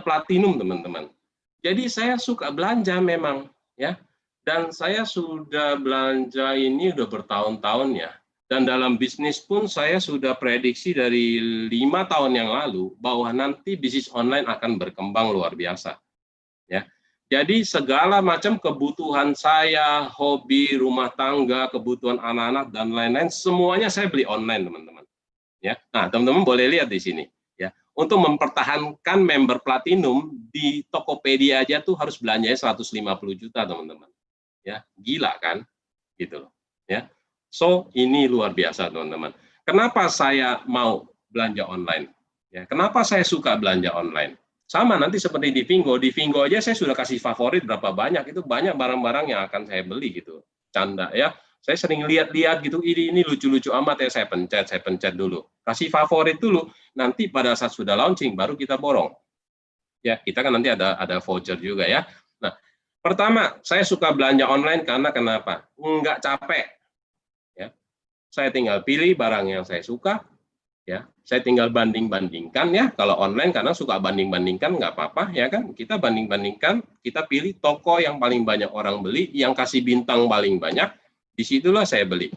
platinum teman-teman. Jadi saya suka belanja memang ya. Dan saya sudah belanja ini udah bertahun-tahun ya. Dan dalam bisnis pun saya sudah prediksi dari 5 tahun yang lalu bahwa nanti bisnis online akan berkembang luar biasa. Ya. Jadi segala macam kebutuhan saya, hobi, rumah tangga, kebutuhan anak-anak dan lain-lain semuanya saya beli online, teman-teman. Ya. Nah, teman-teman boleh lihat di sini ya. Untuk mempertahankan member platinum di Tokopedia aja tuh harus belanjanya 150 juta, teman-teman. Ya, gila kan? Gitu loh. Ya. So, ini luar biasa, teman-teman. Kenapa saya mau belanja online? Ya, kenapa saya suka belanja online? Sama nanti seperti di Vingo aja saya sudah kasih favorit berapa banyak, itu banyak barang-barang yang akan saya beli gitu. Canda ya. Saya sering lihat-lihat gitu, ini lucu-lucu amat ya, saya pencet dulu. Kasih favorit dulu, nanti pada saat sudah launching baru kita borong. Ya, kita kan nanti ada voucher juga ya. Nah, pertama, saya suka belanja online karena kenapa? Enggak capek. Ya. Saya tinggal pilih barang yang saya suka, ya. Saya tinggal banding-bandingkan ya. Kalau online karena suka banding-bandingkan nggak apa-apa ya kan. Kita banding-bandingkan, kita pilih toko yang paling banyak orang beli, yang kasih bintang paling banyak, disitulah saya beli.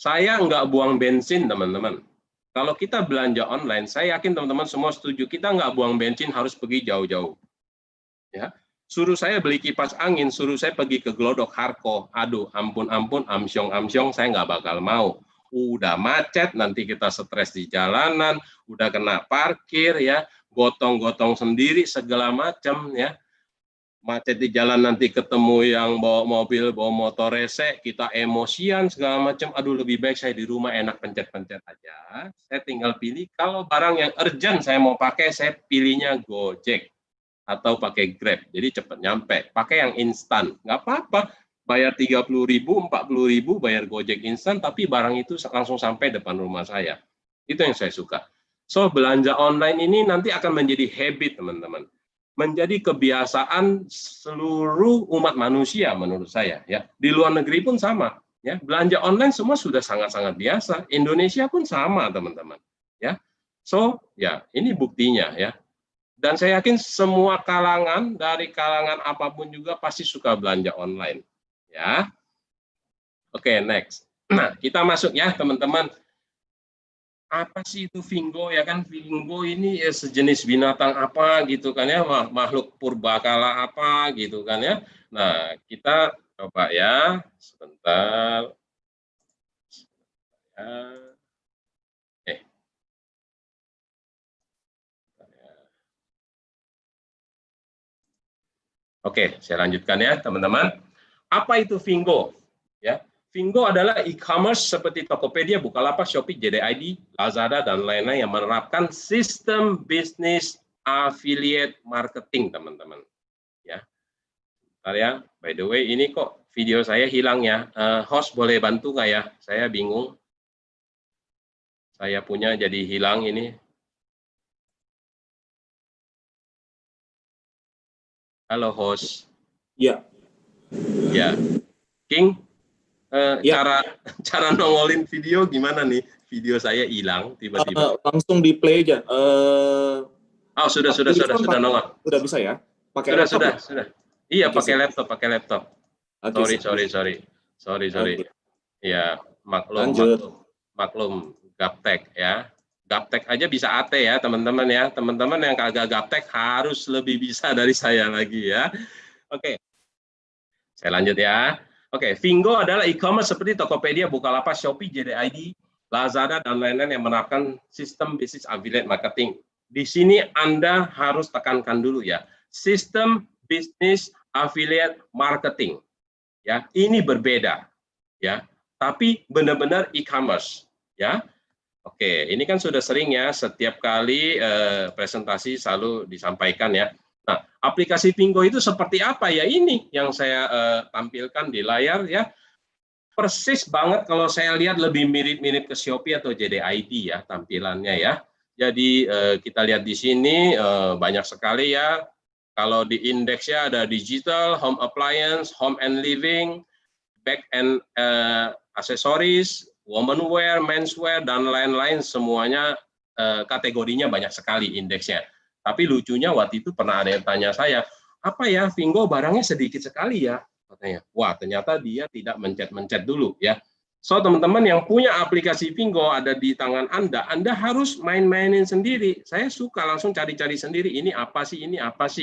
Saya nggak buang bensin, teman-teman. Kalau kita belanja online, saya yakin teman-teman semua setuju, kita nggak buang bensin harus pergi jauh-jauh. Ya. Suruh saya beli kipas angin, suruh saya pergi ke Glodok Harko, aduh ampun, amsyong, saya nggak bakal mau. Udah macet, nanti kita stres di jalanan, udah kena parkir ya, gotong-gotong sendiri segala macam ya. Macet di jalan nanti ketemu yang bawa mobil, bawa motor rese, kita emosian segala macam. Aduh, lebih baik saya di rumah enak pencet-pencet aja. Saya tinggal pilih, kalau barang yang urgent saya mau pakai, saya pilihnya Gojek atau pakai Grab. Jadi cepat nyampe. Pakai yang instan, nggak apa-apa. Bayar 30.000, 40.000, bayar Gojek instan, tapi barang itu langsung sampai depan rumah saya. Itu yang saya suka. So, belanja online ini nanti akan menjadi habit, teman-teman. Menjadi kebiasaan seluruh umat manusia menurut saya. Ya, di luar negeri pun sama. Ya, belanja online semua sudah sangat-sangat biasa. Indonesia pun sama, teman-teman. Ya, so ya ini buktinya ya. Dan saya yakin semua kalangan, dari kalangan apapun juga pasti suka belanja online. Ya. Oke, next. Nah, kita masuk ya, teman-teman. Apa sih itu Vingo ya kan? Vingo ini ya sejenis binatang apa gitu kan ya, makhluk purbakala apa gitu kan ya. Nah, kita coba ya, sebentar. Oke, saya lanjutkan ya, teman-teman. Apa itu Vingo? Ya, Vingo adalah e-commerce seperti Tokopedia, Bukalapak, Shopee, JDID, Lazada, dan lain-lain yang menerapkan sistem bisnis affiliate marketing, teman-teman. Ya, bentar ya. By the way, ini kok video saya hilang ya. Host boleh bantu nggak ya? Saya bingung. Saya punya jadi hilang ini. Halo host. Ya. Ya, King. Ya. Cara nongolin video gimana nih? Video saya hilang tiba-tiba. Langsung di play aja. Oh, sudah nongol. Sudah bisa ya? Pakai laptop ya? Sudah. Iya, okay, pakai laptop. Okay, Sorry. Iya, maklum gaptek ya. Gaptek aja bisa AT ya, teman-teman ya. Teman-teman yang kagak gaptek harus lebih bisa dari saya lagi ya. Oke. Saya lanjut ya. Oke, Vingo adalah e-commerce seperti Tokopedia, Bukalapak, Shopee, JDID, Lazada, dan lain-lain yang menerapkan sistem bisnis affiliate marketing. Di sini Anda harus tekankan dulu ya, sistem bisnis affiliate marketing. Ya, ini berbeda ya, tapi benar-benar e-commerce ya. Oke, ini kan sudah sering ya, setiap kali presentasi selalu disampaikan ya. Nah, aplikasi Vingo itu seperti apa ya? Ini yang saya tampilkan di layar ya. Persis banget kalau saya lihat lebih mirip-mirip ke Shopee atau JDID ya tampilannya ya. Jadi kita lihat di sini banyak sekali ya. Kalau di indeksnya ada digital, home appliance, home and living, back and accessories, womanwear, menswear, dan lain-lain, semuanya kategorinya banyak sekali indeksnya. Tapi lucunya waktu itu pernah ada yang tanya saya, apa ya Vingo barangnya sedikit sekali ya, katanya. Wah, ternyata dia tidak mencet-mencet dulu ya. So, teman-teman yang punya aplikasi Vingo ada di tangan Anda harus main-mainin sendiri. Saya suka langsung cari-cari sendiri, ini apa sih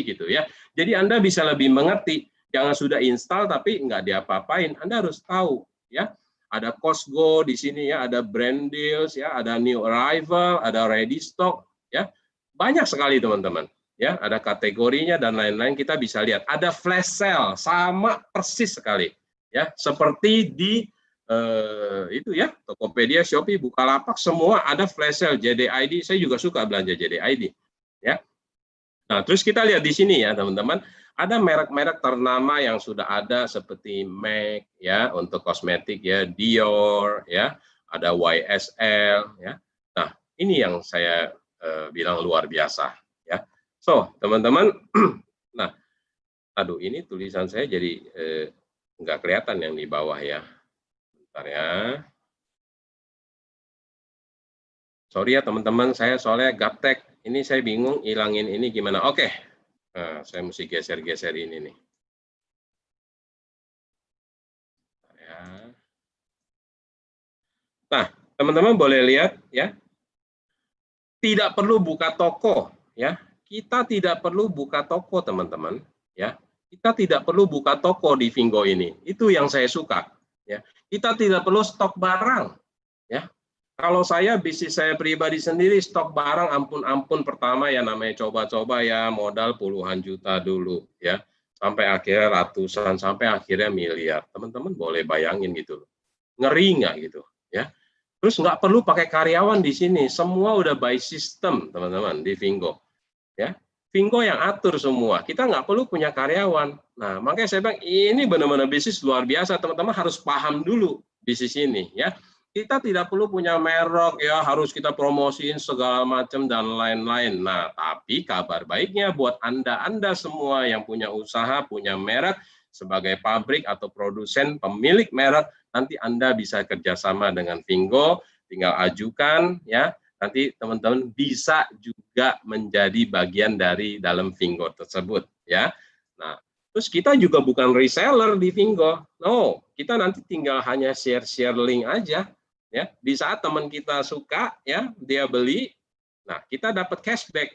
gitu ya. Jadi Anda bisa lebih mengerti. Jangan sudah install tapi nggak diapa-apain. Anda harus tahu ya. Ada Costco di sini ya, ada brand deals ya, ada new arrival, ada ready stock ya. Banyak sekali teman-teman. Ya, ada kategorinya dan lain-lain, kita bisa lihat. Ada flash sale sama persis sekali ya, seperti di itu ya, Tokopedia, Shopee, Bukalapak, semua ada flash sale JDID. Saya juga suka belanja JDID ya. Nah, terus kita lihat di sini ya teman-teman, ada merek-merek ternama yang sudah ada seperti MAC ya untuk kosmetik ya, Dior ya, ada YSL ya. Nah, ini yang saya bilang luar biasa ya. So, teman-teman, nah, aduh ini tulisan saya jadi nggak kelihatan yang di bawah ya. Bentar ya. Sorry ya teman-teman, saya soalnya gaptek. Ini saya bingung hilangin ini gimana. Oke, nah, saya mesti geser-geser ini nih. Ya. Nah, teman-teman boleh lihat ya. Tidak perlu buka toko ya. Kita tidak perlu buka toko teman-teman ya. Kita tidak perlu buka toko di Vingo ini. Itu yang saya suka ya. Kita tidak perlu stok barang ya. Kalau saya, bisnis saya pribadi sendiri, stok barang ampun-ampun pertama ya namanya coba-coba ya, modal puluhan juta dulu ya, sampai akhirnya ratusan, sampai akhirnya miliar. Teman-teman boleh bayangin gitu, ngeri nggak gitu ya. Terus nggak perlu pakai karyawan di sini, semua udah by system teman-teman di Vingo ya. Vingo yang atur semua, kita nggak perlu punya karyawan. Nah, makanya saya bilang ini benar-benar bisnis luar biasa, teman-teman harus paham dulu bisnis ini ya. Kita tidak perlu punya merek ya, harus kita promosiin segala macam dan lain-lain. Nah, tapi kabar baiknya buat Anda semua yang punya usaha, punya merek sebagai pabrik atau produsen pemilik merek, nanti Anda bisa kerjasama dengan Vingo, tinggal ajukan ya. Nanti teman-teman bisa juga menjadi bagian dari dalam Vingo tersebut ya. Nah, terus kita juga bukan reseller di Vingo. No, kita nanti tinggal hanya share link aja. Ya, di saat teman kita suka ya, dia beli, nah kita dapat cashback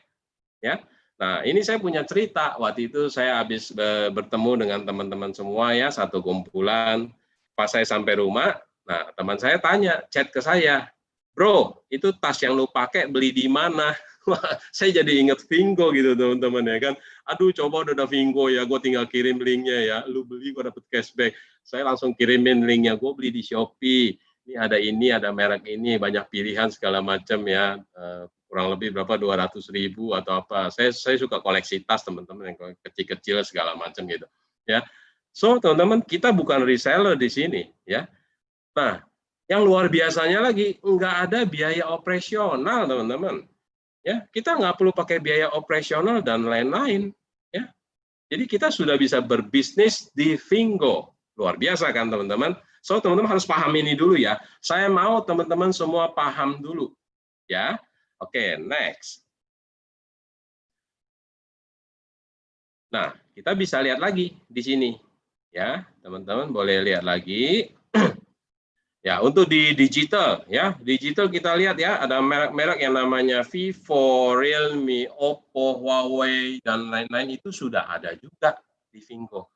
ya. Nah, ini saya punya cerita. Waktu itu saya habis bertemu dengan teman-teman semua ya, satu kumpulan. Pas saya sampai rumah, nah teman saya tanya, chat ke saya, "Bro, itu tas yang lu pakai beli di mana?" Wah, saya jadi inget Vingo gitu teman-teman ya kan. Aduh, coba udah ada Vingo ya, gue tinggal kirim linknya ya. Lu beli gue dapet cashback. Saya langsung kirimin linknya, gue beli di Shopee. Ini ada merek ini, banyak pilihan segala macam ya, kurang lebih berapa 200.000 atau apa. Saya suka koleksi tas teman-teman yang kecil-kecil segala macam gitu ya. So teman-teman, kita bukan reseller di sini ya. Nah, yang luar biasanya lagi nggak ada biaya operasional teman-teman ya. Kita nggak perlu pakai biaya operasional dan lain-lain ya. Jadi kita sudah bisa berbisnis di Vingo. Luar biasa kan teman-teman. So teman-teman harus paham ini dulu ya. Saya mau teman-teman semua paham dulu ya. Oke, next. Nah, kita bisa lihat lagi di sini ya. Teman-teman boleh lihat lagi. Ya, untuk di digital ya. Digital kita lihat ya, ada merek-merek yang namanya Vivo, Realme, Oppo, Huawei dan lain-lain itu sudah ada juga di Vingo.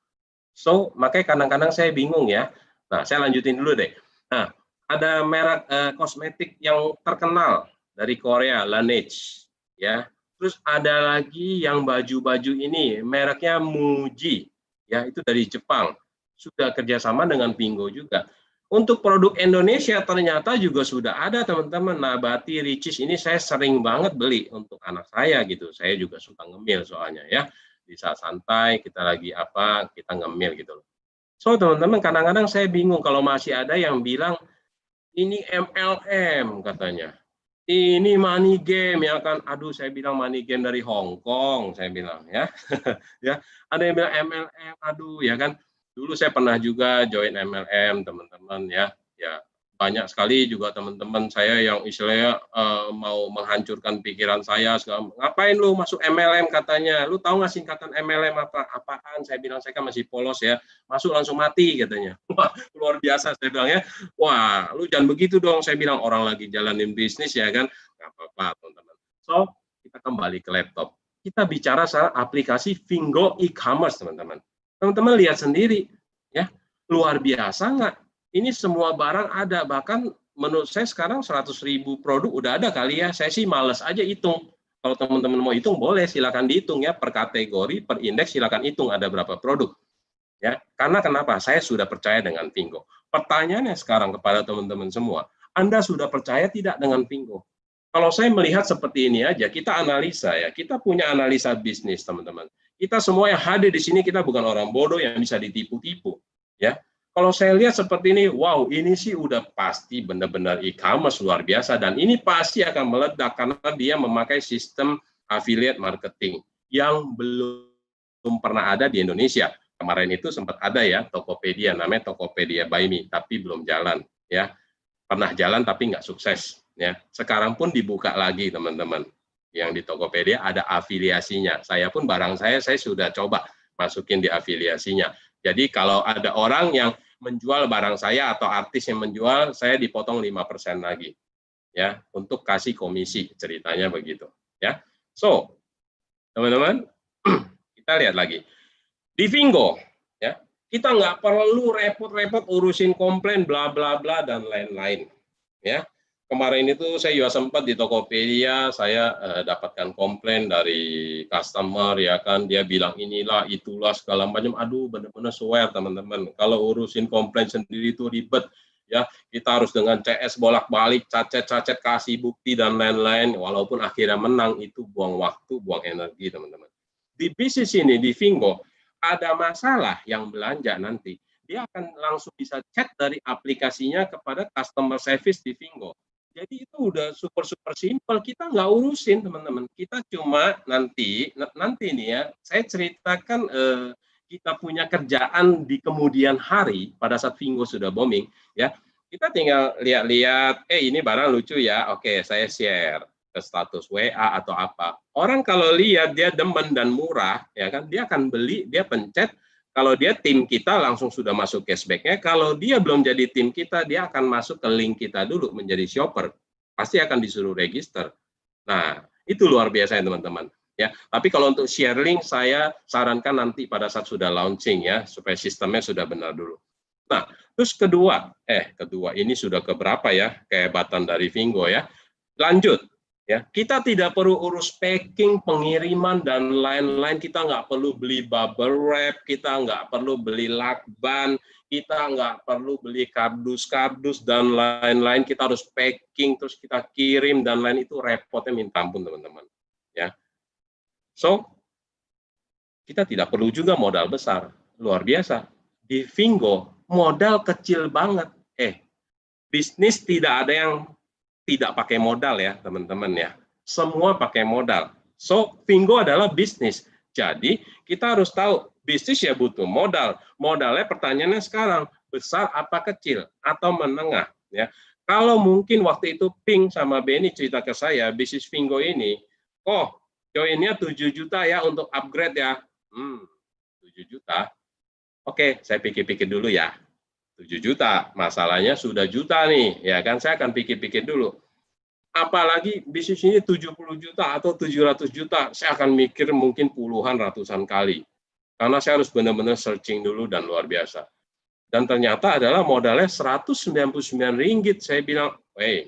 So, makanya kadang-kadang saya bingung ya. Nah, saya lanjutin dulu deh. Nah, ada merek kosmetik yang terkenal dari Korea, Laneige, ya. Terus ada lagi yang baju-baju ini, mereknya Muji, ya itu dari Jepang. Sudah kerjasama dengan Vingo juga. Untuk produk Indonesia ternyata juga sudah ada teman-teman. Nabati, Ricis ini saya sering banget beli untuk anak saya gitu. Saya juga suka ngemil soalnya ya. Di saat santai kita lagi apa kita ngemil gitu loh. So teman-teman kadang-kadang saya bingung kalau masih ada yang bilang ini MLM katanya, ini money game ya kan. Aduh saya bilang money game dari Hong Kong saya bilang ya. Ya ada yang bilang MLM, aduh ya kan. Dulu saya pernah juga join MLM teman-teman ya banyak sekali juga teman-teman saya yang istilahnya mau menghancurkan pikiran saya. Ngapain lu masuk MLM katanya? Lu tahu nggak singkatan MLM apaan? Saya bilang saya kan masih polos ya. Masuk langsung mati katanya. Wah, luar biasa saya bilang ya. Wah, lu jangan begitu dong. Saya bilang orang lagi jalanin bisnis ya kan. Nggak apa-apa teman-teman. So, kita kembali ke laptop. Kita bicara soal aplikasi Fingo e-commerce teman-teman. Teman-teman lihat sendiri ya. Luar biasa nggak? Ini semua barang ada, bahkan menurut saya sekarang 100.000 produk udah ada kali ya. Saya sih males aja hitung. Kalau teman-teman mau hitung boleh, silakan dihitung ya, per kategori, per indeks silakan hitung ada berapa produk. Ya, karena kenapa? Saya sudah percaya dengan Fingo. Pertanyaannya sekarang kepada teman-teman semua, Anda sudah percaya tidak dengan Fingo? Kalau saya melihat seperti ini aja, kita analisa ya, kita punya analisa bisnis teman-teman. Kita semua yang hadir di sini kita bukan orang bodoh yang bisa ditipu-tipu, ya. Kalau saya lihat seperti ini, wow, ini sih udah pasti benar-benar e-commerce luar biasa dan ini pasti akan meledak karena dia memakai sistem affiliate marketing yang belum pernah ada di Indonesia. Kemarin itu sempat ada ya Tokopedia, namanya Tokopedia by Me, tapi belum jalan ya. Pernah jalan tapi nggak sukses ya. Sekarang pun dibuka lagi teman-teman. Yang di Tokopedia ada afiliasinya. Saya pun barang saya sudah coba masukin di afiliasinya. Jadi kalau ada orang yang menjual barang saya atau artis yang menjual, saya dipotong 5% lagi. Ya, untuk kasih komisi, ceritanya begitu. Ya. So, teman-teman, kita lihat lagi. Di Fingo, ya, kita nggak perlu repot-repot urusin komplain, bla bla bla dan lain-lain. Ya. Kemarin itu saya juga sempat di Tokopedia, saya dapatkan komplain dari customer, ya kan, dia bilang inilah, itulah, segala macam. Aduh, benar-benar swear teman-teman. Kalau urusin komplain sendiri itu ribet, ya. Kita harus dengan CS bolak-balik, cacet-cacet, kasih bukti, dan lain-lain. Walaupun akhirnya menang, itu buang waktu, buang energi, teman-teman. Di bisnis ini, di Fingo, ada masalah yang belanja nanti, dia akan langsung bisa chat dari aplikasinya kepada customer service di Fingo. Jadi itu udah super simple, kita nggak urusin teman-teman, kita cuma nanti nih ya, saya ceritakan kita punya kerjaan di kemudian hari pada saat Fingo sudah booming ya, kita tinggal lihat-lihat, ini barang lucu ya, oke saya share ke status WA atau apa. Orang kalau lihat dia demen dan murah ya kan, dia akan beli, dia pencet. Kalau dia tim kita langsung sudah masuk cashback-nya. Kalau dia belum jadi tim kita, dia akan masuk ke link kita dulu menjadi shopper. Pasti akan disuruh register. Nah, itu luar biasa ya teman-teman. Ya, tapi kalau untuk share link saya sarankan nanti pada saat sudah launching ya, supaya sistemnya sudah benar dulu. Nah, terus kedua ini sudah keberapa ya kehebatan dari Fingo ya. Lanjut. Ya, kita tidak perlu urus packing, pengiriman, dan lain-lain. Kita nggak perlu beli bubble wrap, kita nggak perlu beli lakban, kita nggak perlu beli kardus-kardus, dan lain-lain. Kita harus packing, terus kita kirim, dan lain itu repotnya minta ampun, teman-teman. Ya. So, kita tidak perlu juga modal besar. Luar biasa. Di Fingo, modal kecil banget. Bisnis tidak ada yang tidak pakai modal ya teman-teman ya, semua pakai modal. So Fingo adalah bisnis, jadi kita harus tahu bisnis ya butuh modal. Modalnya pertanyaannya sekarang besar apa kecil atau menengah ya. Kalau mungkin waktu itu Pink sama Benny cerita ke saya bisnis Fingo ini, joinnya 7 juta ya untuk upgrade ya. 7 juta. Oke, saya pikir-pikir dulu ya. 7 juta, masalahnya sudah juta nih, ya kan, saya akan pikir-pikir dulu. Apalagi bisnis ini 70 juta atau 700 juta, saya akan mikir mungkin puluhan, ratusan kali. Karena saya harus benar-benar searching dulu dan luar biasa. Dan ternyata adalah modalnya 199 ringgit, saya bilang,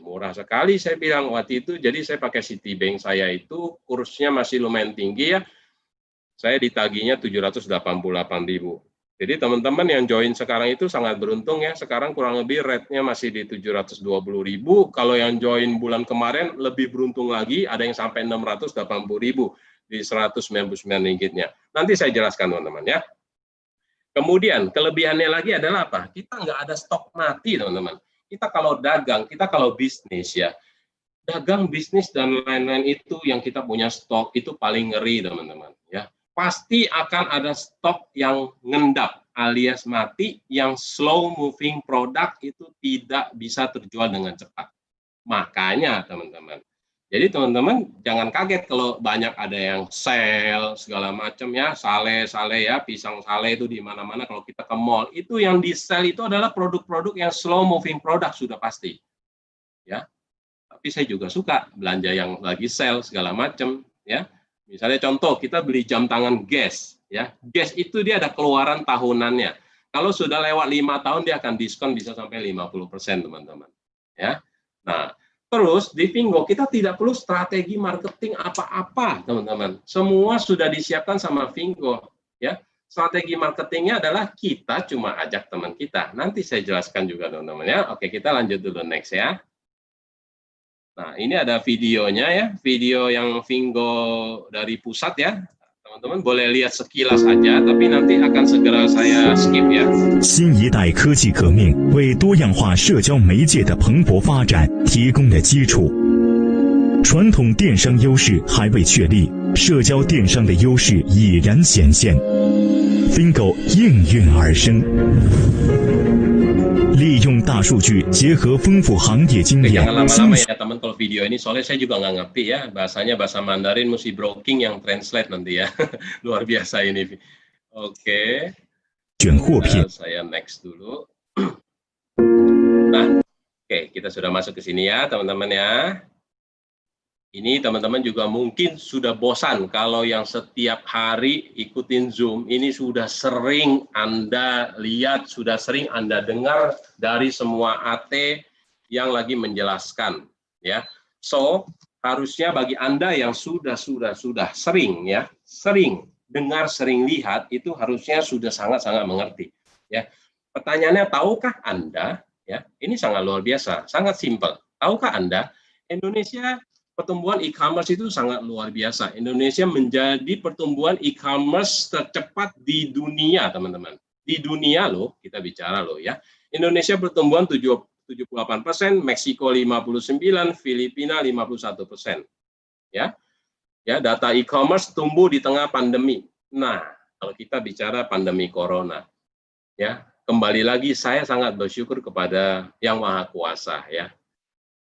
murah sekali, saya bilang waktu itu, jadi saya pakai Citibank saya itu, kursnya masih lumayan tinggi ya, saya ditagihnya 788.000. Jadi teman-teman yang join sekarang itu sangat beruntung ya, sekarang kurang lebih rate-nya masih di 720.000, kalau yang join bulan kemarin lebih beruntung lagi, ada yang sampai 680.000 di 199 ringgitnya. Nanti saya jelaskan teman-teman ya. Kemudian kelebihannya lagi adalah apa? Kita nggak ada stok mati teman-teman. Kita kalau dagang, kita kalau bisnis ya, dagang, bisnis, dan lain-lain itu yang kita punya stok itu paling ngeri teman-teman ya. Pasti akan ada stok yang ngendap alias mati, yang slow moving product itu tidak bisa terjual dengan cepat. Makanya teman-teman, jadi teman-teman jangan kaget kalau banyak ada yang sale segala macam ya, sale ya, pisang sale itu di mana-mana. Kalau kita ke mall, itu yang di sale itu adalah produk-produk yang slow moving product sudah pasti, ya. Tapi saya juga suka belanja yang lagi sale segala macam, ya. Misalnya contoh, kita beli jam tangan Guess, ya. Guess itu dia ada keluaran tahunannya. Kalau sudah lewat 5 tahun dia akan diskon bisa sampai 50%, teman-teman. Ya. Nah, terus di Fingo kita tidak perlu strategi marketing apa-apa, teman-teman. Semua sudah disiapkan sama Fingo, ya. Strategi marketingnya adalah kita cuma ajak teman kita. Nanti saya jelaskan juga, teman-teman ya. Oke, kita lanjut dulu next ya. Nah, ini ada videonya ya, video yang Fingo dari pusat ya. Teman-teman boleh lihat sekilas aja, tapi nanti akan segera saya skip ya. 新一代科技革命为多样化社交媒介的蓬勃发展提供了基础。传统电商优势还未确立，社交电商的优势已然显现。Fingo 应运而生。利用大数据结合丰富行业经验。 Jangan lama-lama ya teman kalau video ini, soalnya saya juga nggak ngerti ya bahasanya, bahasa Mandarin mesti broking yang translate nanti ya. Luar biasa ini. Oke. 选货品。 Saya next dulu. Nah, oke, kita sudah masuk ke sini ya teman-teman ya. Ini teman-teman juga mungkin sudah bosan kalau yang setiap hari ikutin Zoom. Ini sudah sering Anda lihat, sudah sering Anda dengar dari semua AT yang lagi menjelaskan, ya. So, harusnya bagi Anda yang sudah sering ya, sering dengar, sering lihat, itu harusnya sudah sangat-sangat mengerti, ya. Pertanyaannya, tahukah Anda, ya, ini sangat luar biasa, sangat simpel. Tahukah Anda, Indonesia pertumbuhan e-commerce itu sangat luar biasa. Indonesia menjadi pertumbuhan e-commerce tercepat di dunia, teman-teman. Di dunia loh, kita bicara loh ya. Indonesia pertumbuhan 78%, Meksiko 59%, Filipina 51%. Ya. Ya, data e-commerce tumbuh di tengah pandemi. Nah, kalau kita bicara pandemi corona, ya, kembali lagi saya sangat bersyukur kepada Yang Maha Kuasa ya.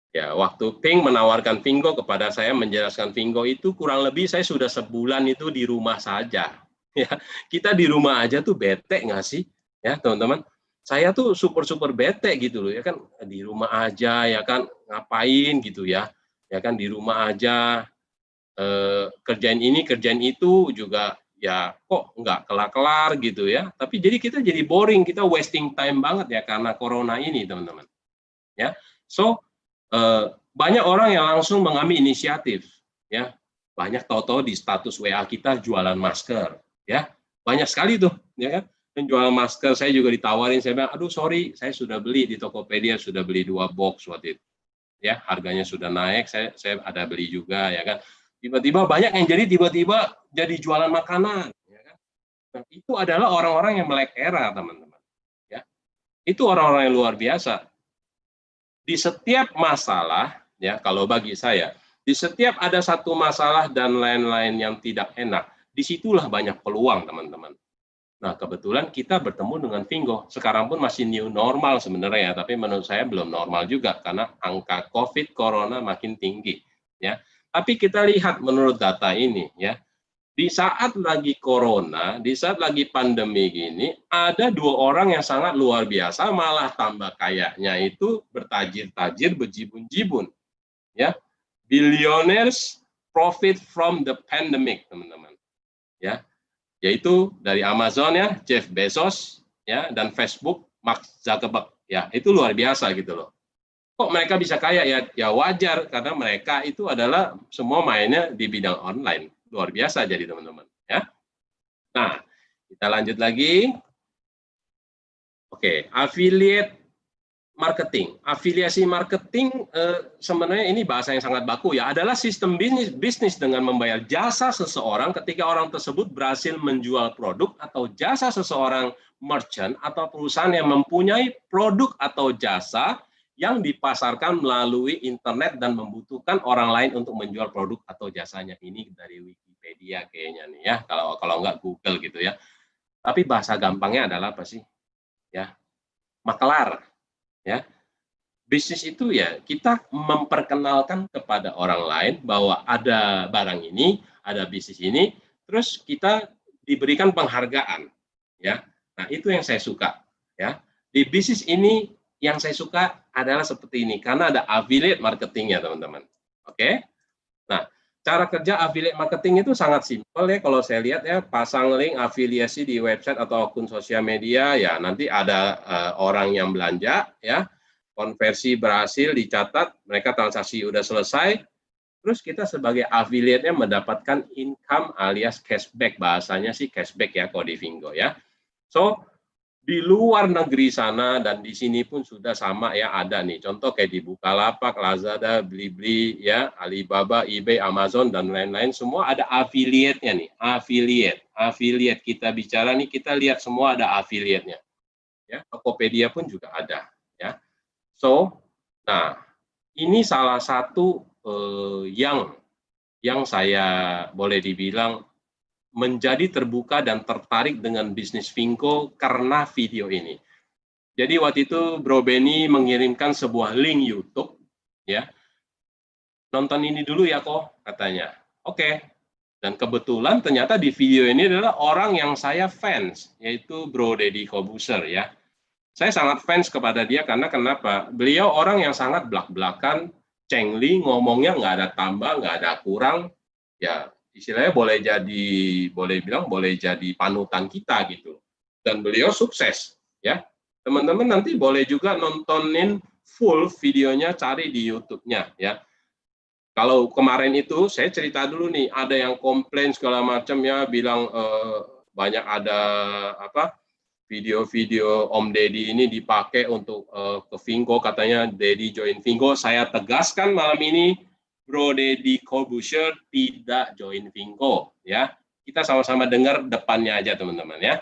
Ya, waktu Pink menawarkan Fingo kepada saya, menjelaskan Fingo itu kurang lebih saya sudah sebulan itu di rumah saja. Ya, kita di rumah aja tuh bete nggak sih, ya teman-teman? Saya tuh super bete gitu loh, ya kan di rumah aja, ya kan ngapain gitu ya kan di rumah aja, kerjain ini kerjain itu juga ya kok nggak kelar-kelar gitu ya. Tapi jadi kita jadi boring, kita wasting time banget ya karena corona ini teman-teman. Ya, so banyak orang yang langsung mengambil inisiatif, ya. Banyak tahu-tahu di status WA kita jualan masker, ya. Banyak sekali tuh, ya kan. Penjual masker saya juga ditawarin, saya bilang, aduh sorry, saya sudah beli di Tokopedia, sudah beli 2 box waktu itu, ya. Harganya sudah naik, saya ada beli juga, ya kan. Tiba-tiba banyak yang tiba-tiba jadi jualan makanan, ya kan. Nah, itu adalah orang-orang yang melek era, teman-teman, ya. Itu orang-orang yang luar biasa. Di setiap masalah, ya kalau bagi saya, di setiap ada satu masalah dan lain-lain yang tidak enak, disitulah banyak peluang, teman-teman. Nah, kebetulan kita bertemu dengan Fingo. Sekarang pun masih new normal sebenarnya, ya, tapi menurut saya belum normal juga karena angka COVID Corona makin tinggi, ya. Tapi kita lihat menurut data ini, ya. Di saat lagi corona, di saat lagi pandemi gini, ada 2 orang yang sangat luar biasa, malah tambah kayaknya itu bertajir-tajir, berjibun-jibun. Ya, billionaires profit from the pandemic, teman-teman. Ya, yaitu dari Amazon ya, Jeff Bezos, ya, dan Facebook, Mark Zuckerberg. Ya, itu luar biasa gitu loh. Kok mereka bisa kaya ya? Ya wajar, karena mereka itu adalah semua mainnya di bidang online. Luar biasa jadi teman-teman ya. Nah, kita lanjut lagi. Oke, affiliate marketing. Afiliasi marketing sebenarnya ini bahasa yang sangat baku ya, adalah sistem bisnis dengan membayar jasa seseorang ketika orang tersebut berhasil menjual produk atau jasa seseorang merchant atau perusahaan yang mempunyai produk atau jasa yang dipasarkan melalui internet dan membutuhkan orang lain untuk menjual produk atau jasanya. Ini dari Wikipedia kayaknya nih ya, kalau nggak Google gitu ya. Tapi bahasa gampangnya adalah apa sih? Ya, makelar. Ya, bisnis itu ya kita memperkenalkan kepada orang lain bahwa ada barang ini, ada bisnis ini, terus kita diberikan penghargaan. Ya, nah itu yang saya suka. Ya, di bisnis ini yang saya suka adalah seperti ini karena ada affiliate marketingnya teman-teman. Oke? Nah, cara kerja affiliate marketing itu sangat simpel ya kalau saya lihat ya, pasang link afiliasi di website atau akun sosial media ya, nanti ada orang yang belanja ya, konversi berhasil dicatat, mereka transaksi udah selesai, terus kita sebagai affiliate-nya mendapatkan income alias cashback, bahasanya sih cashback ya kalau di Vingo ya. So, di luar negeri sana dan di sini pun sudah sama ya, ada nih contoh kayak di Bukalapak, Lazada, Blibli ya, Alibaba, eBay, Amazon dan lain-lain, semua ada affiliate-nya nih, affiliate kita bicara nih, kita lihat semua ada affiliate-nya ya, Tokopedia pun juga ada ya. So, nah ini salah satu yang saya boleh dibilang menjadi terbuka dan tertarik dengan bisnis Vingo karena video ini. Jadi waktu itu Bro Benny mengirimkan sebuah link YouTube, ya, nonton ini dulu ya kok, katanya. Oke. Dan kebetulan ternyata di video ini adalah orang yang saya fans, yaitu Bro Deddy Corbuzier ya. Saya sangat fans kepada dia karena kenapa? Beliau orang yang sangat blak-blakan, cengli, ngomongnya nggak ada tambah, nggak ada kurang, ya istilahnya boleh jadi panutan kita gitu. Dan beliau sukses ya. Teman-teman nanti boleh juga nontonin full videonya, cari di YouTube-nya ya. Kalau kemarin itu saya cerita dulu nih, ada yang komplain segala macam ya, bilang banyak ada apa video-video Om Deddy ini dipakai untuk ke Vingo, katanya Deddy join Vingo. Saya tegaskan malam ini, Bro Deddy Corbuzier tidak join Vingo ya. Kita sama-sama dengar depannya aja teman-teman ya.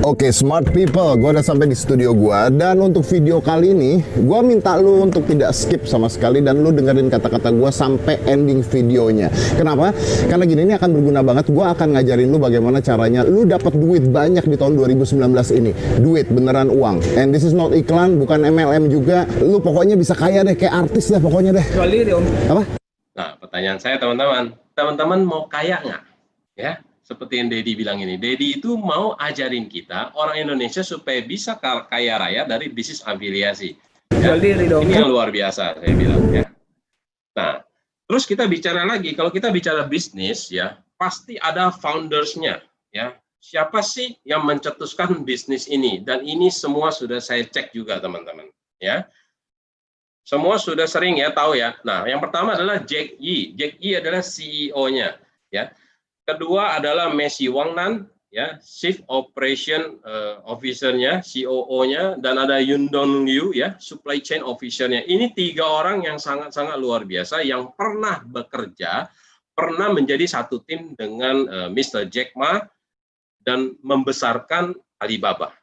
Oke, smart people, gue udah sampai di studio gue, dan untuk video kali ini gue minta lu untuk tidak skip sama sekali dan lu dengerin kata-kata gue sampai ending videonya. Kenapa? Karena gini, ini akan berguna banget. Gue akan ngajarin lu bagaimana caranya lu dapat duit banyak di tahun 2019 ini. Duit beneran, uang. And this is not iklan, bukan MLM juga. Lu pokoknya bisa kaya deh, kayak artis deh pokoknya deh. Apa? Nah, pertanyaan saya teman-teman mau kaya nggak? Ya. Seperti yang Deddy bilang ini, Deddy itu mau ajarin kita orang Indonesia supaya bisa kaya raya dari bisnis afiliasi. Ya, ini yang luar biasa saya bilang ya. Nah, terus kita bicara lagi, kalau kita bicara bisnis ya, pasti ada foundersnya ya. Siapa sih yang mencetuskan bisnis ini? Dan ini semua sudah saya cek juga teman-teman ya. Semua sudah sering ya tahu ya. Nah, yang pertama adalah Jack Yi. Jack Yi adalah CEO-nya ya. Kedua adalah Messi Wangnan, ya, Chief Operation Officer-nya, COO-nya, dan ada Yundong Liu, ya, Supply Chain Officer-nya. Ini 3 orang yang sangat-sangat luar biasa, yang pernah bekerja, pernah menjadi satu tim dengan Mr. Jack Ma, dan membesarkan Alibaba.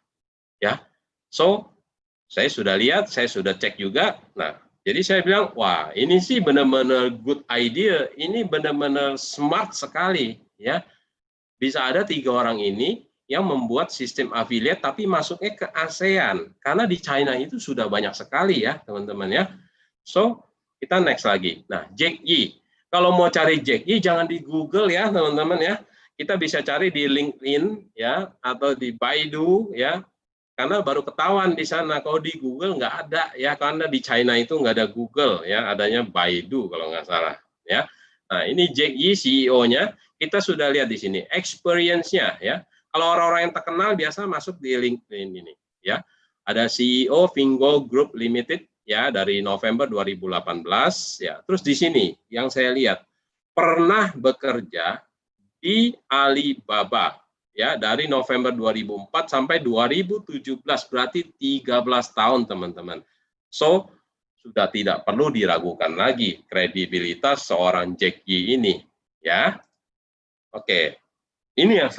Ya, so, saya sudah lihat, saya sudah cek juga. Nah, jadi saya bilang, wah, ini sih benar-benar good idea, ini benar-benar smart sekali. Ya, bisa ada 3 orang ini yang membuat sistem affiliate tapi masuknya ke ASEAN karena di China itu sudah banyak sekali ya teman-teman ya. So kita next lagi. Nah, Jack Yi, kalau mau cari Jack Yi jangan di Google ya teman-teman ya. Kita bisa cari di LinkedIn ya atau di Baidu ya, karena baru ketahuan di sana. Kalau di Google nggak ada ya, karena di China itu nggak ada Google ya, adanya Baidu kalau nggak salah ya. Nah, ini Jack Yi CEO-nya. Kita sudah lihat di sini experience-nya ya. Kalau orang-orang yang terkenal biasa masuk di LinkedIn ini ya. Ada CEO Vingo Group Limited ya dari November 2018 ya. Terus di sini yang saya lihat pernah bekerja di Alibaba ya dari November 2004 sampai 2017, berarti 13 tahun teman-teman. So sudah tidak perlu diragukan lagi kredibilitas seorang Jack Yi ini ya. Oke, ini yang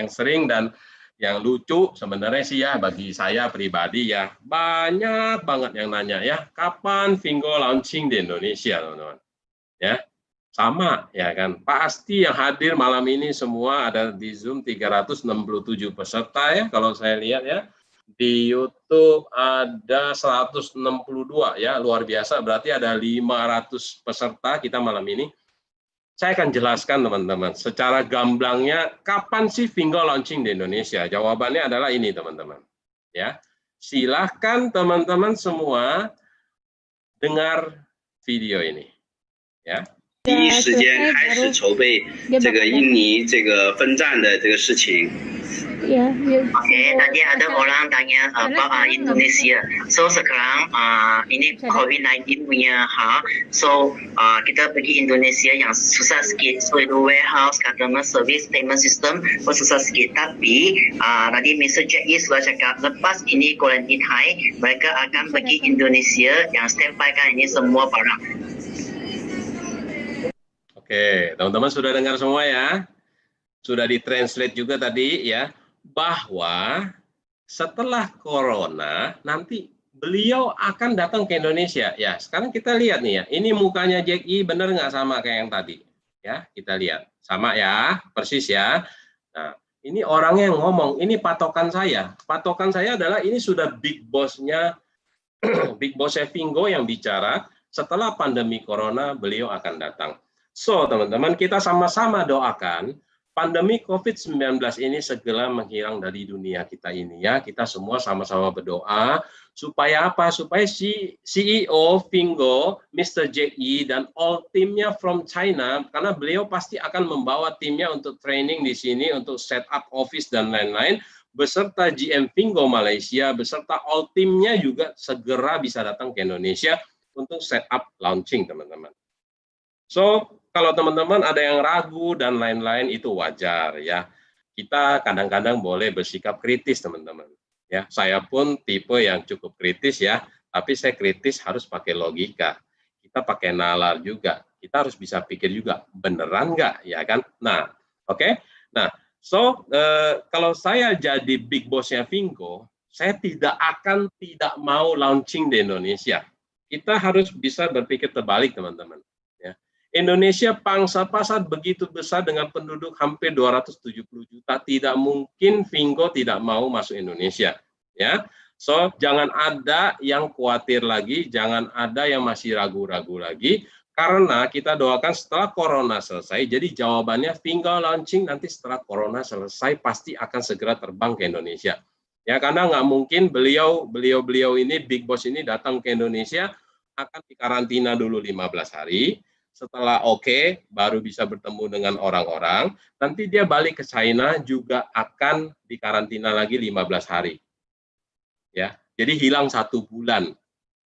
sering dan yang lucu sebenarnya sih ya bagi saya pribadi ya, banyak banget yang nanya ya, kapan Vingo launching di Indonesia teman-teman? Ya, Sama ya kan, pasti yang hadir malam ini semua ada di Zoom 367 peserta ya kalau saya lihat ya. Di YouTube ada 162 ya, luar biasa, berarti ada 500 peserta kita malam ini. Saya akan jelaskan teman-teman secara gamblangnya kapan sih Fingo launching di Indonesia. Jawabannya adalah ini teman-teman. Ya, silahkan teman-teman semua dengar video ini. Ya. 第一时间开始筹备这个印尼这个分站的这个事情。Oke, tadi ada orang tanya about Indonesia. So sekarang ini COVID-19 punya hal. So kita pergi Indonesia yang susah sikit. So itu warehouse, customer service, payment system susah sikit. Tapi tadi Mr. Jackie sudah cakap lepas ini quarantine high, mereka akan pergi Indonesia yang standby kan ini semua barang. Oke, teman-teman sudah dengar semua ya? Sudah ditranslate juga tadi ya, bahwa setelah corona nanti beliau akan datang ke Indonesia. Ya, sekarang kita lihat nih ya, ini mukanya Jackie bener nggak sama kayak yang tadi? Ya, kita lihat. Sama ya, persis ya. Nah, ini orang yang ngomong, ini patokan saya. Patokan saya adalah ini sudah big boss-nya, big boss-nya Fingo yang bicara, setelah pandemi corona beliau akan datang. So, teman-teman, kita sama-sama doakan pandemi COVID-19 ini segera menghilang dari dunia kita ini ya. Kita semua sama-sama berdoa supaya apa? Supaya si CEO Fingo, Mr. Jackie dan all timnya from China, karena beliau pasti akan membawa timnya untuk training di sini, untuk set up office dan lain-lain, beserta GM Fingo Malaysia, beserta all timnya juga segera bisa datang ke Indonesia untuk set up launching, teman-teman. So, kalau teman-teman ada yang ragu dan lain-lain itu wajar ya. Kita kadang-kadang boleh bersikap kritis teman-teman. Ya, saya pun tipe yang cukup kritis ya, tapi saya kritis harus pakai logika. Kita pakai nalar juga. Kita harus bisa pikir juga beneran nggak ya kan? Nah, oke. Nah, so kalau saya jadi big boss-nya Fingo, saya tidak mau launching di Indonesia. Kita harus bisa berpikir terbalik teman-teman. Indonesia pangsa pasar begitu besar dengan penduduk hampir 270 juta, tidak mungkin Fingo tidak mau masuk Indonesia, ya. So jangan ada yang khawatir lagi, jangan ada yang masih ragu-ragu lagi, karena kita doakan setelah corona selesai. Jadi jawabannya Fingo launching nanti setelah corona selesai pasti akan segera terbang ke Indonesia. Ya karena nggak mungkin beliau ini big boss ini datang ke Indonesia akan dikarantina dulu 15 hari. Setelah oke, baru bisa bertemu dengan orang-orang. Nanti dia balik ke China juga akan dikarantina lagi 15 hari. Ya, jadi hilang 1 bulan.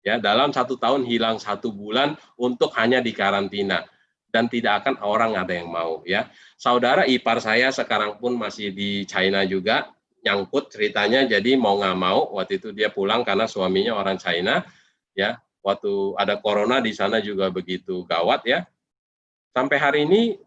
Ya, dalam 1 tahun hilang 1 bulan untuk hanya dikarantina. Dan tidak akan orang ada yang mau. Ya, saudara ipar saya sekarang pun masih di China juga, nyangkut ceritanya. Jadi mau nggak mau, waktu itu dia pulang karena suaminya orang China. Ya. Waktu ada corona di sana juga begitu gawat ya. Sampai hari ini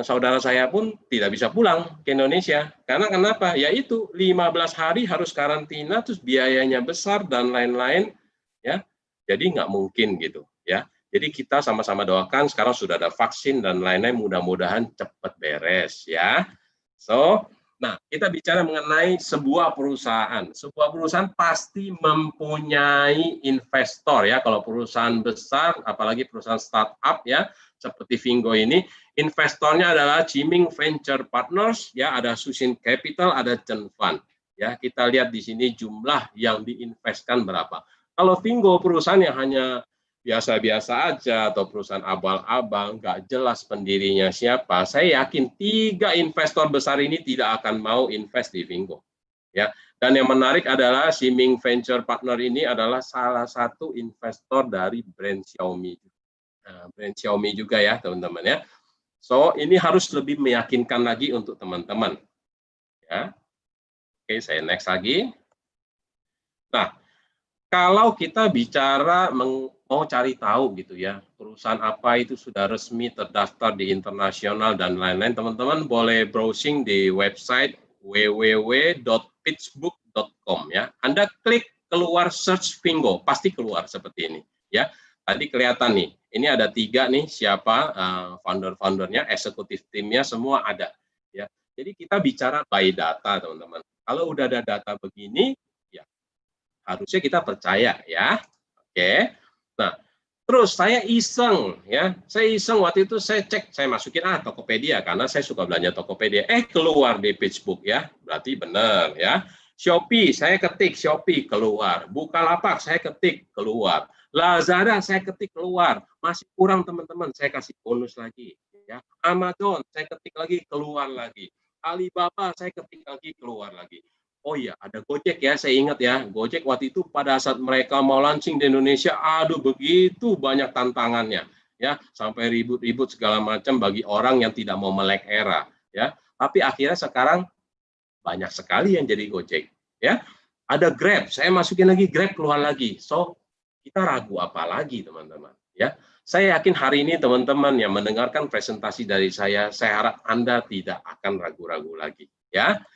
saudara saya pun tidak bisa pulang ke Indonesia. Karena kenapa? Yaitu 15 hari harus karantina, terus biayanya besar dan lain-lain ya. Jadi nggak mungkin gitu ya. Jadi kita sama-sama doakan sekarang sudah ada vaksin dan lain-lain, mudah-mudahan cepat beres ya. So, nah, kita bicara mengenai sebuah perusahaan. Sebuah perusahaan pasti mempunyai investor ya. Kalau perusahaan besar, apalagi perusahaan startup ya, seperti Fingo ini, investornya adalah Chiming Venture Partners ya, ada Susin Capital, ada Chen Fund. Ya, kita lihat di sini jumlah yang diinvestkan berapa. Kalau Fingo perusahaan yang hanya biasa-biasa aja atau perusahaan abal-abal, nggak jelas pendirinya siapa, saya yakin 3 investor besar ini tidak akan mau invest di Fingo. Ya, dan yang menarik adalah Chiming Venture Partner ini adalah salah satu investor dari brand Xiaomi. Nah, brand Xiaomi juga ya, teman-teman ya. So, ini harus lebih meyakinkan lagi untuk teman-teman. Ya. Oke, saya next lagi. Nah, kalau kita bicara mau cari tahu gitu ya, perusahaan apa itu sudah resmi terdaftar di internasional dan lain-lain, teman-teman boleh browsing di website www.pitchbook.com ya. Anda klik keluar search Fingo, pasti keluar seperti ini ya. tadi kelihatan nih, ini ada 3 nih siapa founder-foundernya, eksekutif timnya semua ada. Ya, jadi kita bicara by data teman-teman. Kalau udah ada data begini, ya harusnya kita percaya ya. Oke. Nah, terus saya iseng ya, saya iseng waktu itu saya cek, saya masukin Tokopedia karena saya suka belanja Tokopedia. Keluar di Facebook ya, berarti benar ya. Shopee, saya ketik Shopee keluar. Bukalapak saya ketik keluar. Lazada saya ketik keluar. Masih kurang teman-teman, saya kasih bonus lagi ya. Amazon saya ketik lagi keluar lagi. Alibaba saya ketik lagi keluar lagi. Oh iya, ada Gojek ya, saya ingat ya. Gojek waktu itu pada saat mereka mau launching di Indonesia, aduh begitu banyak tantangannya. Ya, sampai ribut-ribut segala macam bagi orang yang tidak mau melek era. Ya, tapi akhirnya sekarang banyak sekali yang jadi Gojek. Ya, ada Grab, saya masukin lagi Grab keluar lagi. So, kita ragu apa lagi teman-teman? Ya, saya yakin hari ini teman-teman yang mendengarkan presentasi dari saya harap Anda tidak akan ragu-ragu lagi. Ya,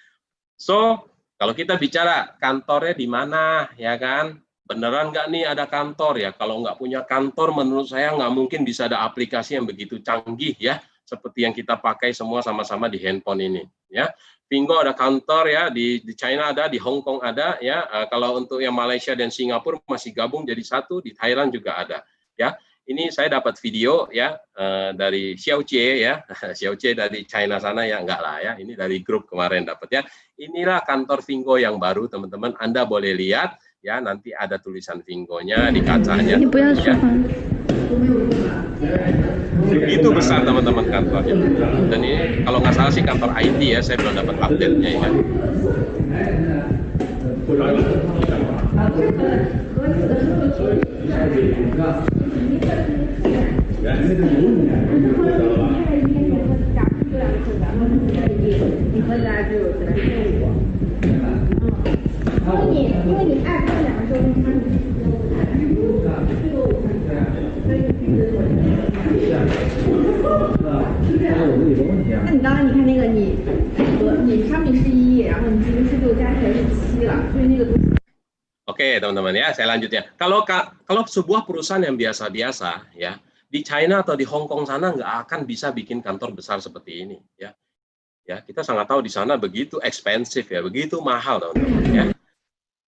so kalau kita bicara kantornya di mana, ya kan? Beneran nggak nih ada kantor ya? Kalau nggak punya kantor, menurut saya nggak mungkin bisa ada aplikasi yang begitu canggih ya, seperti yang kita pakai semua sama-sama di handphone ini. Ya, Fingo ada kantor ya, di China ada, di Hong Kong ada ya. Kalau untuk yang Malaysia dan Singapura masih gabung jadi satu, di Thailand juga ada. Ya, ini saya dapat video ya dari Xiao Jie ya, Xiao Jie dari China sana ya, enggak lah ya, ini dari grup kemarin dapat ya. Inilah kantor Fingo yang baru teman-teman, Anda boleh lihat ya, nanti ada tulisan Fingonya di kacanya. Ya. Begitu besar teman-teman kantornya. Dan ini kalau nggak salah sih kantor IT ya, saya belum dapat update-nya ya. Oke teman-teman ya, saya lanjut ya. Kalau sebuah perusahaan yang biasa-biasa ya, di China atau di Hong Kong sana nggak akan bisa bikin kantor besar seperti ini ya. Ya, kita sangat tahu di sana begitu expensive ya, begitu mahal teman-teman ya.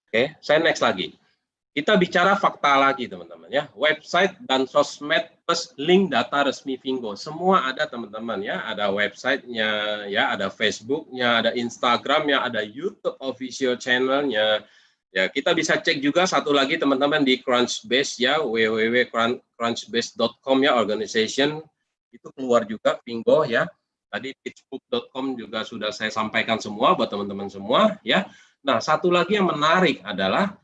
Oke, saya next lagi. Kita bicara fakta lagi teman-teman ya. Website dan sosmed plus link data resmi Fingo semua ada teman-teman ya. Ada websitenya ya, ada Facebooknya, ada Instagramnya, ada YouTube official channelnya. Ya, kita bisa cek juga satu lagi teman-teman di Crunchbase ya, www.crunchbase.com ya, organization itu keluar juga Fingo ya. Tadi pitchbook.com juga sudah saya sampaikan semua buat teman-teman semua ya. Nah, satu lagi yang menarik adalah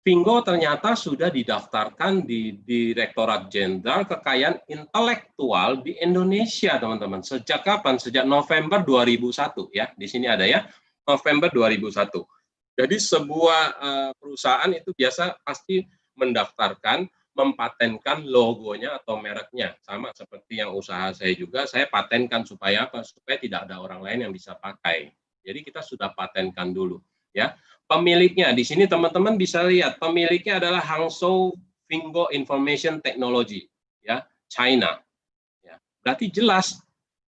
Fingo ternyata sudah didaftarkan di Direktorat Jenderal Kekayaan Intelektual di Indonesia, teman-teman. Sejak kapan? Sejak November 2001 ya. Di sini ada ya, November 2001. Jadi sebuah perusahaan itu biasa pasti mendaftarkan, mempatenkan logonya atau mereknya. Sama seperti yang usaha saya juga, saya patenkan supaya apa? Supaya tidak ada orang lain yang bisa pakai. Jadi kita sudah patenkan dulu. Ya, pemiliknya di sini teman-teman bisa lihat, pemiliknya adalah Hangzhou Fingo Information Technology, ya, China. Ya, berarti jelas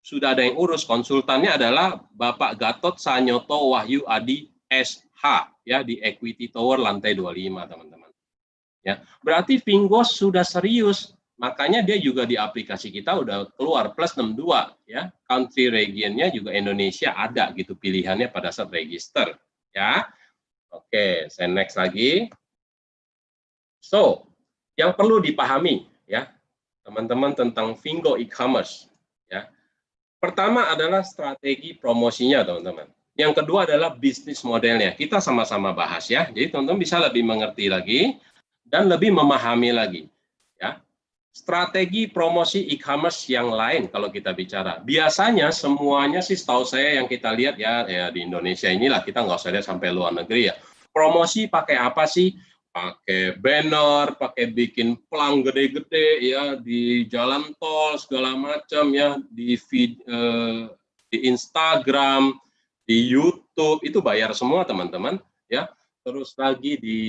sudah ada yang urus. Konsultannya adalah Bapak Gatot Sanyoto Wahyu Adi SH ya, di Equity Tower lantai 25 teman-teman. Ya, berarti Fingo sudah serius, makanya dia juga di aplikasi kita udah keluar plus 62 ya, country regionnya juga Indonesia ada gitu pilihannya pada saat register ya. Oke, saya next lagi. So, yang perlu dipahami ya teman-teman tentang Fingo e-commerce ya. Pertama adalah strategi promosinya teman-teman. Yang kedua adalah bisnis modelnya. Kita sama-sama bahas ya. Jadi teman-teman bisa lebih mengerti lagi dan lebih memahami lagi ya. Strategi promosi e-commerce yang lain kalau kita bicara. Biasanya semuanya sih setahu saya yang kita lihat ya di Indonesia inilah, kita nggak usah lihat sampai luar negeri ya. Promosi pakai apa sih? Pakai banner, pakai bikin plang gede-gede ya di jalan tol segala macam ya, di feed, di Instagram, di YouTube, itu bayar semua teman-teman ya. terus lagi di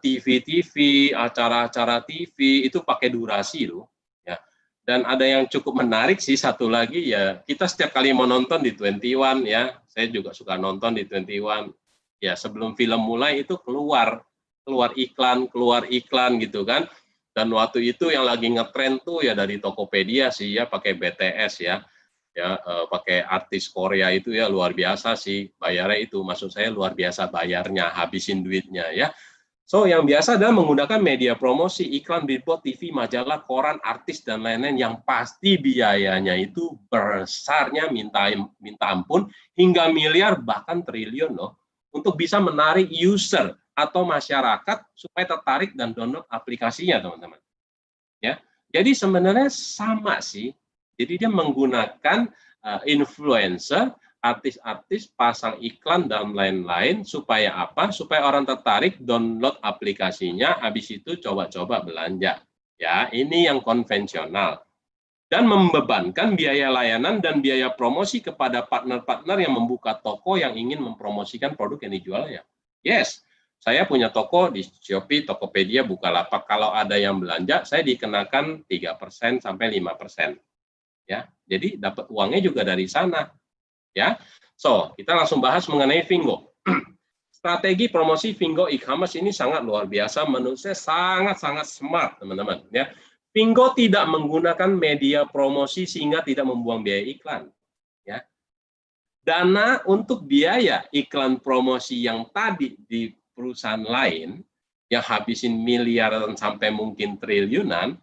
TV-TV, acara-acara TV itu pakai durasi loh, ya. Dan ada yang cukup menarik sih satu lagi ya, kita setiap kali mau nonton di 21 ya, saya juga suka nonton di 21. Ya sebelum film mulai itu keluar iklan gitu kan. Dan waktu itu yang lagi ngetren tuh ya dari Tokopedia sih ya, pakai BTS ya. Pakai artis Korea itu ya luar biasa sih bayarnya itu, maksud saya luar biasa bayarnya, habisin duitnya ya. So yang biasa adalah menggunakan media promosi, iklan, billboard, TV, majalah, koran, artis dan lain-lain yang pasti biayanya itu besarnya minta ampun hingga miliar bahkan triliun loh, untuk bisa menarik user atau masyarakat supaya tertarik dan download aplikasinya teman-teman. Ya, jadi sebenarnya sama sih. Jadi dia menggunakan influencer, artis-artis, pasang iklan dan lain-lain supaya apa? Supaya orang tertarik download aplikasinya, habis itu coba-coba belanja. Ya, ini yang konvensional. Dan membebankan biaya layanan dan biaya promosi kepada partner-partner yang membuka toko yang ingin mempromosikan produk yang dijualnya. Yes, saya punya toko di Shopee, Tokopedia, Bukalapak. Kalau ada yang belanja, saya dikenakan 3% sampai 5%. Ya, jadi dapat uangnya juga dari sana. Ya, so kita langsung bahas mengenai Fingo. Strategi promosi Fingo e-commerce ini sangat luar biasa, menurut saya sangat-sangat smart teman-teman. Ya, Fingo tidak menggunakan media promosi sehingga tidak membuang biaya iklan. Ya, dana untuk biaya iklan promosi yang tadi di perusahaan lain yang habisin miliaran sampai mungkin triliunan,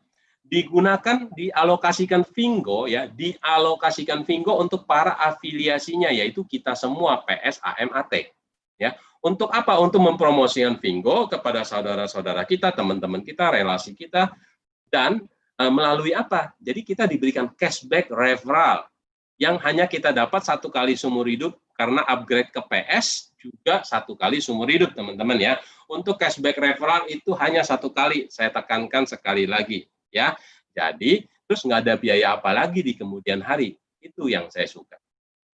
digunakan dialokasikan Fingo ya, dialokasikan Fingo untuk para afiliasinya yaitu kita semua PS, AM, AT ya. Untuk apa? Untuk mempromosikan Fingo kepada saudara-saudara kita, teman-teman kita, relasi kita, dan melalui apa? Jadi kita diberikan cashback referral yang hanya kita dapat 1 kali seumur hidup karena upgrade ke PS juga 1 kali seumur hidup teman-teman ya. Untuk cashback referral itu hanya 1 kali, saya tekankan sekali lagi. Ya, jadi terus nggak ada biaya apa lagi di kemudian hari, itu yang saya suka.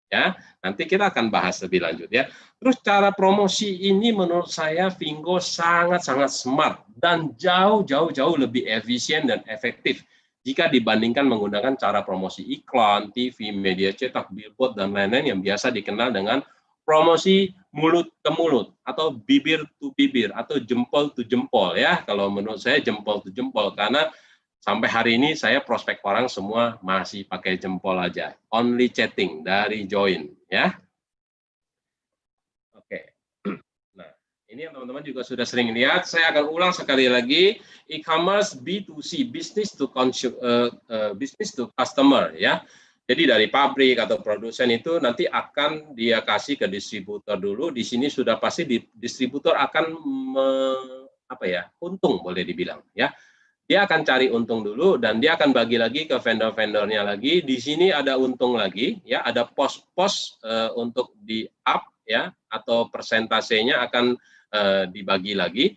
Ya, nanti kita akan bahas lebih lanjut ya. Terus cara promosi ini menurut saya Fingo sangat-sangat smart dan jauh lebih efisien dan efektif jika dibandingkan menggunakan cara promosi iklan, TV, media cetak, billboard dan lain-lain yang biasa dikenal dengan promosi mulut ke mulut atau bibir to bibir atau jempol to jempol ya. Kalau menurut saya jempol to jempol karena sampai hari ini saya prospek orang semua masih pakai jempol aja, only chatting dari join ya. Oke. Nah, ini yang teman-teman juga sudah sering lihat. Saya akan ulang sekali lagi, e-commerce B2C, business to customer ya. Jadi dari pabrik atau produsen itu nanti akan dia kasih ke distributor dulu. Di sini sudah pasti distributor akan untung boleh dibilang ya. Dia akan cari untung dulu dan dia akan bagi lagi ke vendor-vendornya lagi. Di sini ada untung lagi ya, ada pos-pos untuk di up ya atau persentasenya akan dibagi lagi.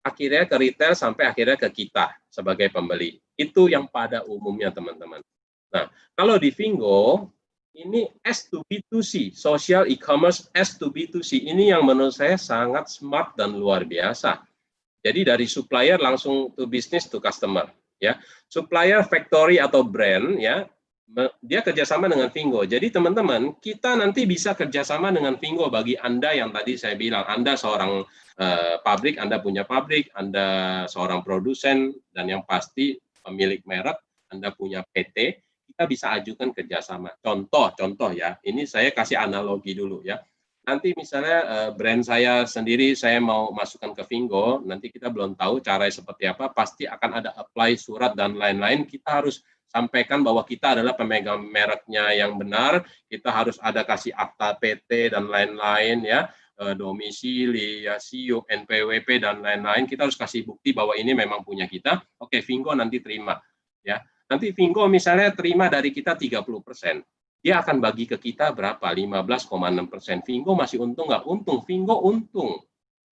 Akhirnya ke retail sampai akhirnya ke kita sebagai pembeli. Itu yang pada umumnya teman-teman. Nah, kalau di Fingo ini S2B2C, social e-commerce S2B2C ini yang menurut saya sangat smart dan luar biasa. Jadi dari supplier langsung to business to customer, ya. Supplier, factory atau brand, ya, dia kerjasama dengan Fingo. Jadi teman-teman, kita nanti bisa kerjasama dengan Fingo bagi Anda yang tadi saya bilang, Anda seorang pabrik, Anda punya pabrik, Anda seorang produsen, dan yang pasti pemilik merek, Anda punya PT, kita bisa ajukan kerjasama. Contoh ya, ini saya kasih analogi dulu ya. Nanti misalnya brand saya sendiri saya mau masukkan ke Fingo, nanti kita belum tahu caranya seperti apa, pasti akan ada apply surat dan lain-lain, kita harus sampaikan bahwa kita adalah pemegang mereknya yang benar, kita harus ada kasih akta PT dan lain-lain ya, domisili, ya, SIUP, NPWP dan lain-lain, kita harus kasih bukti bahwa ini memang punya kita. Oke, Fingo nanti terima ya. Nanti Fingo misalnya terima dari kita 30%. Dia akan bagi ke kita berapa? 15,6%. Fingo masih untung nggak? Untung. Fingo untung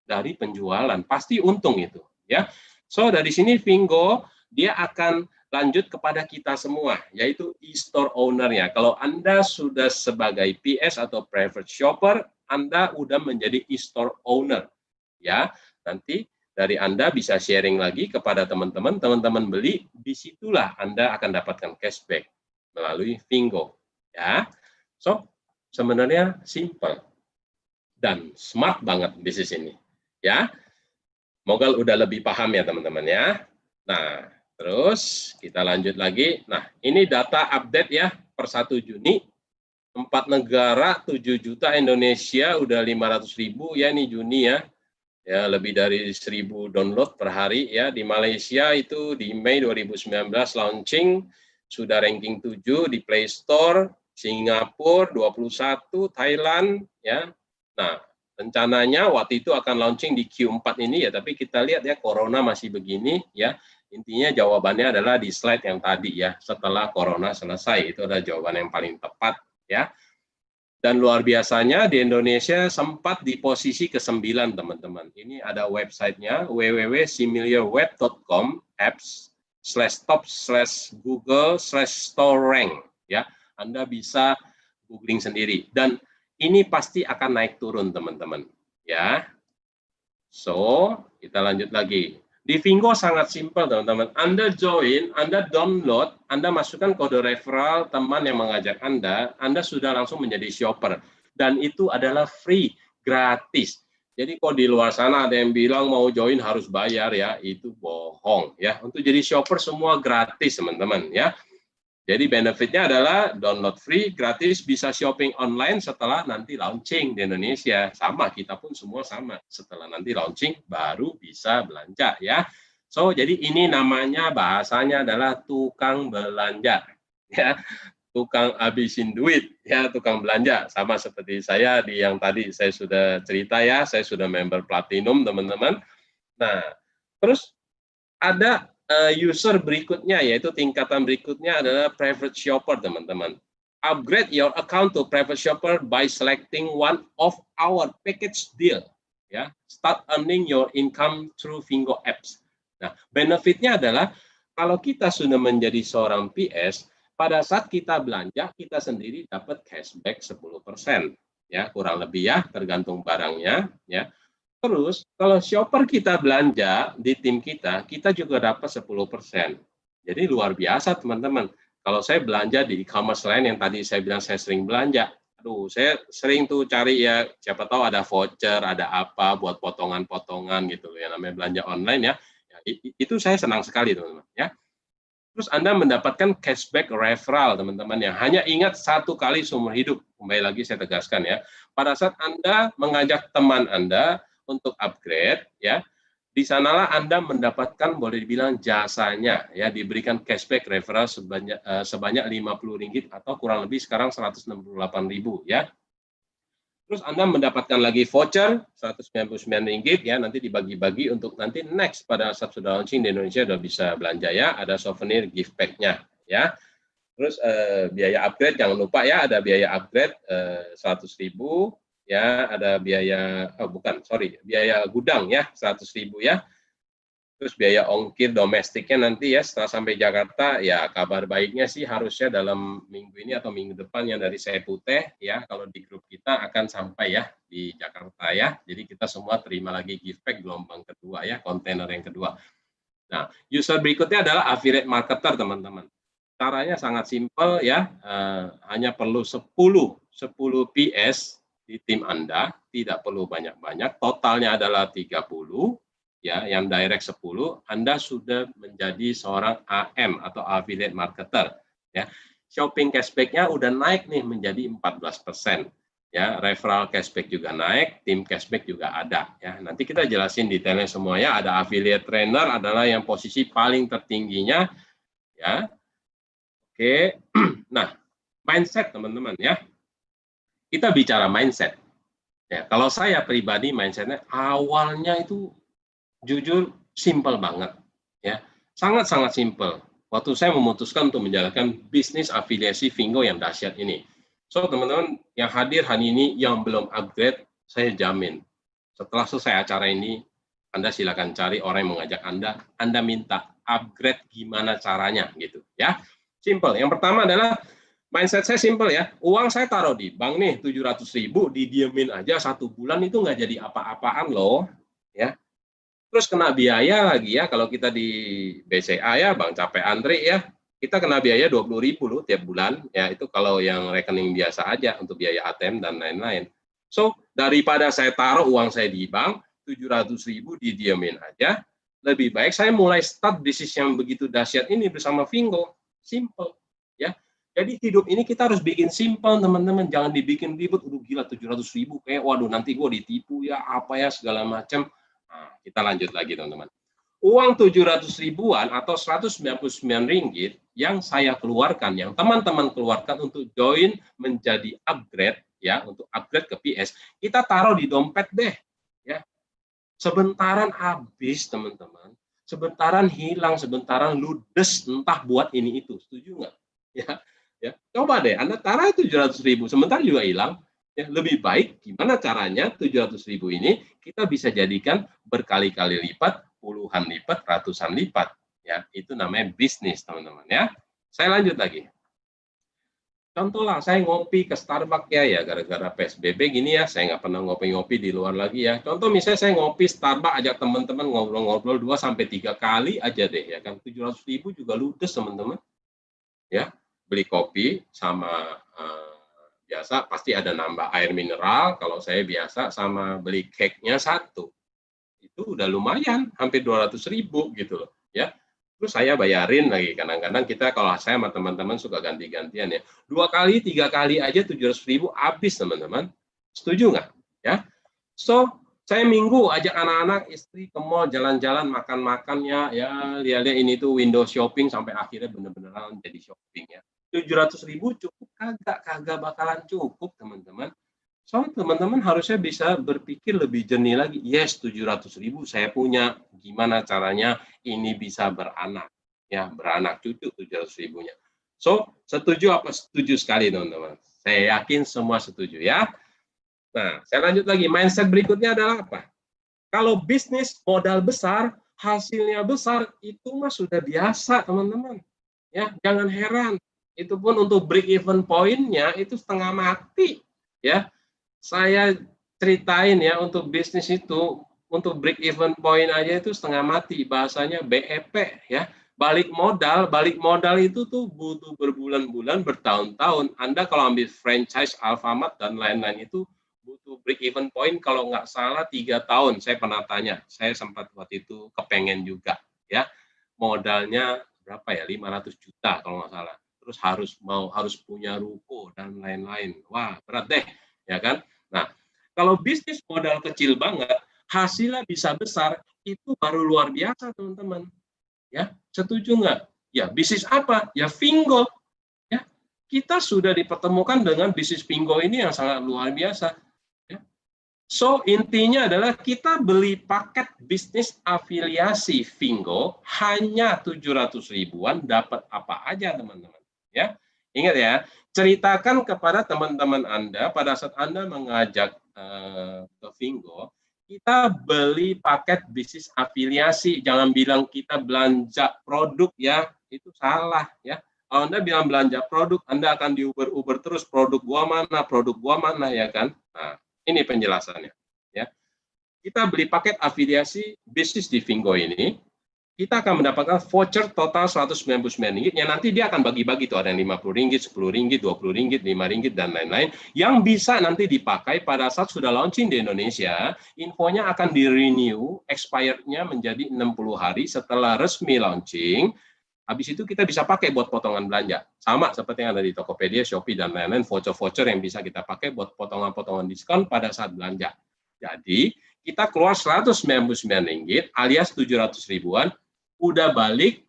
dari penjualan. Pasti untung itu. Ya. So, dari sini Fingo, dia akan lanjut kepada kita semua, yaitu e-store owner-nya. Kalau Anda sudah sebagai PS atau private shopper, Anda udah menjadi e-store owner. Ya, nanti dari Anda bisa sharing lagi kepada teman-teman, teman-teman beli, disitulah Anda akan dapatkan cashback melalui Fingo. Ya, so sebenarnya simple dan smart banget bisnis ini. Ya, moga udah lebih paham ya teman-teman ya. Nah, terus kita lanjut lagi. Nah, ini data update ya per 1 Juni. 4 negara, 7 juta, Indonesia udah 500.000 ya ini Juni ya. Ya, lebih dari 1.000 download per hari ya. Di Malaysia itu di Mei 2019 launching, sudah ranking 7 di Play Store, Singapura 21, Thailand ya. Nah, rencananya waktu itu akan launching di Q4 ini ya, tapi kita lihat ya corona masih begini ya. Intinya jawabannya adalah di slide yang tadi ya, setelah corona selesai, itu adalah jawaban yang paling tepat ya. Dan luar biasanya di Indonesia sempat di posisi ke-9 teman-teman. Ini ada websitenya www.similiarweb.com apps/top/google/store-rank ya. Anda bisa googling sendiri dan ini pasti akan naik turun teman-teman ya. So, kita lanjut lagi. Di Fingo sangat simpel teman-teman. Anda join, Anda download, Anda masukkan kode referral teman yang mengajak Anda sudah langsung menjadi shopper. Dan itu adalah free, gratis. Jadi kalau di luar sana ada yang bilang mau join harus bayar ya, itu bohong ya. Untuk jadi shopper semua gratis teman-teman ya. Jadi benefitnya adalah download free, gratis, bisa shopping online setelah nanti launching di Indonesia. Sama, kita pun semua sama. Setelah nanti launching, baru bisa belanja ya. So, jadi ini namanya bahasanya adalah tukang belanja. Ya, tukang habisin duit, ya tukang belanja. Sama seperti saya di yang tadi saya sudah cerita ya, saya sudah member platinum teman-teman. Nah, terus ada user berikutnya, yaitu tingkatan berikutnya adalah private shopper teman-teman. Upgrade your account to private shopper by selecting one of our package deal. Ya, start earning your income through Fingo apps. Nah, benefitnya adalah kalau kita sudah menjadi seorang PS, pada saat kita belanja kita sendiri dapat cashback 10%. Ya, kurang lebih ya, tergantung barangnya. Ya. Terus, kalau shopper kita belanja di tim kita juga dapat 10%. Jadi luar biasa teman-teman. Kalau saya belanja di e-commerce lain yang tadi saya bilang saya sering belanja, aduh saya sering tuh cari ya, siapa tahu ada voucher, ada apa buat potongan-potongan gitu ya, namanya belanja online ya. Itu saya senang sekali teman-teman ya. Terus Anda mendapatkan cashback referral teman-teman yang hanya ingat 1 kali seumur hidup. Kembali lagi saya tegaskan ya. Pada saat Anda mengajak teman Anda untuk upgrade ya, di sanalah Anda mendapatkan boleh dibilang jasanya ya, diberikan cashback referral sebanyak Rp50 atau kurang lebih sekarang Rp168.000 ya. Terus Anda mendapatkan lagi voucher Rp199 ya, nanti dibagi-bagi untuk nanti next pada saat sudah launching di Indonesia sudah bisa belanja ya, ada souvenir gift pack-nya ya. Terus biaya upgrade jangan lupa ya, ada biaya upgrade 100.000 ya, ada biaya biaya gudang ya 100.000 ya. Terus biaya ongkir domestiknya nanti ya setelah sampai Jakarta ya, kabar baiknya sih harusnya dalam minggu ini atau minggu depan yang dari saya putih ya, kalau di grup kita akan sampai ya di Jakarta ya. Jadi kita semua terima lagi gift pack gelombang kedua ya, kontainer yang kedua. Nah, user berikutnya adalah affiliate marketer teman-teman. Caranya sangat simpel ya, hanya perlu 10 PS di tim Anda, tidak perlu banyak-banyak, totalnya adalah 30, ya, yang direct 10, Anda sudah menjadi seorang AM atau affiliate marketer. Ya. Shopping cashback-nya udah naik nih menjadi 14%. Ya, referral cashback juga naik, tim cashback juga ada. Ya. Nanti kita jelasin detailnya semuanya. Ada affiliate trainer adalah yang posisi paling tertingginya. Ya. Oke, nah mindset teman-teman ya. Kita bicara mindset. Ya, kalau saya pribadi mindsetnya awalnya itu jujur simple banget, ya, sangat-sangat simple. Waktu saya memutuskan untuk menjalankan bisnis afiliasi Fingo yang dahsyat ini. So teman-teman yang hadir hari ini yang belum upgrade, saya jamin setelah selesai acara ini, Anda silakan cari orang yang mengajak Anda minta upgrade gimana caranya gitu ya. Simple. Yang pertama adalah mindset saya simple ya. Uang saya taruh di bank nih 700.000, didiemin aja 1 bulan itu nggak jadi apa-apaan loh ya. Terus kena biaya lagi ya, kalau kita di BCA ya, Bank Capek Antri ya, kita kena biaya 20.000 loh tiap bulan, ya itu kalau yang rekening biasa aja untuk biaya ATM dan lain-lain. So, daripada saya taruh uang saya di bank, 700.000 didiemin aja, lebih baik saya mulai start bisnis yang begitu dahsyat ini bersama Fingo. Simple, ya. Jadi hidup ini kita harus bikin simple, teman-teman. Jangan dibikin ribet, udah gila 700.000, kayak waduh nanti gue ditipu ya, apa ya, segala macam. Nah, kita lanjut lagi teman-teman. Uang 700.000-an atau 199 ringgit yang saya keluarkan, yang teman-teman keluarkan untuk join menjadi upgrade, ya, untuk upgrade ke PS, kita taruh di dompet deh, ya. Sebentaran habis teman-teman, sebentaran hilang, sebentaran ludes, entah buat ini itu, setuju nggak? Ya, coba deh, Anda taruh 700.000, sebentar juga hilang. Ya, lebih baik gimana caranya 700.000 ini kita bisa jadikan berkali-kali lipat, puluhan lipat, ratusan lipat. Ya, itu namanya bisnis, teman-teman ya. Saya lanjut lagi. Contoh lah, saya ngopi ke Starbucks ya, gara-gara PSBB gini ya, saya nggak pernah ngopi-ngopi di luar lagi ya. Contoh misalnya saya ngopi Starbucks, ajak teman-teman ngobrol-ngobrol 2-3 kali aja deh ya kan. 700.000 juga ludes teman-teman. Ya, beli kopi sama biasa pasti ada nambah air mineral, kalau saya biasa sama beli cake-nya 1. Itu udah lumayan, hampir 200.000 gitu loh, ya. Terus saya bayarin lagi, kadang-kadang kita kalau saya sama teman-teman suka ganti-gantian ya. 2 kali, 3 kali aja 700.000 habis teman-teman. Setuju nggak? Ya. So, saya minggu ajak anak-anak, istri ke mall, jalan-jalan, makan-makan ya, lihat-lihat ini tuh window shopping sampai akhirnya bener-beneran jadi shopping ya. 700.000 cukup kagak bakalan cukup teman-teman. So teman-teman harusnya bisa berpikir lebih jernih lagi. Yes, 700.000 saya punya. Gimana caranya ini bisa beranak? Ya, beranak cucu 700.000-nya. So setuju apa? Setuju sekali teman-teman. Saya yakin semua setuju ya. Nah, saya lanjut lagi. Mindset berikutnya adalah apa? Kalau bisnis modal besar, hasilnya besar, itu mah sudah biasa teman-teman. Ya, jangan heran. Itu pun untuk break even point-nya itu setengah mati ya. Saya ceritain ya, untuk bisnis itu untuk break even point aja itu setengah mati, bahasanya BEP ya. Balik modal itu tuh butuh berbulan-bulan, bertahun-tahun. Anda kalau ambil franchise Alfamart dan lain-lain itu butuh break even point kalau nggak salah 3 tahun. Saya pernah tanya, saya sempat waktu itu kepengen juga ya. Modalnya berapa ya, 500 juta kalau nggak salah. Terus harus punya ruko dan lain-lain. Wah, berat deh, ya kan? Nah, kalau bisnis modal kecil banget, hasilnya bisa besar, itu baru luar biasa, teman-teman. Ya, setuju nggak? Ya, bisnis apa? Ya, Fingo. Ya, kita sudah dipertemukan dengan bisnis Fingo ini yang sangat luar biasa. Ya. So, intinya adalah kita beli paket bisnis afiliasi Fingo hanya 700.000-an, dapat apa aja, teman-teman. Ya, ingat ya, ceritakan kepada teman-teman Anda pada saat Anda mengajak ke Fingo, kita beli paket bisnis afiliasi, jangan bilang kita belanja produk ya, itu salah ya. Kalau Anda bilang belanja produk, Anda akan diuber-uber terus, produk gua mana ya kan. Nah, ini penjelasannya ya. Kita beli paket afiliasi bisnis di Fingo ini, kita akan mendapatkan voucher total Rp199 yang nanti dia akan bagi-bagi tuh, ada yang Rp50, Rp10, Rp20, Rp5 dan lain-lain yang bisa nanti dipakai pada saat sudah launching di Indonesia. Infonya akan di-renew, expired-nya menjadi 60 hari setelah resmi launching. Habis itu kita bisa pakai buat potongan belanja. Sama seperti yang ada di Tokopedia, Shopee dan lain-lain, voucher-voucher yang bisa kita pakai buat potongan-potongan diskon pada saat belanja. Jadi, kita keluar Rp199 alias 700.000-an, udah balik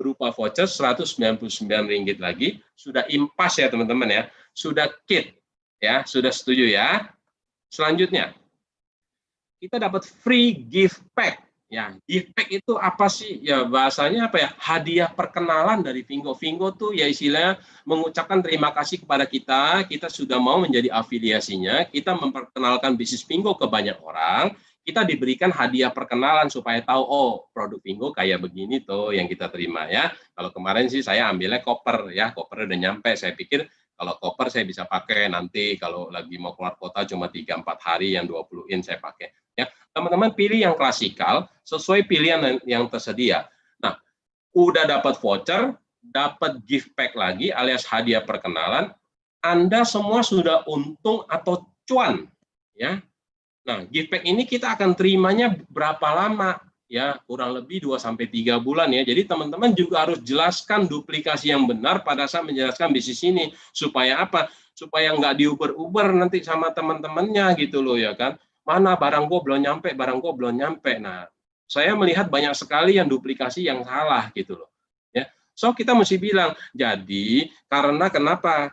berupa voucher Rp199 lagi, sudah impas ya teman-teman ya, sudah kit ya, sudah setuju ya. Selanjutnya kita dapat free gift pack ya. Gift pack itu apa sih ya, bahasanya apa ya, hadiah perkenalan dari Fingo. Fingo tuh ya istilahnya mengucapkan terima kasih kepada kita sudah mau menjadi afiliasinya, kita memperkenalkan bisnis Fingo ke banyak orang. kita diberikan hadiah perkenalan supaya tahu, oh produk Vingo kayak begini tuh yang kita terima ya. Kalau kemarin sih saya ambilnya koper ya, koper udah nyampe. Saya pikir kalau koper saya bisa pakai nanti kalau lagi mau keluar kota cuma 3-4 hari yang 20 in saya pakai. Ya, teman-teman pilih yang klasikal sesuai pilihan yang tersedia. Nah, udah dapat voucher, dapat gift pack lagi alias hadiah perkenalan, Anda semua sudah untung atau cuan ya. Nah, gift pack ini kita akan terimanya berapa lama? Ya, kurang lebih 2-3 bulan ya. Jadi teman-teman juga harus jelaskan duplikasi yang benar pada saat menjelaskan bisnis ini. Supaya apa? Supaya nggak diuber-uber nanti sama teman-temannya gitu loh ya kan. Mana barang gue belum nyampe, barang gue belum nyampe. Nah, saya melihat banyak sekali yang duplikasi yang salah gitu loh. Ya. So kita mesti bilang, jadi karena kenapa?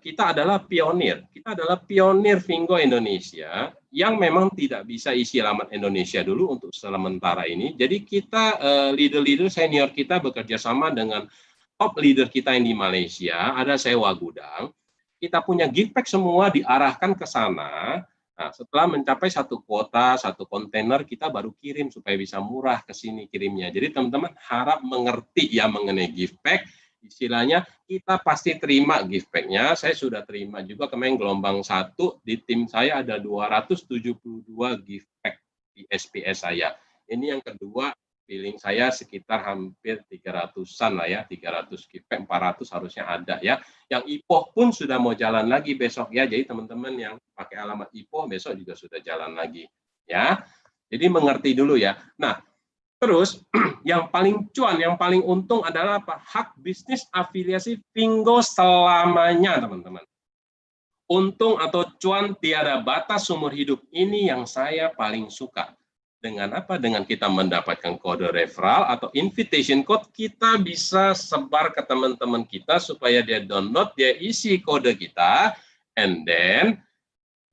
Kita adalah pionir Vingo Indonesia yang memang tidak bisa isi alamat Indonesia dulu untuk sementara ini. Jadi kita leader-leader senior kita bekerja sama dengan top leader kita yang di Malaysia, ada sewa gudang. Kita punya gift pack semua diarahkan ke sana. Nah, setelah mencapai satu kuota, satu kontainer, kita baru kirim supaya bisa murah ke sini kirimnya. Jadi teman-teman harap mengerti ya mengenai gift pack. Istilahnya kita pasti terima gift pack-nya. Saya sudah terima juga kemarin gelombang 1 di tim saya ada 272 gift pack di SPS saya. Ini yang kedua, feeling saya sekitar hampir 300-an lah ya, 300 gift pack, 400 harusnya ada ya. Yang IPOH pun sudah mau jalan lagi besok ya. Jadi teman-teman yang pakai alamat IPOH besok juga sudah jalan lagi ya. Jadi mengerti dulu ya. Nah, terus yang paling cuan, yang paling untung adalah apa? Hak bisnis afiliasi Vingo selamanya, teman-teman. Untung atau cuan tiada batas seumur hidup, ini yang saya paling suka. Dengan apa? Dengan kita mendapatkan kode referral atau invitation code, kita bisa sebar ke teman-teman kita supaya dia download, dia isi kode kita, and then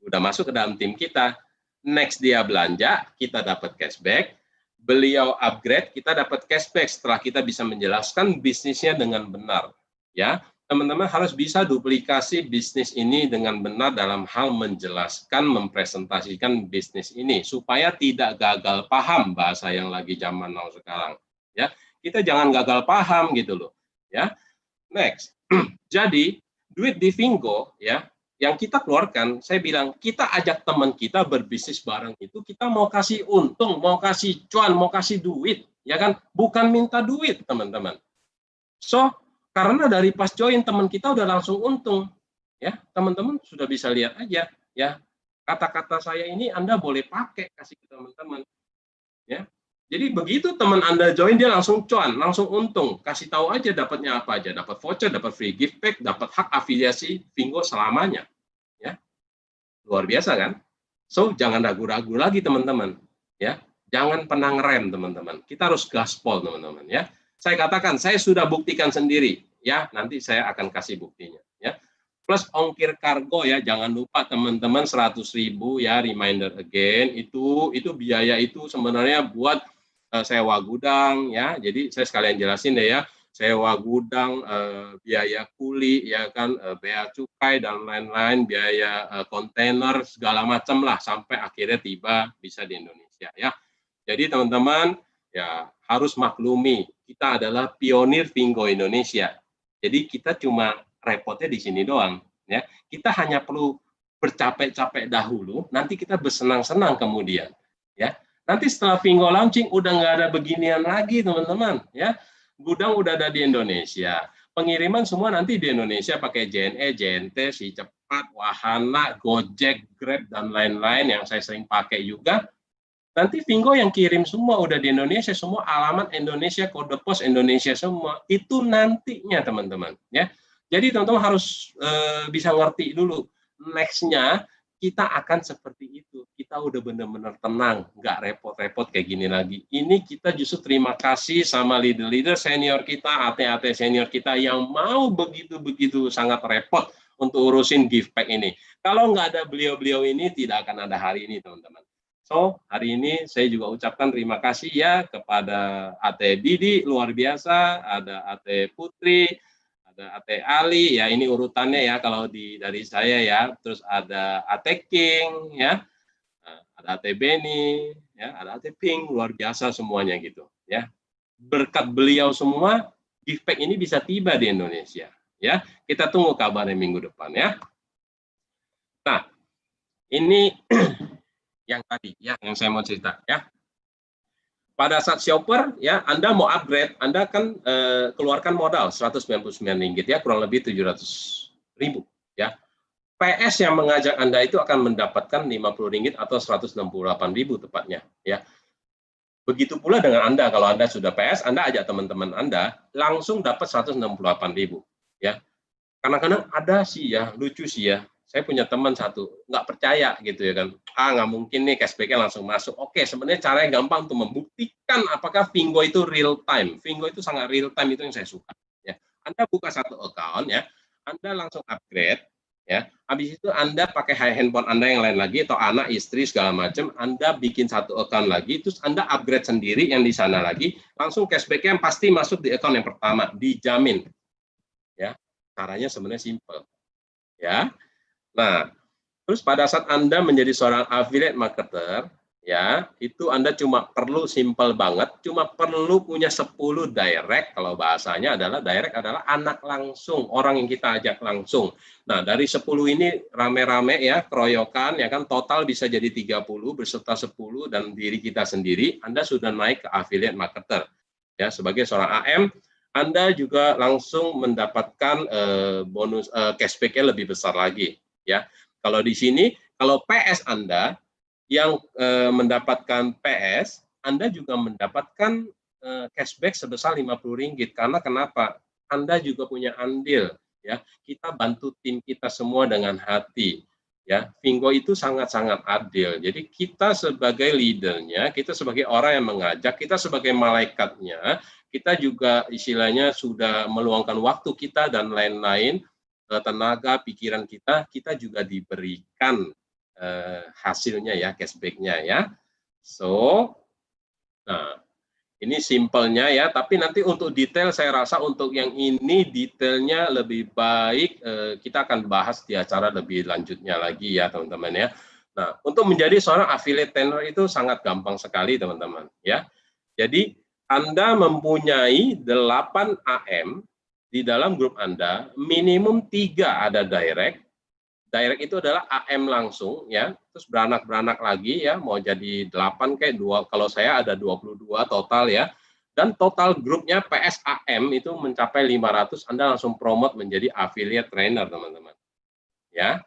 udah masuk ke dalam tim kita. Next dia belanja, kita dapat cashback. Beliau upgrade, kita dapat cashback setelah kita bisa menjelaskan bisnisnya dengan benar. Ya, teman-teman harus bisa duplikasi bisnis ini dengan benar dalam hal menjelaskan, mempresentasikan bisnis ini supaya tidak gagal paham bahasa yang lagi zaman now sekarang. Ya, kita jangan gagal paham gitu loh. Ya, next. Jadi duit di Vingo ya. Yang kita keluarkan, saya bilang, kita ajak teman kita berbisnis bareng itu, kita mau kasih untung, mau kasih cuan, mau kasih duit, ya kan? Bukan minta duit, teman-teman. So, karena dari pas join, teman kita udah langsung untung. Ya, teman-teman sudah bisa lihat aja, ya. Kata-kata saya ini Anda boleh pakai, kasih ke teman-teman. Ya. Jadi begitu teman Anda join, dia langsung cuan, langsung untung. Kasih tahu aja dapatnya apa aja. Dapat voucher, dapat free gift pack, dapat hak afiliasi Vingo selamanya. Ya. Luar biasa kan? So, jangan ragu-ragu lagi teman-teman. Ya. Jangan pernah ngerem teman-teman. Kita harus gaspol teman-teman. Ya. Saya katakan, saya sudah buktikan sendiri. Ya, nanti saya akan kasih buktinya. Ya. Plus ongkir kargo ya, jangan lupa teman-teman 100.000 ya, reminder again. Itu biaya itu sebenarnya buat sewa gudang ya. Jadi saya sekalian jelasin deh ya, sewa gudang, biaya kuli ya kan, bea cukai dan lain-lain, biaya kontainer segala macam lah sampai akhirnya tiba bisa di Indonesia ya. Jadi teman-teman ya harus maklumi, kita adalah pionir Vingo Indonesia. Jadi kita cuma repotnya di sini doang ya. Kita hanya perlu bercapek-capek dahulu, nanti kita bersenang-senang kemudian ya. Nanti setelah Vingo launching udah nggak ada beginian lagi teman-teman ya. Gudang udah ada di Indonesia. Pengiriman semua nanti di Indonesia pakai JNE, JNT, Si Cepat, Wahana, Gojek, Grab dan lain-lain yang saya sering pakai juga. Nanti Vingo yang kirim semua udah di Indonesia, semua alamat Indonesia, kode pos Indonesia semua. Itu nantinya teman-teman ya. Jadi teman-teman harus bisa ngerti dulu. Next-nya kita akan seperti itu. Kita udah benar-benar tenang, nggak repot-repot kayak gini lagi. Ini kita justru terima kasih sama leader-leader senior kita, AT-AT senior kita yang mau begitu-begitu sangat repot untuk urusin gift pack ini. Kalau nggak ada beliau-beliau ini, tidak akan ada hari ini, teman-teman. So, hari ini saya juga ucapkan terima kasih ya kepada AT Didi, luar biasa, ada AT Putri, ada AT Ali, ya ini urutannya ya kalau dari saya ya, terus ada AT King, ya, Ada AT Beni, ya, ada AT Pink, luar biasa semuanya gitu, ya. Berkat beliau semua, Giftpack ini bisa tiba di Indonesia, ya. Kita tunggu kabarnya minggu depan, ya. Nah, ini yang tadi, ya, yang saya mau cerita, ya. Pada saat shopper, ya, Anda mau upgrade, Anda kan keluarkan modal 199 ringgit, ya, kurang lebih 700.000, ya. PS yang mengajak Anda itu akan mendapatkan 50 ringgit atau 168.000 tepatnya, ya. Begitu pula dengan Anda, kalau Anda sudah PS, Anda ajak teman-teman Anda, langsung dapat 168.000, ya. Kadang-kadang ada sih ya, lucu sih ya, saya punya teman satu, nggak percaya gitu ya kan, nggak mungkin nih cashback-nya langsung masuk. Oke, sebenarnya caranya gampang untuk membuktikan apakah Fingo itu real time. Fingo itu sangat real time, itu yang saya suka. Ya. Anda buka satu account, ya, Anda langsung upgrade, ya. Habis itu Anda pakai handphone Anda yang lain lagi, atau anak, istri, segala macam, Anda bikin satu account lagi, terus Anda upgrade sendiri yang di sana lagi, langsung cashback-nya pasti masuk di account yang pertama, dijamin. Ya. Caranya sebenarnya simple, ya. Nah, terus pada saat Anda menjadi seorang affiliate marketer, ya, itu Anda cuma perlu simple banget, cuma perlu punya 10 direct, kalau bahasanya adalah direct adalah anak langsung, orang yang kita ajak langsung. Nah, dari 10 ini rame-rame ya, keroyokan, ya kan, total bisa jadi 30 beserta 10 dan diri kita sendiri, Anda sudah naik ke affiliate marketer. Ya, sebagai seorang AM, Anda juga langsung mendapatkan bonus cashback-nya lebih besar lagi, ya. Kalau di sini, kalau PS Anda yang mendapatkan PS, Anda juga mendapatkan cashback sebesar 50 ringgit. Karena kenapa? Anda juga punya andil, ya. Kita bantu tim kita semua dengan hati, ya. Fingo itu sangat-sangat adil. Jadi kita sebagai leadernya, kita sebagai orang yang mengajak, kita sebagai malaikatnya, kita juga istilahnya sudah meluangkan waktu kita dan lain-lain, tenaga, pikiran kita juga diberikan hasilnya ya, cashback-nya ya. So, nah ini simpelnya ya, tapi nanti untuk detail saya rasa untuk yang ini detailnya lebih baik kita akan bahas di acara lebih lanjutnya lagi ya teman-teman ya. Nah, untuk menjadi seorang affiliate trainer itu sangat gampang sekali teman-teman ya. Jadi Anda mempunyai 8 AM di dalam grup Anda, minimum 3 ada direct. Direct itu adalah AM langsung ya, terus beranak-beranak lagi ya, mau jadi 8 kayak 2, kalau saya ada 22 total ya. Dan total grupnya PSAM itu mencapai 500, Anda langsung promote menjadi affiliate trainer teman-teman. Ya.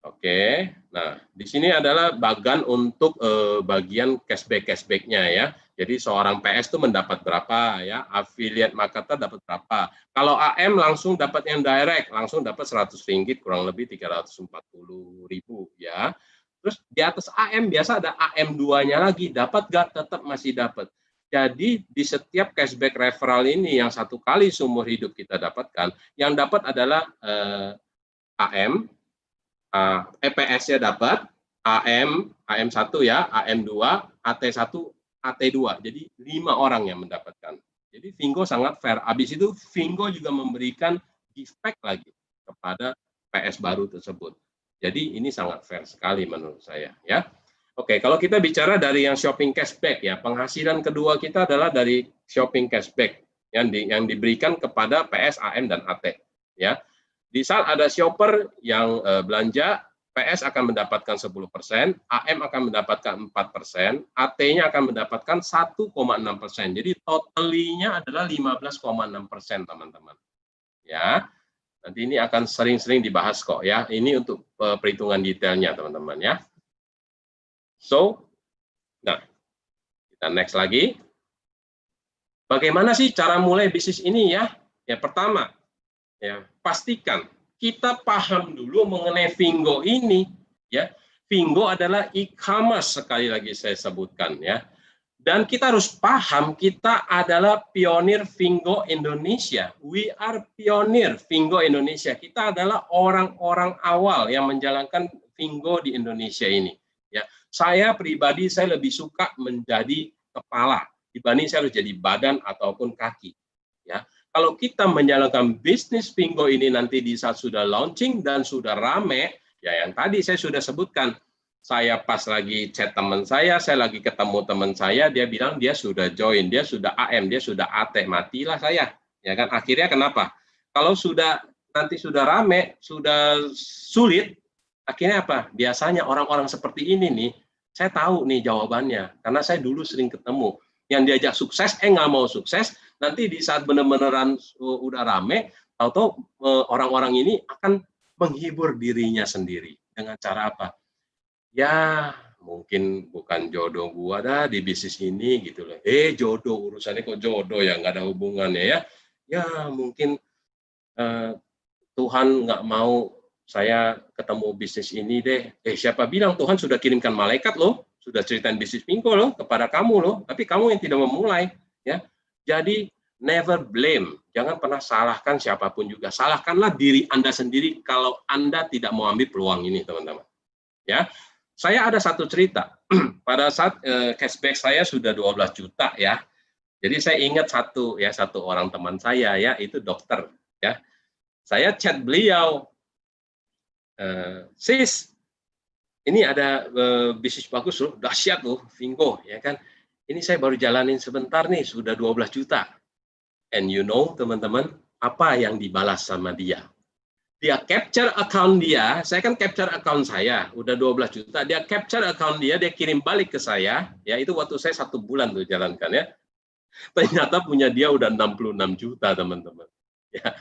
Oke, nah di sini adalah bagian untuk bagian cashback-nya ya. Jadi seorang PS itu mendapat berapa ya, affiliate marketer dapat berapa. Kalau AM langsung dapat yang direct, langsung dapat 100 ringgit, kurang lebih 340.000 ya. Terus di atas AM biasa ada AM2-nya lagi, dapat nggak? Tetap masih dapat. Jadi di setiap cashback referral ini yang 1 kali seumur hidup kita dapatkan, yang dapat adalah AM, EPS-nya dapat, AM1 ya, AM2, AT1, AT2. Jadi 5 orang yang mendapatkan. Jadi Fingo sangat fair. Habis itu Fingo juga memberikan giftback lagi kepada PS baru tersebut. Jadi ini sangat fair sekali menurut saya ya. Oke, kalau kita bicara dari yang shopping cashback ya, penghasilan kedua kita adalah dari shopping cashback yang diberikan kepada PS, AM dan AT ya. Di saat ada shopper yang belanja, PS akan mendapatkan 10%, AM akan mendapatkan 4%, AT-nya akan mendapatkan 1,6%. Jadi totalinya adalah 15,6% teman-teman. Ya, nanti ini akan sering-sering dibahas kok ya. Ini untuk perhitungan detailnya teman-teman ya. So, nah kita next lagi. Bagaimana sih cara mulai bisnis ini ya? Ya pertama, ya pastikan kita paham dulu mengenai Fingo ini ya. Fingo adalah e-commerce, sekali lagi saya sebutkan ya, dan kita harus paham kita adalah pionir Fingo Indonesia. We are pionir Fingo Indonesia. Kita adalah orang-orang awal yang menjalankan Fingo di Indonesia ini ya. Saya pribadi saya lebih suka menjadi kepala dibanding saya harus jadi badan ataupun kaki ya. Kalau kita menjalankan bisnis Fingo ini nanti di saat sudah launching dan sudah rame, ya yang tadi saya sudah sebutkan, Saya pas lagi chat teman saya lagi ketemu teman saya, dia bilang dia sudah join, dia sudah AM, dia sudah AT, matilah saya. Ya kan, akhirnya kenapa? Kalau nanti sudah rame, sudah sulit, akhirnya apa? Biasanya orang-orang seperti ini nih, saya tahu nih jawabannya, karena saya dulu sering ketemu. Yang diajak sukses, nggak mau sukses, nanti di saat benar-beneran udah rame, tahu-tahu orang-orang ini akan menghibur dirinya sendiri. Dengan cara apa? Ya, mungkin bukan jodoh gua dah di bisnis ini gitu loh. Jodoh, urusannya kok jodoh ya, nggak ada hubungannya ya. Ya, mungkin Tuhan nggak mau saya ketemu bisnis ini deh. Siapa bilang Tuhan sudah kirimkan malaikat loh, sudah ceritain bisnis Fingo loh kepada kamu loh, tapi kamu yang tidak memulai ya. Jadi never blame, jangan pernah salahkan siapapun juga. Salahkanlah diri Anda sendiri kalau Anda tidak mau ambil peluang ini, teman-teman. Ya. Saya ada satu cerita. Pada saat cashback saya sudah 12 juta ya. Jadi saya ingat satu orang teman saya ya, itu dokter ya. Saya chat beliau, sis, ini ada bisnis bagus loh, dahsyat loh, Fingo ya kan. Ini saya baru jalanin sebentar nih, sudah 12 juta. And you know teman-teman, apa yang dibalas sama dia? Dia capture account dia, saya kan capture account saya, udah 12 juta, dia capture account dia kirim balik ke saya, ya itu waktu saya 1 bulan tuh jalankan ya. Ternyata punya dia udah 66 juta teman-teman. Ya,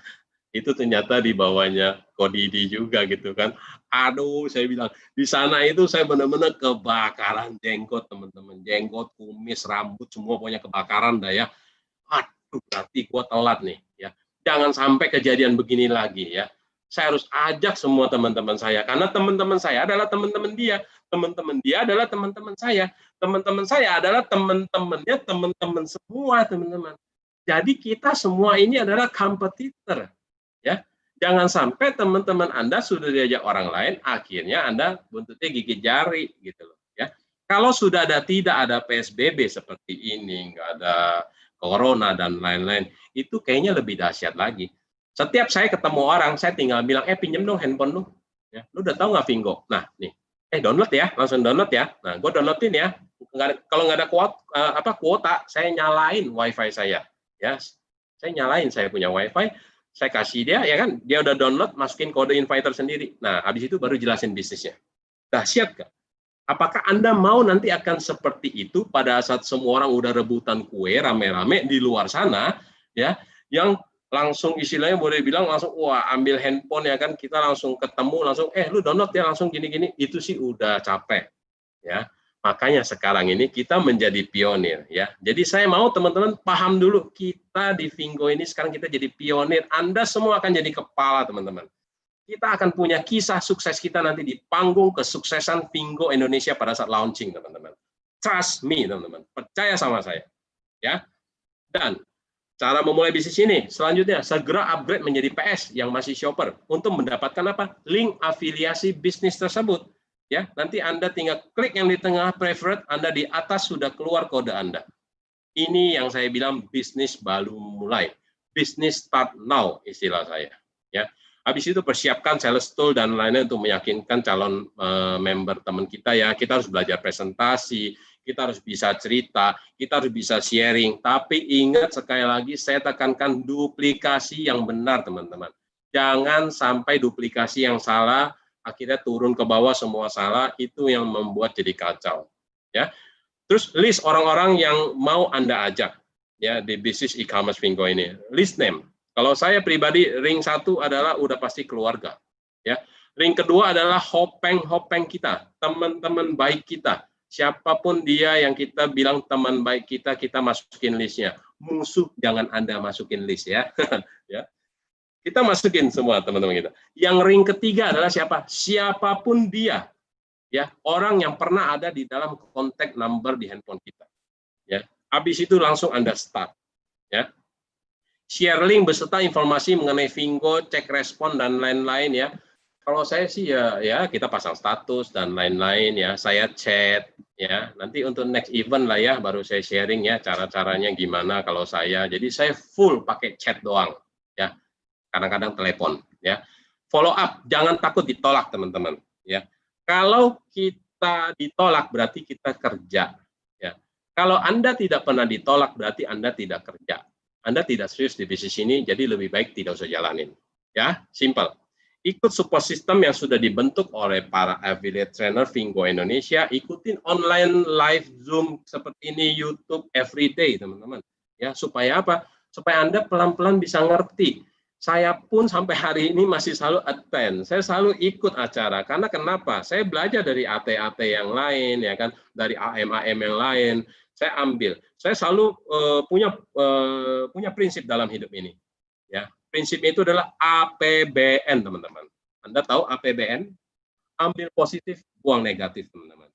itu ternyata di bawahnya Kodidi juga gitu kan. Aduh, saya bilang, di sana itu saya benar-benar kebakaran jenggot teman-teman. Jenggot, kumis, rambut, semua pokoknya kebakaran dah ya. Aduh, berarti gua telat nih ya. Jangan sampai kejadian begini lagi ya. Saya harus ajak semua teman-teman saya, karena teman-teman saya adalah teman-teman dia adalah teman-teman saya adalah teman-temannya teman-teman semua, teman-teman. Jadi kita semua ini adalah kompetitor, ya. Jangan sampai teman-teman Anda sudah diajak orang lain, akhirnya Anda buntutnya gigit jari, gitu loh, ya. Kalau sudah tidak ada PSBB seperti ini, nggak ada corona dan lain-lain, itu kayaknya lebih dahsyat lagi. Setiap saya ketemu orang, saya tinggal bilang, pinjem dong handphone lu. Ya, lu udah tahu nggak Fingo? Nah, nih, download ya, langsung download ya. Nah, gue downloadin ya. Kalau nggak ada kuota, saya nyalain WiFi saya. Ya, saya nyalain, saya punya WiFi, saya kasih dia, ya kan? Dia udah download, masukin kode inviter sendiri. Nah, habis itu baru jelasin bisnisnya. Dahsyat nggak? Apakah Anda mau nanti akan seperti itu pada saat semua orang udah rebutan kue rame-rame di luar sana, ya, yang langsung istilahnya boleh bilang langsung ambil handphone ya kan, kita langsung ketemu langsung lu download ya langsung gini-gini, itu sih udah capek ya. Makanya sekarang ini kita menjadi pionir ya. Jadi saya mau teman-teman paham dulu, kita di Fingo ini sekarang kita jadi pionir. Anda semua akan jadi kepala teman-teman. Kita akan punya kisah sukses kita nanti di panggung kesuksesan Fingo Indonesia pada saat launching teman-teman. Trust me teman-teman, percaya sama saya ya. Dan cara memulai bisnis ini, selanjutnya segera upgrade menjadi PS yang masih shopper untuk mendapatkan apa? Link afiliasi bisnis tersebut. Ya, nanti Anda tinggal klik yang di tengah preferred, Anda di atas sudah keluar kode Anda. Ini yang saya bilang bisnis baru mulai. Bisnis start now istilah saya. Ya. Habis itu persiapkan sales tool dan lainnya untuk meyakinkan calon member teman kita ya. Kita harus belajar presentasi, kita harus bisa cerita, kita harus bisa sharing. Tapi ingat sekali lagi, saya tekankan duplikasi yang benar, teman-teman. Jangan sampai duplikasi yang salah, akhirnya turun ke bawah semua salah, itu yang membuat jadi kacau. Ya. Terus list orang-orang yang mau Anda ajak ya di bisnis e-commerce Fingo ini. List name. Kalau saya pribadi, ring 1 adalah udah pasti keluarga. Ya. Ring kedua adalah hopeng kita, teman-teman baik kita. Siapapun dia yang kita bilang teman baik kita, kita masukin listnya. Musuh jangan Anda masukin list ya. Ya. Kita masukin semua teman-teman kita. Yang ring ketiga adalah siapa? Siapapun dia. Ya, orang yang pernah ada di dalam kontak number di handphone kita. Ya. Habis itu langsung Anda start. Ya. Share link beserta informasi mengenai Fingo, cek respon dan lain-lain ya. Kalau saya sih ya kita pasang status dan lain-lain ya. Saya chat ya. Nanti untuk next event lah ya baru saya sharing ya cara-caranya gimana kalau saya. Jadi saya full pakai chat doang ya. Kadang-kadang telepon ya. Follow up, jangan takut ditolak teman-teman ya. Kalau kita kita ditolak berarti kita kerja. Ya. Kalau Anda tidak pernah ditolak berarti Anda tidak kerja. Anda tidak serius di bisnis ini, jadi lebih baik tidak usah jalanin. Ya, simple. Ikut support system yang sudah dibentuk oleh para affiliate trainer Vingo Indonesia. Ikutin online live Zoom seperti ini, YouTube everyday, teman-teman. Ya, supaya apa? Supaya Anda pelan-pelan bisa ngerti. Saya pun sampai hari ini masih selalu attend, saya selalu ikut acara. Karena kenapa? Saya belajar dari AT-AT yang lain, ya kan, dari AM-AM yang lain. Saya ambil. Saya selalu punya prinsip dalam hidup ini. Ya, prinsipnya itu adalah APBN, teman-teman. Anda tahu APBN? Ambil positif, buang negatif, teman-teman.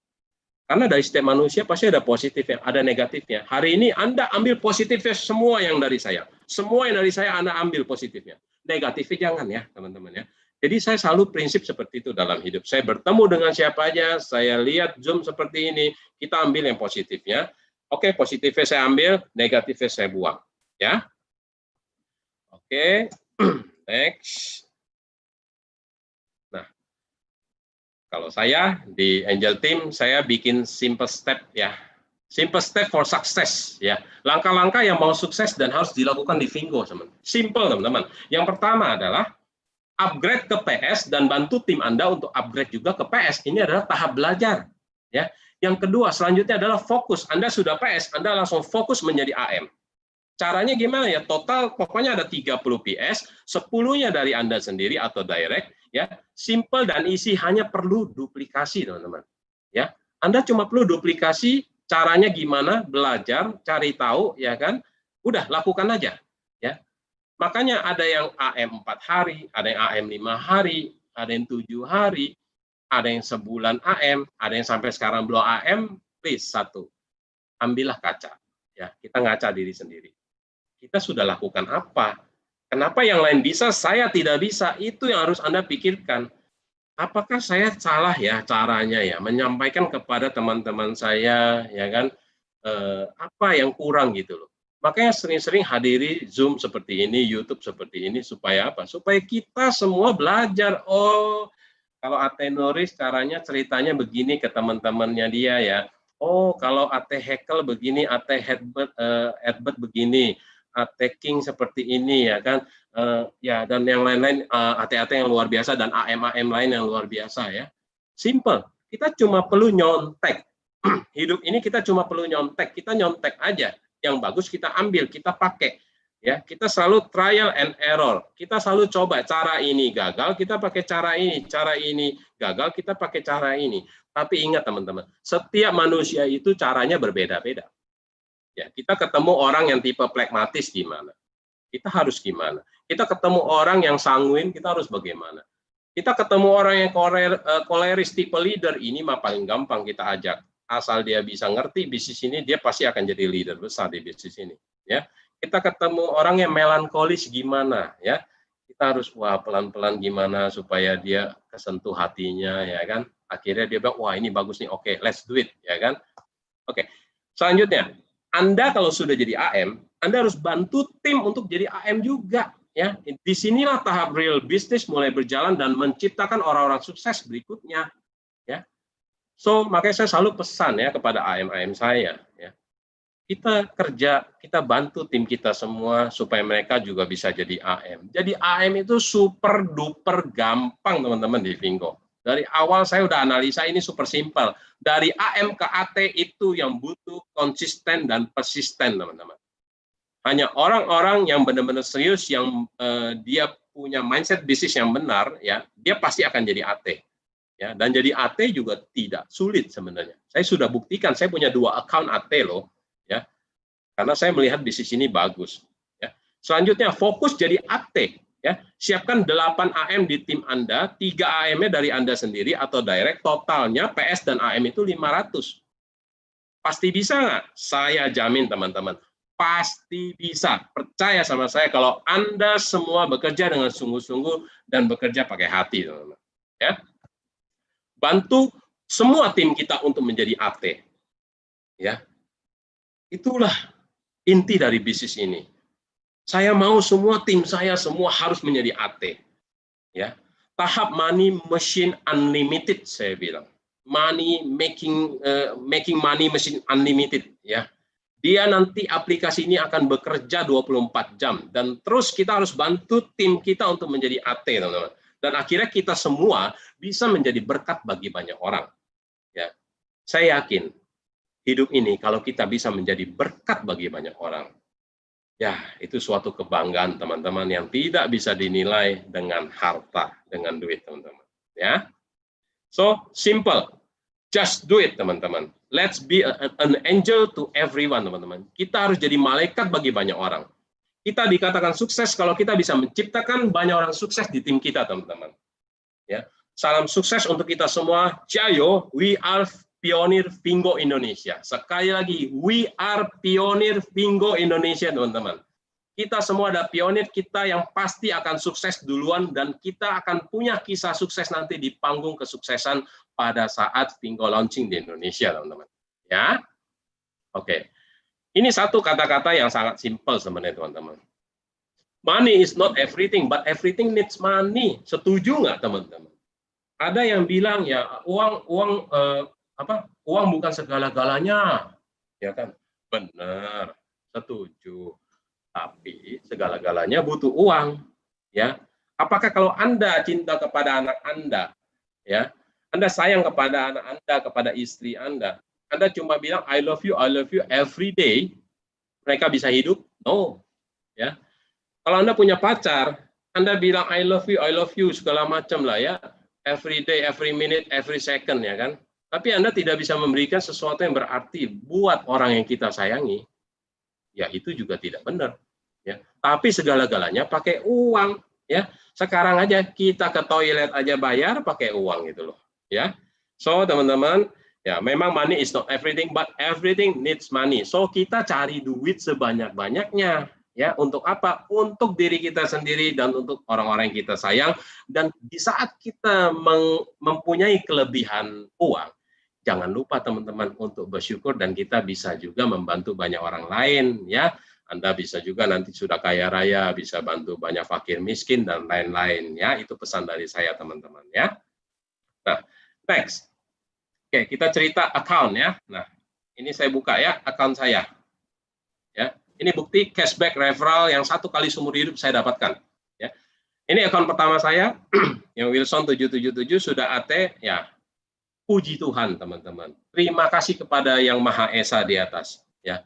Karena dari setiap manusia pasti ada positifnya, ada negatifnya. Hari ini Anda ambil positifnya semua yang dari saya. Semua yang dari saya Anda ambil positifnya. Negatifnya jangan ya, teman-teman ya. Jadi saya selalu prinsip seperti itu dalam hidup. Saya bertemu dengan siapa aja, saya lihat Zoom seperti ini, kita ambil yang positifnya. Oke, positifnya saya ambil, negatifnya saya buang. Ya. Oke, next. Kalau saya di Angel Team, saya bikin simple step ya. Simple step for success ya. Langkah-langkah yang mau sukses dan harus dilakukan di Vingo, teman. Simple, teman-teman. Yang pertama adalah upgrade ke PS dan bantu tim Anda untuk upgrade juga ke PS. Ini adalah tahap belajar ya. Yang kedua, selanjutnya adalah fokus. Anda sudah PS, Anda langsung fokus menjadi AM. Caranya gimana ya? Total pokoknya ada 30 PS, 10-nya dari Anda sendiri atau direct ya. Simple dan isi, hanya perlu duplikasi, teman-teman. Ya. Anda cuma perlu duplikasi, caranya gimana, belajar, cari tahu ya kan. Udah lakukan aja ya. Makanya ada yang AM 4 hari, ada yang AM 5 hari, ada yang 7 hari, ada yang sebulan AM, ada yang sampai sekarang belum AM. Please, satu. Ambillah kaca. Ya, kita ngaca diri sendiri. Kita sudah lakukan apa? Kenapa yang lain bisa, saya tidak bisa? Itu yang harus Anda pikirkan. Apakah saya salah ya caranya ya menyampaikan kepada teman-teman saya ya kan apa yang kurang gitu loh. Makanya sering-sering hadiri Zoom seperti ini, YouTube seperti ini supaya apa? Supaya kita semua belajar. Oh, kalau Atenoris caranya ceritanya begini ke teman-temannya dia ya. Oh, kalau AT Hekel begini, AT Herbert begini. King seperti ini ya kan ya, dan yang lain-lain AT-AT yang luar biasa dan AM-AM lain yang luar biasa ya. Simple, kita cuma perlu nyontek. Hidup ini kita cuma perlu nyontek, kita nyontek aja. Yang bagus kita ambil, kita pakai ya. Kita selalu trial and error. Kita selalu coba cara ini gagal, kita pakai cara ini gagal, kita pakai cara ini. Tapi ingat teman-teman, setiap manusia itu caranya berbeda-beda. Ya, kita ketemu orang yang tipe pragmatis gimana? Kita harus gimana? Kita ketemu orang yang sanguin, kita harus bagaimana? Kita ketemu orang yang koleris tipe leader, ini mah paling gampang kita ajak. Asal dia bisa ngerti bisnis ini, dia pasti akan jadi leader besar di bisnis ini. Ya, kita ketemu orang yang melankolis gimana? Ya, kita harus pelan-pelan gimana supaya dia kesentuh hatinya, ya kan? Akhirnya dia bilang, wah ini bagus nih, oke, let's do it, ya kan? Oke, selanjutnya. Anda kalau sudah jadi AM, Anda harus bantu tim untuk jadi AM juga. Ya, disinilah tahap real bisnis mulai berjalan dan menciptakan orang-orang sukses berikutnya. Ya, so makanya saya selalu pesan ya kepada AM-AM saya. Ya, kita kerja, kita bantu tim kita semua supaya mereka juga bisa jadi AM. Jadi AM itu super duper gampang teman-teman di Vingo. Dari awal saya udah analisa ini super simpel. Dari AM ke AT itu yang butuh konsisten dan persisten, teman-teman. Hanya orang-orang yang benar-benar serius, yang dia punya mindset bisnis yang benar, ya, dia pasti akan jadi AT. Ya, dan jadi AT juga tidak sulit sebenarnya. Saya sudah buktikan, saya punya 2 account AT loh, ya, karena saya melihat bisnis ini bagus. Ya. Selanjutnya fokus jadi AT. Ya, siapkan 8 AM di tim Anda, 3 AM-nya dari Anda sendiri atau direct, totalnya PS dan AM itu 500. Pasti bisa nggak? Saya jamin teman-teman, pasti bisa. Percaya sama saya kalau Anda semua bekerja dengan sungguh-sungguh dan bekerja pakai hati, teman-teman. Ya, bantu semua tim kita untuk menjadi AT. Ya, itulah inti dari bisnis ini. Saya mau semua tim saya semua harus menjadi AT. Ya. Tahap money machine unlimited saya bilang. making money machine unlimited, ya. Dia nanti aplikasi ini akan bekerja 24 jam dan terus kita harus bantu tim kita untuk menjadi AT, teman-teman. Dan akhirnya kita semua bisa menjadi berkat bagi banyak orang. Ya. Saya yakin hidup ini kalau kita bisa menjadi berkat bagi banyak orang, ya itu suatu kebanggaan, teman-teman, yang tidak bisa dinilai dengan harta, dengan duit, teman-teman. Ya, so simple, just do it, teman-teman. Let's be an angel to everyone, teman-teman. Kita harus jadi malaikat bagi banyak orang. Kita dikatakan sukses kalau kita bisa menciptakan banyak orang sukses di tim kita, teman-teman. Ya, salam sukses untuk kita semua. Jayo, we are Pionir Vingo Indonesia. Sekali lagi, we are Pionir Vingo Indonesia, teman-teman. Kita semua ada pionir kita yang pasti akan sukses duluan dan kita akan punya kisah sukses nanti di panggung kesuksesan pada saat Vingo launching di Indonesia, teman-teman. Ya, oke. Ini satu kata-kata yang sangat simpel sebenarnya, teman-teman. Money is not everything, but everything needs money. Setuju nggak, teman-teman? Ada yang bilang ya uang bukan segala-galanya, ya kan? Benar, setuju. Tapi segala-galanya butuh uang, ya. Apakah kalau Anda cinta kepada anak Anda, ya, Anda sayang kepada anak Anda, kepada istri Anda cuma bilang I love you every day, mereka bisa hidup? No, ya. Kalau Anda punya pacar, Anda bilang I love you segala macam lah, ya, every day, every minute, every second, ya kan? Tapi Anda tidak bisa memberikan sesuatu yang berarti buat orang yang kita sayangi, ya itu juga tidak benar. Ya. Tapi segala-galanya pakai uang, ya. Sekarang aja kita ke toilet aja bayar pakai uang gitu loh, ya. So teman-teman, ya memang money is not everything, but everything needs money. So kita cari duit sebanyak-banyaknya, ya. Untuk apa? Untuk diri kita sendiri dan untuk orang-orang yang kita sayang. Dan di saat kita mempunyai kelebihan uang, jangan lupa teman-teman untuk bersyukur dan kita bisa juga membantu banyak orang lain, ya. Anda bisa juga nanti sudah kaya raya, bisa bantu banyak fakir miskin dan lain-lain, ya. Itu pesan dari saya, teman-teman, ya. Nah, next. Oke, kita cerita account, ya. Nah, ini saya buka ya account saya. Ya. Ini bukti cashback referral yang 1 kali seumur hidup saya dapatkan, ya. Ini account pertama saya yang Wilson 777 sudah AT, ya. Puji Tuhan, teman-teman. Terima kasih kepada Yang Maha Esa di atas, ya.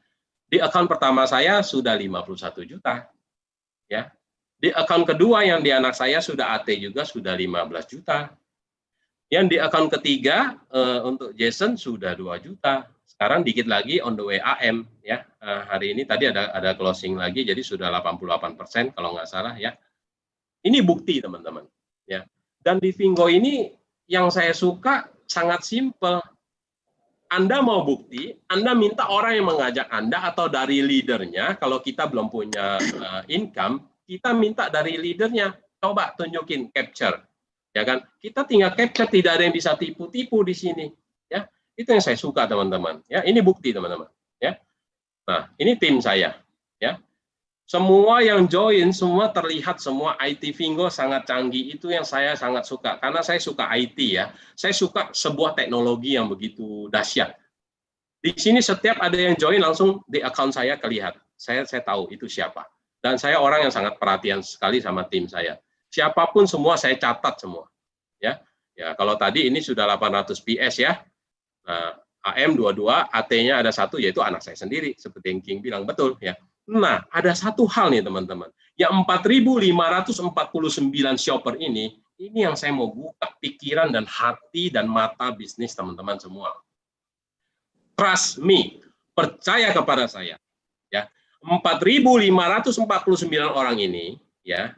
Di account pertama saya sudah 51 juta. Ya. Di account kedua yang di anak saya sudah AT juga sudah 15 juta. Yang di account ketiga untuk Jason sudah 2 juta. Sekarang dikit lagi on the way AM, ya. Hari ini tadi ada closing lagi jadi sudah 88% kalau nggak salah, ya. Ini bukti, teman-teman, ya. Dan di Vingo ini yang saya suka sangat simpel. Anda mau bukti, Anda minta orang yang mengajak Anda atau dari leadernya, kalau kita belum punya income, kita minta dari leadernya, coba tunjukin capture, ya kan? Kita tinggal capture, tidak ada yang bisa tipu-tipu di sini, ya. Itu yang saya suka, teman-teman, ya. Ini bukti, teman-teman, ya. Nah, ini tim saya, ya. Semua yang join, semua terlihat semua IT Vingo sangat canggih. Itu yang saya sangat suka. Karena saya suka IT, ya. Saya suka sebuah teknologi yang begitu dahsyat. Di sini setiap ada yang join, langsung di account saya kelihatan. Saya tahu itu siapa. Dan saya orang yang sangat perhatian sekali sama tim saya. Siapapun semua saya catat semua. Ya, kalau tadi ini sudah 800 PS, ya. Nah, AM 22, AT-nya ada 1, yaitu anak saya sendiri. Seperti yang King bilang, betul, ya. Nah, ada satu hal nih, teman-teman. Yang 4.549 shopper ini yang saya mau buka pikiran dan hati dan mata bisnis teman-teman semua. Trust me, percaya kepada saya. Ya, 4.549 orang ini, ya,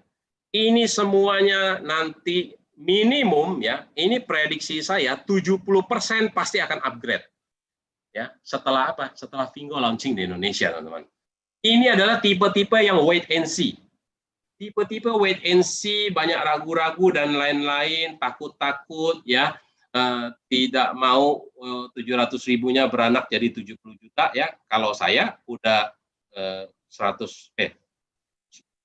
ini semuanya nanti minimum, ya, ini prediksi saya 70% pasti akan upgrade. Ya, setelah apa? Setelah Vingo launching di Indonesia, teman-teman. Ini adalah tipe-tipe yang wait and see. Tipe-tipe wait and see, banyak ragu-ragu dan lain-lain, takut-takut, ya, tidak mau 700.000-nya beranak jadi 70 juta, ya. Kalau saya udah 100,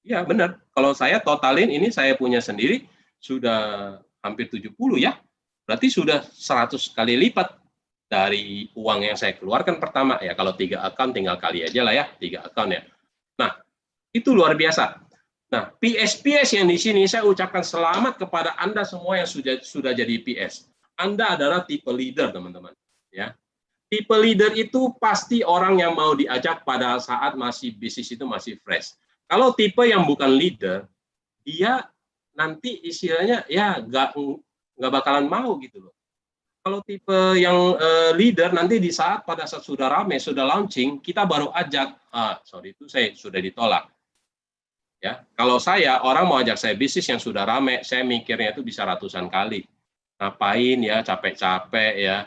ya benar. Kalau saya totalin ini saya punya sendiri sudah hampir 70, ya. berarti sudah 100 kali lipat dari uang yang saya keluarkan pertama. Ya, kalau 3 account tinggal kali aja lah ya, 3 account ya. Nah, itu luar biasa. Nah, PS yang di sini saya ucapkan selamat kepada Anda semua yang sudah jadi PS. Anda adalah tipe leader, teman-teman. Ya, tipe leader itu pasti orang yang mau diajak pada saat bisnis itu masih fresh. Kalau tipe yang bukan leader, dia nanti istilahnya ya nggak bakalan mau gitu loh. Kalau tipe yang leader nanti pada saat sudah rame, sudah launching, kita baru ajak, sorry itu saya sudah ditolak. Ya, kalau orang mau ajak saya bisnis yang sudah rame, saya mikirnya itu bisa ratusan kali. Ngapain ya, capek-capek ya,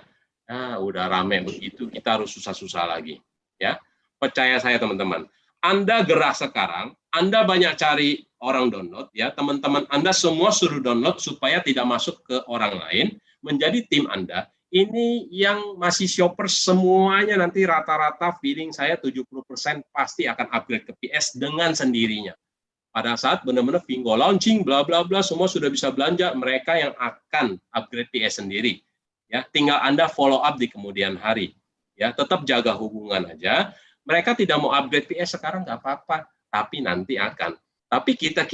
udah rame begitu, kita harus susah-susah lagi. Ya, percaya saya teman-teman. Anda gerah sekarang, Anda banyak cari orang download, ya teman-teman Anda semua suruh download supaya tidak masuk ke orang lain. Menjadi tim Anda, ini yang masih shopper semuanya nanti rata-rata feeling saya 70% pasti akan upgrade ke PS dengan sendirinya. Pada saat benar-benar Vingo launching, bla bla bla, semua sudah bisa belanja, mereka yang akan upgrade PS sendiri. Ya, tinggal Anda follow up di kemudian hari. Ya, tetap jaga hubungan aja. Mereka tidak mau upgrade PS sekarang nggak apa-apa, tapi nanti akan. Tapi kita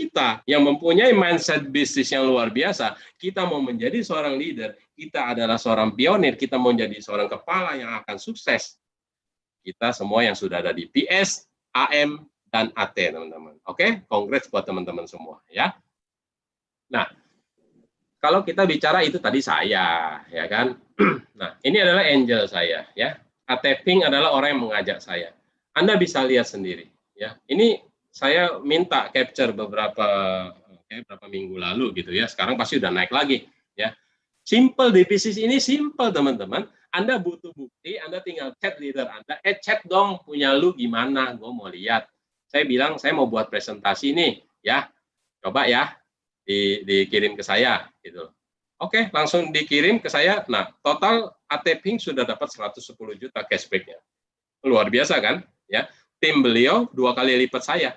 yang mempunyai mindset bisnis yang luar biasa, kita mau menjadi seorang leader, kita adalah seorang pionir, kita mau menjadi seorang kepala yang akan sukses. Kita semua yang sudah ada di PS, AM, dan AT, teman-teman. Oke, congrats buat teman-teman semua, ya. Nah, kalau kita bicara itu tadi saya, ya kan. Nah, ini adalah angel saya, ya. AT Pink adalah orang yang mengajak saya. Anda bisa lihat sendiri, ya. Ini saya minta capture beberapa minggu lalu gitu ya. Sekarang pasti udah naik lagi ya. Simple di bisnis ini simple teman-teman. Anda butuh bukti, Anda tinggal chat leader Anda, chat dong punya lu gimana, gue mau lihat. Saya bilang saya mau buat presentasi nih ya. Coba ya dikirim ke saya gitu. Oke, langsung dikirim ke saya. Nah, total AT Pink sudah dapat 110 juta cashback-nya. Luar biasa kan? Ya. Tim beliau 2 kali lipat saya.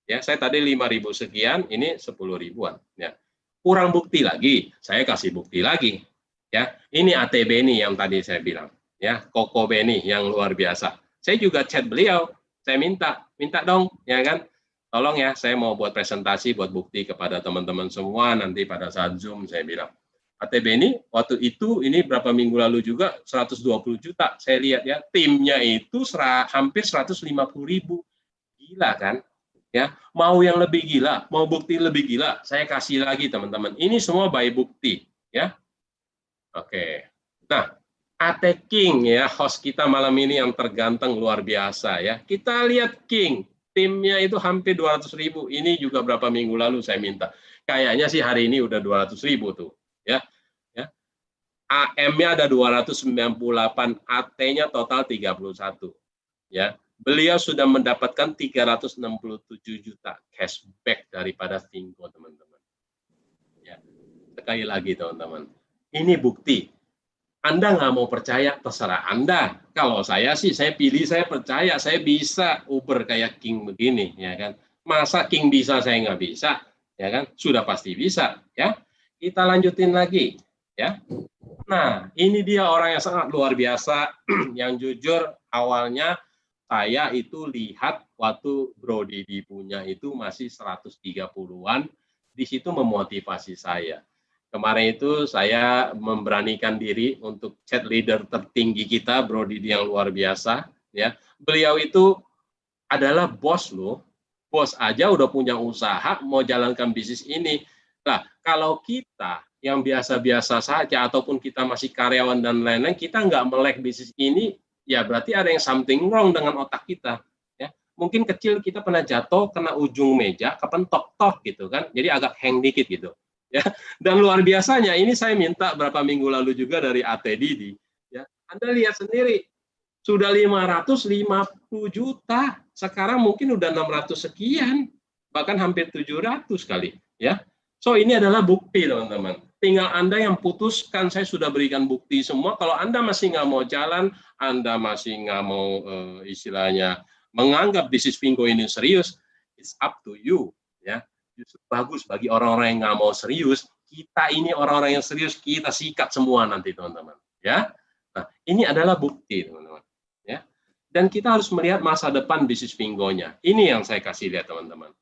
Ya, saya tadi 5.000 sekian, ini 10 ribuan. Ya. Kurang bukti lagi, saya kasih bukti lagi. Ya, ini ATB ini yang tadi saya bilang. Ya, Koko Beni yang luar biasa. Saya juga chat beliau, saya minta dong, ya kan? Tolong ya, saya mau buat presentasi, buat bukti kepada teman-teman semua nanti pada saat Zoom saya bilang. ATB ini waktu itu ini berapa minggu lalu juga 120 juta. Saya lihat ya, timnya itu hampir 150.000. Gila kan? Ya, mau yang lebih gila, mau bukti lebih gila, saya kasih lagi teman-teman. Ini semua by bukti, ya. Oke. Nah, AT King ya, host kita malam ini yang terganteng luar biasa ya. Kita lihat King, timnya itu hampir 200.000. Ini juga berapa minggu lalu saya minta. Kayaknya sih hari ini udah 200.000 tuh, ya. Ya. AM-nya ada 298, AT-nya total 31. Ya. Beliau sudah mendapatkan 367 juta cashback daripada Vingo, teman-teman. Ya. Sekali lagi, teman-teman. Ini bukti. Anda nggak mau percaya, terserah Anda. Kalau saya sih, saya pilih, saya percaya, saya bisa Uber kayak King begini, ya kan? Masa King bisa, saya nggak bisa, ya kan? Sudah pasti bisa, ya. Kita lanjutin lagi, ya. Nah, ini dia orang yang sangat luar biasa, yang jujur awalnya saya itu lihat waktu Bro Didi punya itu masih 130-an, di situ memotivasi saya. Kemarin itu saya memberanikan diri untuk chat leader tertinggi kita, Bro Didi yang luar biasa. Ya, beliau itu adalah bos loh, bos aja udah punya usaha mau jalankan bisnis ini. Nah, kalau kita yang biasa-biasa saja ataupun kita masih karyawan dan lain-lain, kita nggak melek bisnis ini, ya berarti ada yang something wrong dengan otak kita. Ya, mungkin kecil kita pernah jatuh kena ujung meja, kepentok-tok gitu kan, jadi agak hang dikit gitu. Ya, dan luar biasanya ini saya minta berapa minggu lalu juga dari AT Didi. Ya, Anda lihat sendiri, sudah 550 juta, sekarang mungkin udah 600 sekian, bahkan hampir 700 kali. Ya, so ini adalah bukti teman-teman. Tinggal Anda yang putuskan, saya sudah berikan bukti semua. Kalau Anda masih nggak mau jalan, Anda masih nggak mau istilahnya menganggap bisnis Vingo ini serius, it's up to you. Ya, justru bagus bagi orang-orang yang nggak mau serius, kita ini orang-orang yang serius, kita sikat semua nanti teman-teman. Ya, nah ini adalah bukti teman-teman. Ya, dan kita harus melihat masa depan bisnis Fingo-nya. Ini yang saya kasih lihat teman-teman.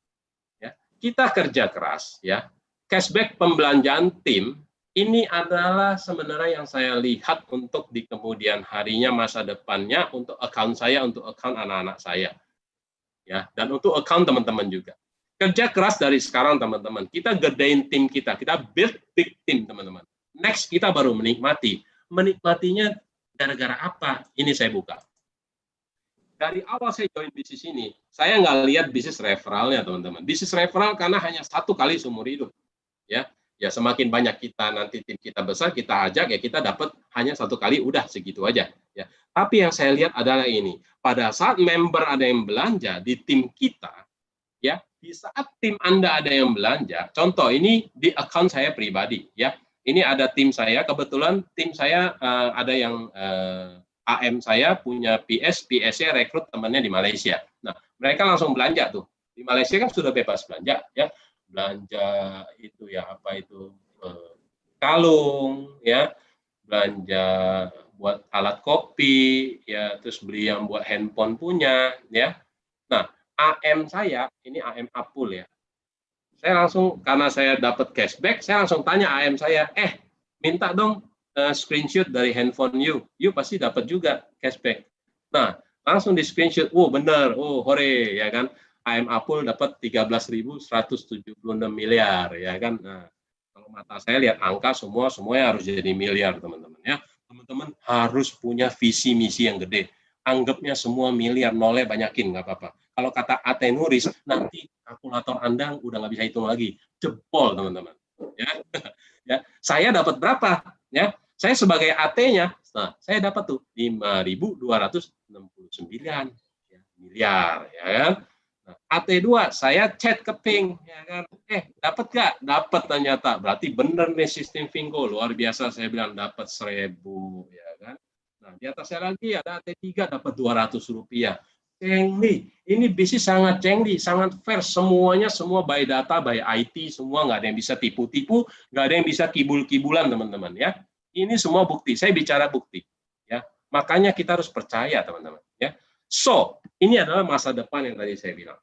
Ya, kita kerja keras, ya. Cashback pembelanjaan tim ini adalah sebenarnya yang saya lihat untuk di kemudian harinya, masa depannya untuk account saya, untuk account anak-anak saya. Ya, dan untuk account teman-teman juga. Kerja keras dari sekarang teman-teman. Kita gedein tim kita build big team teman-teman. Next kita baru menikmati. Menikmatinya gara-gara apa? Ini saya buka. Dari awal saya join bisnis ini, saya nggak lihat bisnis referralnya teman-teman. Bisnis referral karena hanya 1 kali seumur hidup. Ya semakin banyak kita nanti tim kita besar, kita ajak ya kita dapat hanya 1 kali, udah segitu aja. Ya. Tapi yang saya lihat adalah ini, pada saat member ada yang belanja di tim kita, ya di saat tim Anda ada yang belanja, contoh ini di account saya pribadi, ya ini ada tim saya, kebetulan tim saya ada yang AM saya punya PS-nya rekrut temannya di Malaysia. Nah mereka langsung belanja tuh di Malaysia kan sudah bebas belanja, ya. Belanja itu ya apa itu kalung ya, belanja buat alat kopi ya, terus beli yang buat handphone punya ya. Nah AM saya ini AM Apul ya, saya langsung karena saya dapat cashback, saya langsung tanya AM saya, minta dong screenshot dari handphone you pasti dapat juga cashback. Nah langsung di screenshot, benar, hore ya kan. AM Apul dapat 13.176 miliar ya kan. Nah, kalau mata saya lihat angka semuanya harus jadi miliar teman-teman ya. Teman-teman harus punya visi misi yang gede. Anggapnya semua miliar, nolnya banyakin nggak apa-apa. Kalau kata AT Nuris nanti kalkulator Anda udah nggak bisa hitung lagi, jebol teman-teman. Ya, ya. Saya dapat berapa? Ya, saya sebagai AT-nya, nah saya dapat tuh 5.269 ya, miliar ya kan. Nah, AT2 saya chat ke Ping ya kan, dapat nggak? Dapat ternyata, berarti bener nih sistem Fingo, luar biasa, saya bilang dapat 1.000 ya kan. Nah di atasnya lagi ada AT3 dapat 200 rupiah. Cengli, ini bisnis sangat cengli, sangat fair, semuanya semua by data, by IT, semua nggak ada yang bisa tipu-tipu, nggak ada yang bisa kibul-kibulan teman-teman ya. Ini semua bukti, saya bicara bukti ya, makanya kita harus percaya teman-teman ya. So, ini adalah masa depan yang tadi saya bilang.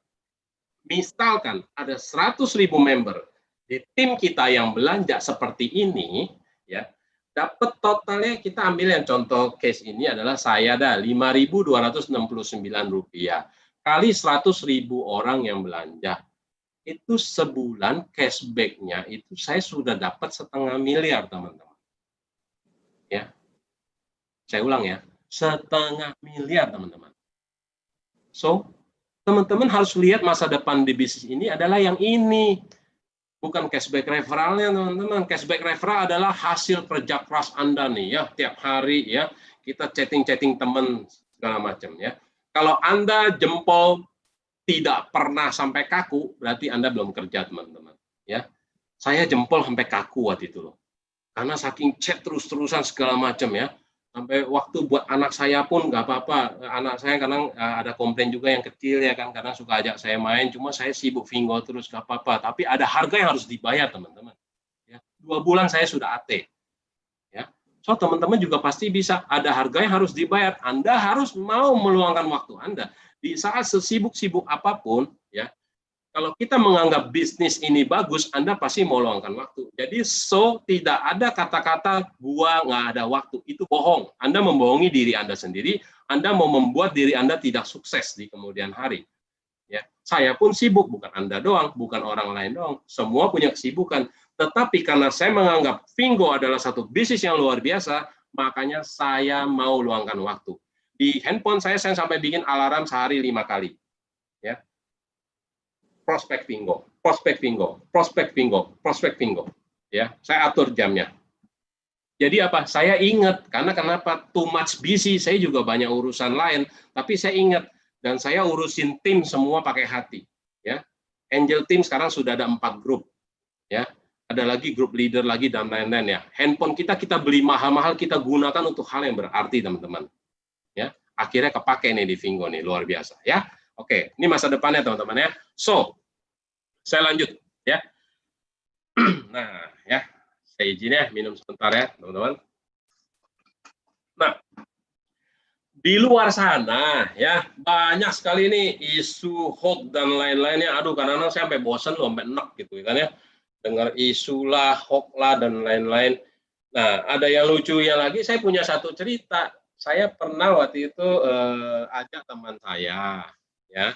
Misalkan ada 100.000 member di tim kita yang belanja seperti ini, ya, dapat totalnya, kita ambil yang contoh case ini adalah saya ada 5.269 rupiah kali 100.000 orang yang belanja. Itu sebulan cashback-nya itu saya sudah dapat 0,5 miliar teman-teman. Ya, saya ulang ya, 0,5 miliar teman-teman. So, teman-teman harus lihat masa depan di bisnis ini adalah yang ini. Bukan cashback referralnya, teman-teman. Cashback referral adalah hasil kerja keras Anda nih ya, tiap hari ya. Kita chatting-chatting teman segala macam ya. Kalau Anda jempol tidak pernah sampai kaku, berarti Anda belum kerja, teman-teman. Ya. Saya jempol sampai kaku waktu itu loh. Karena saking chat terus-terusan segala macam ya. Sampai waktu buat anak saya pun nggak apa-apa. Anak saya kadang ada komplain juga yang kecil ya kan, kadang suka ajak saya main, cuma saya sibuk Fingo terus nggak apa-apa. Tapi ada harga yang harus dibayar teman-teman. Ya, 2 bulan saya sudah AT. Ya, so teman-teman juga pasti bisa, ada harga yang harus dibayar. Anda harus mau meluangkan waktu Anda di saat sesibuk-sibuk apapun ya. Kalau kita menganggap bisnis ini bagus, Anda pasti mau luangkan waktu. Jadi, tidak ada kata-kata gua nggak ada waktu. Itu bohong. Anda membohongi diri Anda sendiri. Anda mau membuat diri Anda tidak sukses di kemudian hari. Ya, saya pun sibuk, bukan Anda doang, bukan orang lain doang. Semua punya kesibukan. Tetapi karena saya menganggap Fingo adalah satu bisnis yang luar biasa, makanya saya mau luangkan waktu. Di handphone saya sampai bikin alarm sehari 5 kali. Ya. Prospek Fingo, prospek Fingo, prospek Fingo, prospek Fingo. Ya, saya atur jamnya. Jadi apa? Saya ingat, karena kenapa? Too much busy, saya juga banyak urusan lain, tapi saya ingat dan saya urusin tim semua pakai hati. Ya, Angel Team sekarang sudah ada 4 grup. Ya, ada lagi grup leader lagi dan lain-lain ya. Handphone kita beli mahal-mahal, kita gunakan untuk hal yang berarti teman-teman. Ya, akhirnya kepake nih di Fingo nih, luar biasa. Ya. Oke, ini masa depannya teman-teman ya. So, saya lanjut ya. Nah, ya. Saya izin ya, minum sebentar ya, teman-teman. Nah, di luar sana ya banyak sekali nih isu hoax dan lain-lainnya. Aduh, kadang-kadang saya sampai bosan loh, sampai enak gitu kan ya. Dengar isu lah, hoax lah dan lain-lain. Nah, ada yang lucunya lagi. Saya punya satu cerita. Saya pernah waktu itu ajak teman saya, ya.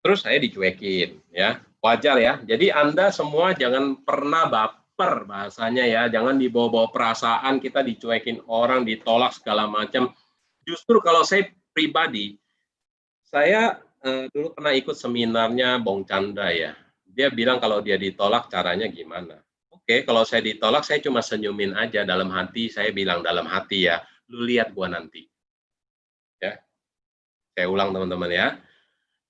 Terus saya dicuekin, ya. Wajar ya. Jadi Anda semua jangan pernah baper bahasanya ya. Jangan dibawa-bawa perasaan kita dicuekin orang, ditolak segala macam. Justru kalau saya pribadi, saya dulu pernah ikut seminarnya Bong Chandra ya. Dia bilang kalau dia ditolak caranya gimana. Oke, kalau saya ditolak saya cuma senyumin aja dalam hati. Saya bilang dalam hati ya, lu lihat gua nanti. Ya, saya ulang teman-teman ya.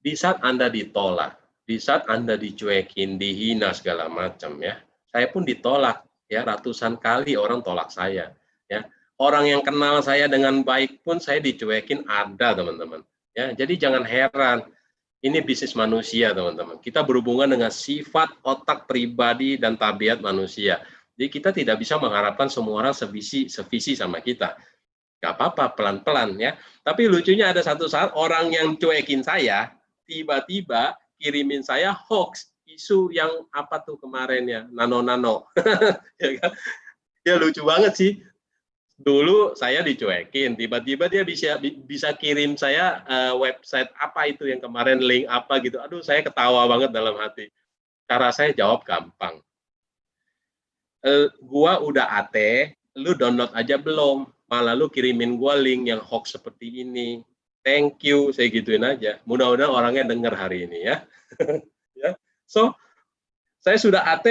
Di saat Anda ditolak, di saat Anda dicuekin, dihina segala macam ya, saya pun ditolak ya, ratusan kali orang tolak saya ya. Orang yang kenal saya dengan baik pun saya dicuekin ada, teman-teman. Ya, jadi jangan heran. Ini bisnis manusia, teman-teman. Kita berhubungan dengan sifat, otak pribadi, dan tabiat manusia. Jadi kita tidak bisa mengharapkan semua orang sevisi sama kita. Gak apa-apa, pelan-pelan ya. Tapi lucunya ada satu saat orang yang cuekin saya, tiba-tiba kirimin saya hoax. Isu yang apa tuh kemarin ya, nano-nano. Ya kan? Ya lucu banget sih. Dulu saya dicuekin, tiba-tiba dia bisa kirim saya website apa itu yang kemarin, link apa gitu. Aduh, saya ketawa banget dalam hati. Cara saya jawab gampang. Gua udah AT, lu download aja belum? Malah lu kirimin gua link yang hoax seperti ini. Thank you, saya gituin aja. Mudah-mudahan orangnya dengar hari ini ya. Ya. So, saya sudah AT,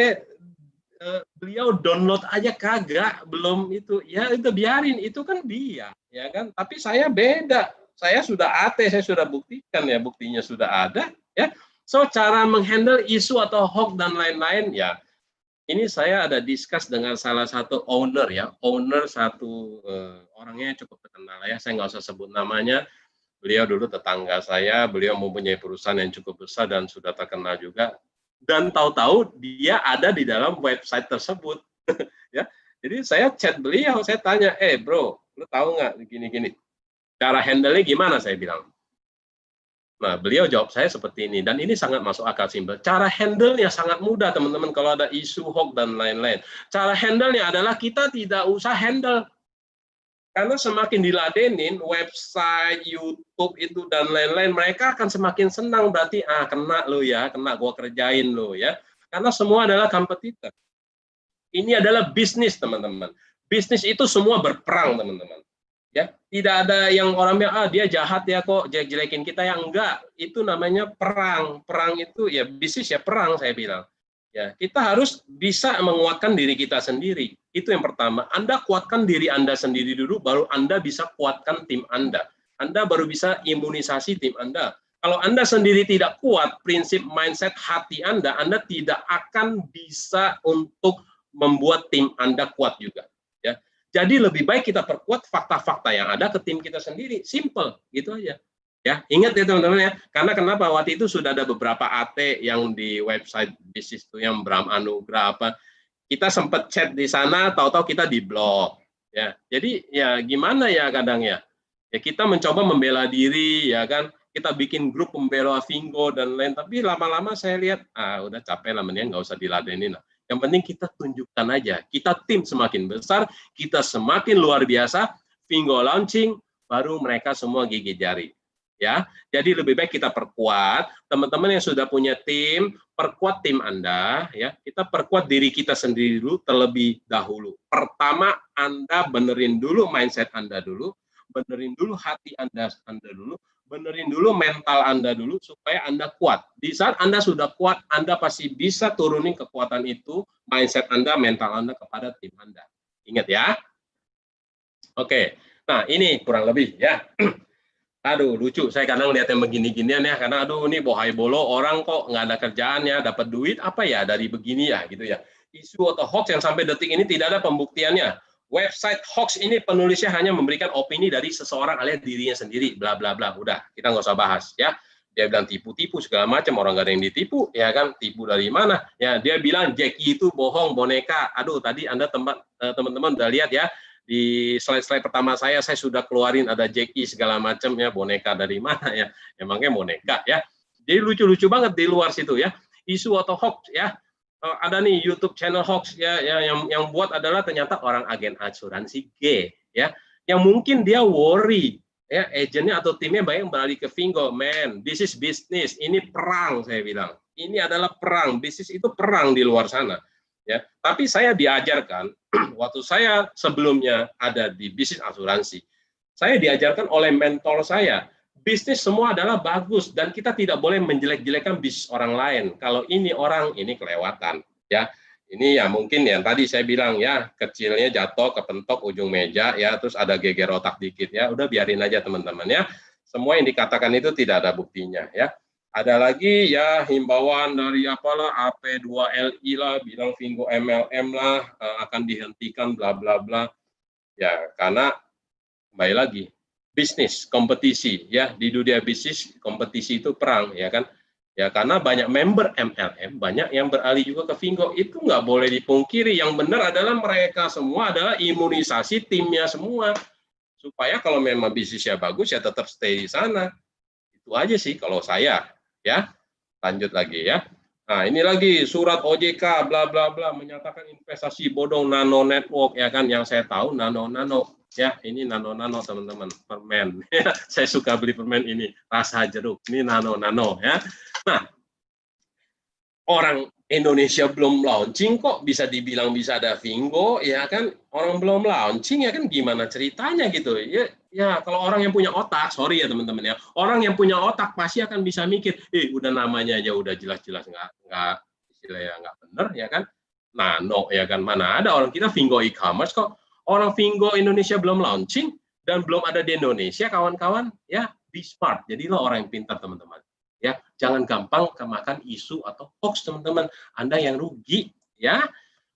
beliau download aja kagak, belum itu ya, itu biarin, itu kan dia ya kan. Tapi saya beda, saya sudah AT, saya sudah buktikan ya, buktinya sudah ada ya. So cara menghandle isu atau hoax dan lain-lain ya, ini saya ada discuss dengan salah satu owner ya, owner satu orangnya cukup terkenal ya, saya nggak usah sebut namanya. Beliau dulu tetangga saya, beliau mempunyai perusahaan yang cukup besar dan sudah terkenal juga. Dan tahu-tahu dia ada di dalam website tersebut. Ya, jadi saya chat beliau, saya tanya, bro, lu tahu nggak gini-gini? Cara handle-nya gimana? Saya bilang. Nah, beliau jawab saya seperti ini, dan ini sangat masuk akal simpel. Cara handle-nya sangat mudah, teman-teman, kalau ada isu hoax dan lain-lain. Cara handle-nya adalah kita tidak usah handle. Karena semakin diladenin website, YouTube itu dan lain-lain, mereka akan semakin senang, berarti kena lo ya, kena gua kerjain lo ya. Karena semua adalah kompetitor. Ini adalah bisnis, teman-teman. Bisnis itu semua berperang, teman-teman. Ya, tidak ada yang orang bilang dia jahat ya kok jelek-jelekin kita, yang enggak. Itu namanya perang. Perang itu ya bisnis ya, perang saya bilang. Ya, kita harus bisa menguatkan diri kita sendiri. Itu yang pertama. Anda kuatkan diri Anda sendiri dulu, baru Anda bisa kuatkan tim Anda. Anda baru bisa imunisasi tim Anda. Kalau Anda sendiri tidak kuat, prinsip mindset hati Anda tidak akan bisa untuk membuat tim Anda kuat juga. Ya, jadi lebih baik kita perkuat fakta-fakta yang ada ke tim kita sendiri. Simple, gitu aja. Ya, ingat ya teman-teman ya, karena kenapa waktu itu sudah ada beberapa AT yang di website bisnis itu yang Bram Anugrah apa, kita sempat chat di sana, tahu-tahu kita diblok. Ya, jadi ya gimana ya kadang ya, ya kita mencoba membela diri ya kan, kita bikin grup pembela Vingo dan lain, tapi lama-lama saya lihat udah capek lah, mendingan nggak usah diladenin lah. Yang penting kita tunjukkan aja, kita tim semakin besar, kita semakin luar biasa, Vingo launching, baru mereka semua gigit jari. Ya, jadi lebih baik kita perkuat teman-teman yang sudah punya tim, perkuat tim Anda ya. Kita perkuat diri kita sendiri dulu terlebih dahulu. Pertama, Anda benerin dulu mindset Anda dulu, benerin dulu hati Anda dulu, benerin dulu mental Anda dulu supaya Anda kuat. Di saat Anda sudah kuat, Anda pasti bisa turunin kekuatan itu, mindset Anda, mental Anda kepada tim Anda. Ingat ya. Oke. Nah, ini kurang lebih ya. Aduh, lucu. Saya kadang lihat yang begini-ginian ya, karena aduh ini bohai bolo, orang kok nggak ada kerjaan ya, dapat duit apa ya dari begini ya, gitu ya. Isu atau hoax yang sampai detik ini tidak ada pembuktiannya. Website hoax ini penulisnya hanya memberikan opini dari seseorang alias dirinya sendiri, bla bla bla. Udah, kita nggak usah bahas ya. Dia bilang tipu-tipu segala macam, orang gak ada yang ditipu, ya kan? Tipu dari mana? Ya, dia bilang Jackie itu bohong, boneka. Aduh, tadi Anda teman-teman udah lihat ya, di slide-slide pertama saya sudah keluarin ada Jackie segala macam ya, boneka dari mana ya? Emangnya boneka ya? Jadi lucu-lucu banget di luar situ ya. Isu atau hoax ya. Ada nih YouTube channel hoax ya, yang buat adalah ternyata orang agen asuransi G ya. Yang mungkin dia worry ya, agennya atau timnya banyak yang beralih ke Fingo. Man, this is business, ini perang, saya bilang. Ini adalah perang, bisnis itu perang di luar sana. Ya, tapi saya diajarkan, waktu saya sebelumnya ada di bisnis asuransi, saya diajarkan oleh mentor saya, bisnis semua adalah bagus, dan kita tidak boleh menjelek-jelekan bisnis orang lain. Kalau ini orang, ini kelewatan. Ya, ini ya mungkin yang tadi saya bilang ya, kecilnya jatuh kepentok ujung meja ya, terus ada geger otak dikit ya, udah biarin aja teman-teman ya. Semua yang dikatakan itu tidak ada buktinya ya. Ada lagi ya himbauan dari apalah AP2LI lah, bilang Fingo MLM lah akan dihentikan bla bla bla. Ya, karena kembali lagi bisnis, kompetisi ya, di dunia bisnis kompetisi itu perang ya kan. Ya, karena banyak member MLM, banyak yang beralih juga ke Fingo. Itu nggak boleh dipungkiri. Yang benar adalah mereka semua adalah imunisasi timnya semua. Supaya kalau memang bisnisnya bagus, ya tetap stay di sana. Itu aja sih kalau saya. Ya, lanjut lagi ya. Nah, ini lagi surat OJK, bla bla bla, menyatakan investasi bodong nano network, ya kan. Yang saya tahu nano. Ya, ini nano teman-teman, permen. Saya suka beli permen ini, rasa jeruk. Ini nano ya. Nah, orang Indonesia belum launching kok bisa dibilang bisa ada Fingo, ya kan? Orang belum launching ya kan, gimana ceritanya gitu? Ya kalau orang yang punya otak, sorry ya teman-teman ya, orang yang punya otak pasti akan bisa mikir, udah namanya aja udah jelas-jelas nggak istilahnya nggak bener, ya kan? Nano ya kan, mana ada orang kita Fingo e-commerce kok. Orang Fingo Indonesia belum launching dan belum ada di Indonesia, kawan-kawan. Ya, be smart. Jadilah orang yang pintar, teman-teman. Ya, jangan gampang kemakan isu atau hoax, teman-teman. Anda yang rugi, ya.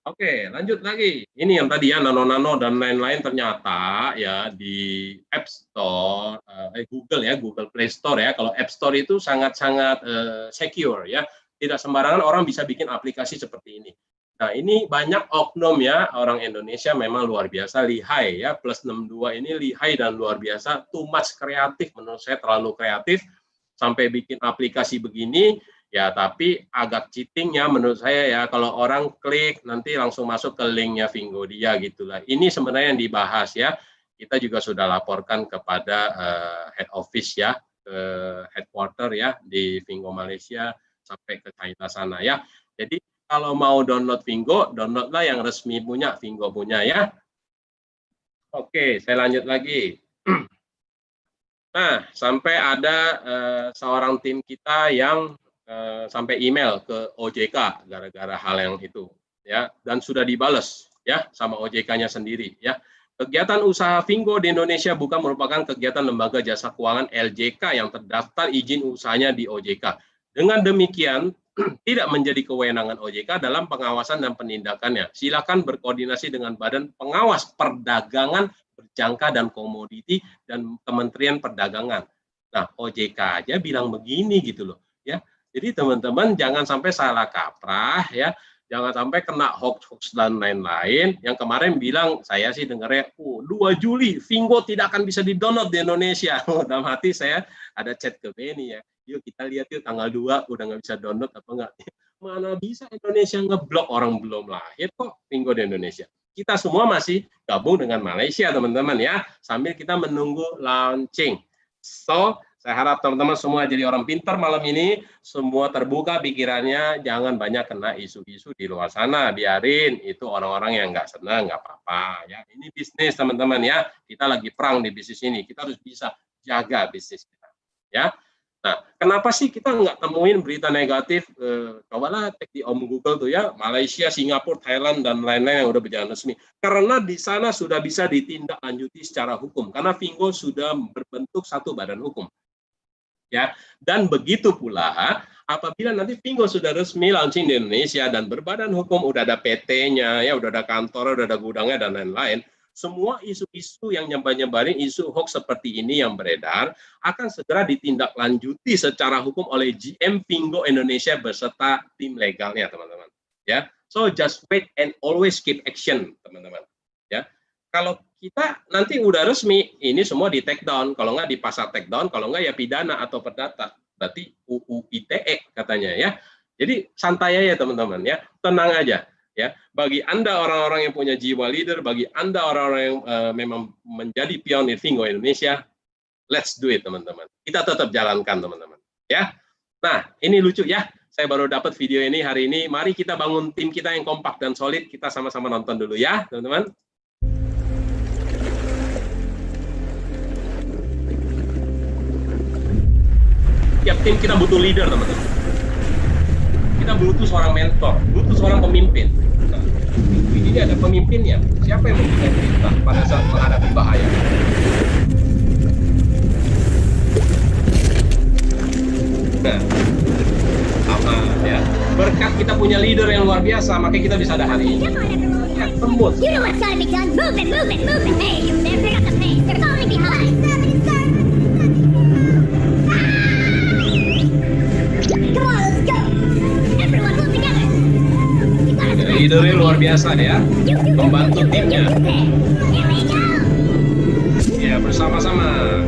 Oke, lanjut lagi. Ini yang tadi ya, nano dan lain-lain ternyata ya di App Store, Google ya, Google Play Store ya. Kalau App Store itu sangat-sangat secure ya. Tidak sembarangan orang bisa bikin aplikasi seperti ini. Nah, ini banyak oknum ya, orang Indonesia memang luar biasa lihai ya, plus 62 ini lihai dan luar biasa, too much kreatif, menurut saya terlalu kreatif, sampai bikin aplikasi begini, ya tapi agak cheating ya menurut saya ya, kalau orang klik nanti langsung masuk ke linknya Fingo dia gitulah. Ini sebenarnya yang dibahas ya, kita juga sudah laporkan kepada head office ya, ke headquarter ya, di Fingo Malaysia, sampai ke China sana ya. Jadi, kalau mau download Fingo, downloadlah yang resmi punya, Fingo punya ya. Oke, saya lanjut lagi. Nah, sampai ada seorang tim kita yang sampai email ke OJK gara-gara hal yang itu, ya, dan sudah dibales ya sama OJK-nya sendiri ya. Kegiatan usaha Fingo di Indonesia bukan merupakan kegiatan lembaga jasa keuangan LJK yang terdaftar izin usahanya di OJK. Dengan demikian, tidak menjadi kewenangan OJK dalam pengawasan dan penindakannya. Silakan berkoordinasi dengan Badan Pengawas Perdagangan Berjangka dan Komoditi dan Kementerian Perdagangan. Nah, OJK aja bilang begini gitu loh, ya. Jadi teman-teman jangan sampai salah kaprah ya. Jangan sampai kena hoax dan lain-lain. Yang kemarin bilang, saya sih dengarnya, 2 Juli, Fingo tidak akan bisa di-download di Indonesia. Dalam hati saya ada chat ke Benny ya. Yuk kita lihat yuk tanggal 2 udah nggak bisa download apa enggak. Mana bisa Indonesia ngeblok, orang belum lahir kok Fingo di Indonesia. Kita semua masih gabung dengan Malaysia teman-teman ya, sambil kita menunggu launching. So, saya harap teman-teman semua jadi orang pintar malam ini, semua terbuka pikirannya, jangan banyak kena isu-isu di luar sana, biarin itu orang-orang yang nggak senang, nggak apa-apa ya. Ini bisnis teman-teman ya, kita lagi perang di bisnis ini, kita harus bisa jaga bisnis kita ya. Nah, kenapa sih kita nggak temuin berita negatif? Cobalah cek di Google tuh ya, Malaysia, Singapura, Thailand, dan lain-lain yang udah berjalan resmi. Karena di sana sudah bisa ditindaklanjuti secara hukum, karena Fingo sudah berbentuk satu badan hukum. Ya, dan begitu pula apabila nanti Fingo sudah resmi launching di Indonesia dan berbadan hukum, udah ada PT-nya, ya, udah ada kantor, udah ada gudangnya, dan lain-lain, semua isu-isu yang nyebar-nyebarin isu hoax seperti ini yang beredar akan segera ditindaklanjuti secara hukum oleh GM Vingo Indonesia beserta tim legalnya, teman-teman. Ya, so just wait and always keep action, teman-teman. Ya, kalau kita nanti udah resmi, ini semua di take down. Kalau nggak di pasar take down, kalau nggak ya pidana atau perdata. Berarti UU ITE katanya ya. Jadi santai aja teman-teman ya, tenang aja ya. Bagi Anda orang-orang yang punya jiwa leader, bagi Anda orang-orang yang memang menjadi pionir Vingo Indonesia, let's do it teman-teman. Kita tetap jalankan teman-teman ya. Nah, ini lucu ya. Saya baru dapat video ini hari ini. Mari kita bangun tim kita yang kompak dan solid. Kita sama-sama nonton dulu ya, teman-teman. Tiap tim kita butuh leader, teman-teman. Kita butuh seorang mentor, butuh seorang pemimpin. Nah, ini ada pemimpinnya. Siapa yang memberikan perintah pada saat menghadapi bahaya? Nah, sama ya. Berkat kita punya leader yang luar biasa, makanya kita bisa ada hari ini. Ya, tembus. You know what's gotta be done? Movement, movement, movement. Hey, you there, pick up the pace. They're falling behind. Come on, let's go. Everyone, move together. You got it. Leadernya luar biasa ya, membantu timnya. Here we go. Ya, bersama-sama.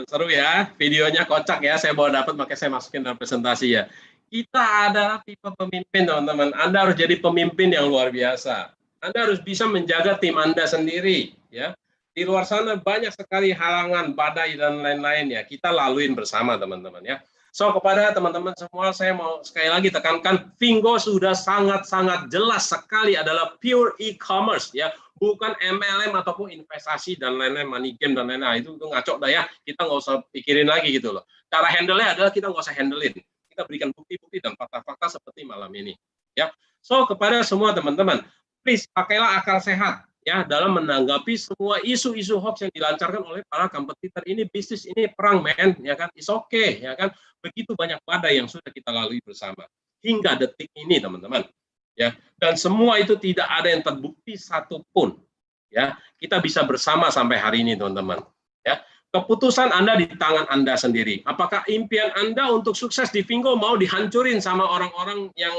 Seru ya, videonya kocak ya, saya bawa dapat makanya saya masukin dalam presentasi ya. Kita adalah tipe pemimpin teman-teman, Anda harus jadi pemimpin yang luar biasa. Anda harus bisa menjaga tim Anda sendiri ya. Di luar sana banyak sekali halangan, badai dan lain-lain ya, kita laluin bersama teman-teman ya. So kepada teman-teman semua saya mau sekali lagi tekankan, Vingo sudah sangat-sangat jelas sekali adalah pure e-commerce ya. Bukan MLM ataupun investasi dan lain-lain, money game dan lain-lain, itu ngaco dah ya, kita nggak usah pikirin lagi gitu loh. Cara handle-nya adalah kita nggak usah handlein, kita berikan bukti-bukti dan fakta-fakta seperti malam ini ya. So kepada semua teman-teman, please pakailah akal sehat ya dalam menanggapi semua isu-isu hoax yang dilancarkan oleh para kompetitor ini. Bisnis ini perang men ya kan, it's okay ya kan, begitu banyak badai yang sudah kita lalui bersama hingga detik ini teman-teman. Ya, dan semua itu tidak ada yang terbukti satupun. Ya, kita bisa bersama sampai hari ini, teman-teman. Ya, keputusan Anda di tangan Anda sendiri. Apakah impian Anda untuk sukses di Vingo mau dihancurin sama orang-orang yang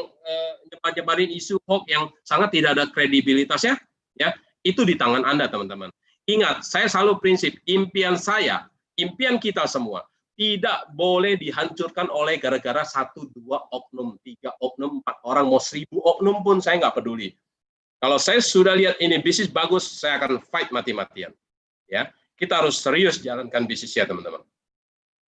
nyebar-nyebarin isu hoax yang sangat tidak ada kredibilitasnya? Ya, itu di tangan Anda, teman-teman. Ingat, saya selalu prinsip impian saya, impian kita semua tidak boleh dihancurkan oleh gara-gara 1, 2 oknum, 3 oknum, 4 orang, mau 1000 oknum pun saya nggak peduli. Kalau saya sudah lihat ini bisnis bagus, saya akan fight mati-matian. Ya, kita harus serius jalankan bisnisnya teman-teman.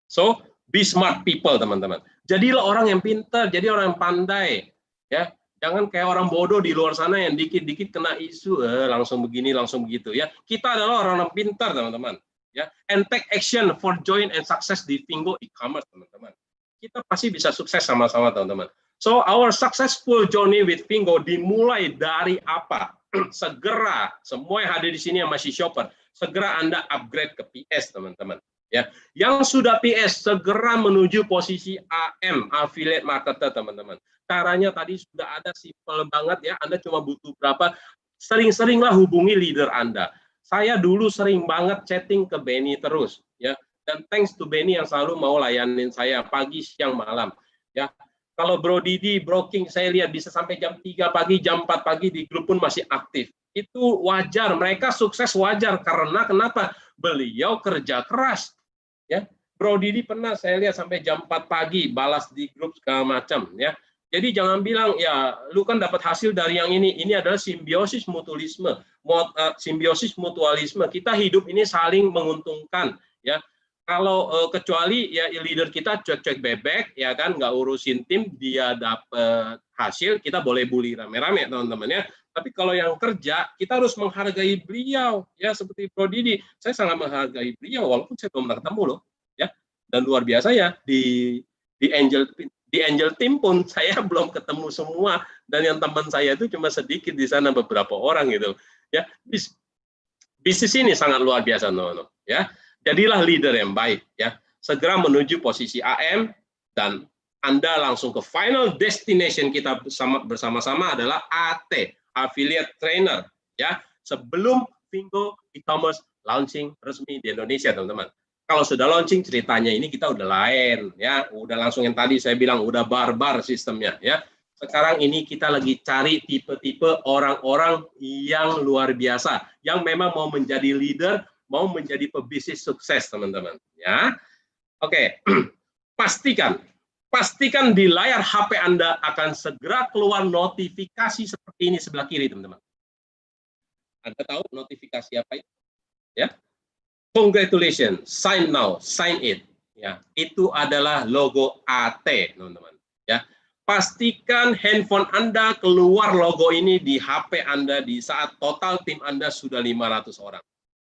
So, be smart people teman-teman. Jadilah orang yang pintar, jadi orang yang pandai. Ya, jangan kayak orang bodoh di luar sana yang dikit-dikit kena isu, langsung begini, langsung begitu. Ya, kita adalah orang yang pintar teman-teman. Ya, and take action for join and success di Vingo e-commerce teman-teman. Kita pasti bisa sukses sama-sama teman-teman. So our successful journey with Vingo dimulai dari apa? Segera semua yang hadir di sini yang masih shopper, segera Anda upgrade ke PS teman-teman. Ya, yang sudah PS segera menuju posisi AM, affiliate marketer teman-teman. Caranya tadi sudah ada, simple banget ya. Anda cuma butuh berapa? Sering-seringlah hubungi leader Anda. Saya dulu sering banget chatting ke Benny terus, ya. Dan thanks to Benny yang selalu mau layanin saya pagi, siang, malam, ya. Kalau Bro Didi, Bro King, saya lihat bisa sampai jam 3 pagi, jam 4 pagi di grup pun masih aktif. Itu wajar, mereka sukses wajar karena kenapa? Beliau kerja keras, ya. Bro Didi pernah saya lihat sampai jam 4 pagi balas di grup segala macam, ya. Jadi jangan bilang ya lu kan dapat hasil dari yang ini adalah simbiosis mutualisme, simbiosis mutualisme. Kita hidup ini saling menguntungkan ya. Kalau kecuali ya leader kita cuek-cuek bebek, ya kan, nggak urusin tim, dia dapat hasil, kita boleh bully rame-rame teman-teman ya. Tapi kalau yang kerja, kita harus menghargai beliau, ya seperti Bro Didi. Saya sangat menghargai beliau, walaupun saya belum pernah ketemu loh, ya. Dan luar biasa ya di Angel Team pun saya belum ketemu semua, dan yang teman saya itu cuma sedikit di sana, beberapa orang gitu, ya. Bisnis ini sangat luar biasa, teman-teman, ya. Jadilah leader yang baik, ya. Segera menuju posisi AM, dan Anda langsung ke final destination kita bersama-sama adalah AT, Affiliate Trainer, ya. Sebelum Fingo e-commerce launching resmi di Indonesia, teman-teman. Kalau sudah launching, ceritanya ini kita udah lain, ya. Udah langsung yang tadi saya bilang, udah barbar sistemnya, ya. Sekarang ini kita lagi cari tipe-tipe orang-orang yang luar biasa, yang memang mau menjadi leader, mau menjadi pebisnis sukses, teman-teman, ya. Oke, pastikan di layar HP Anda akan segera keluar notifikasi seperti ini sebelah kiri, teman-teman. Anda tahu notifikasi apa itu? Ya, congratulations, sign now, sign it. Ya, itu adalah logo AT, teman-teman. Ya, pastikan handphone Anda keluar logo ini di HP Anda di saat total tim Anda sudah 500 orang.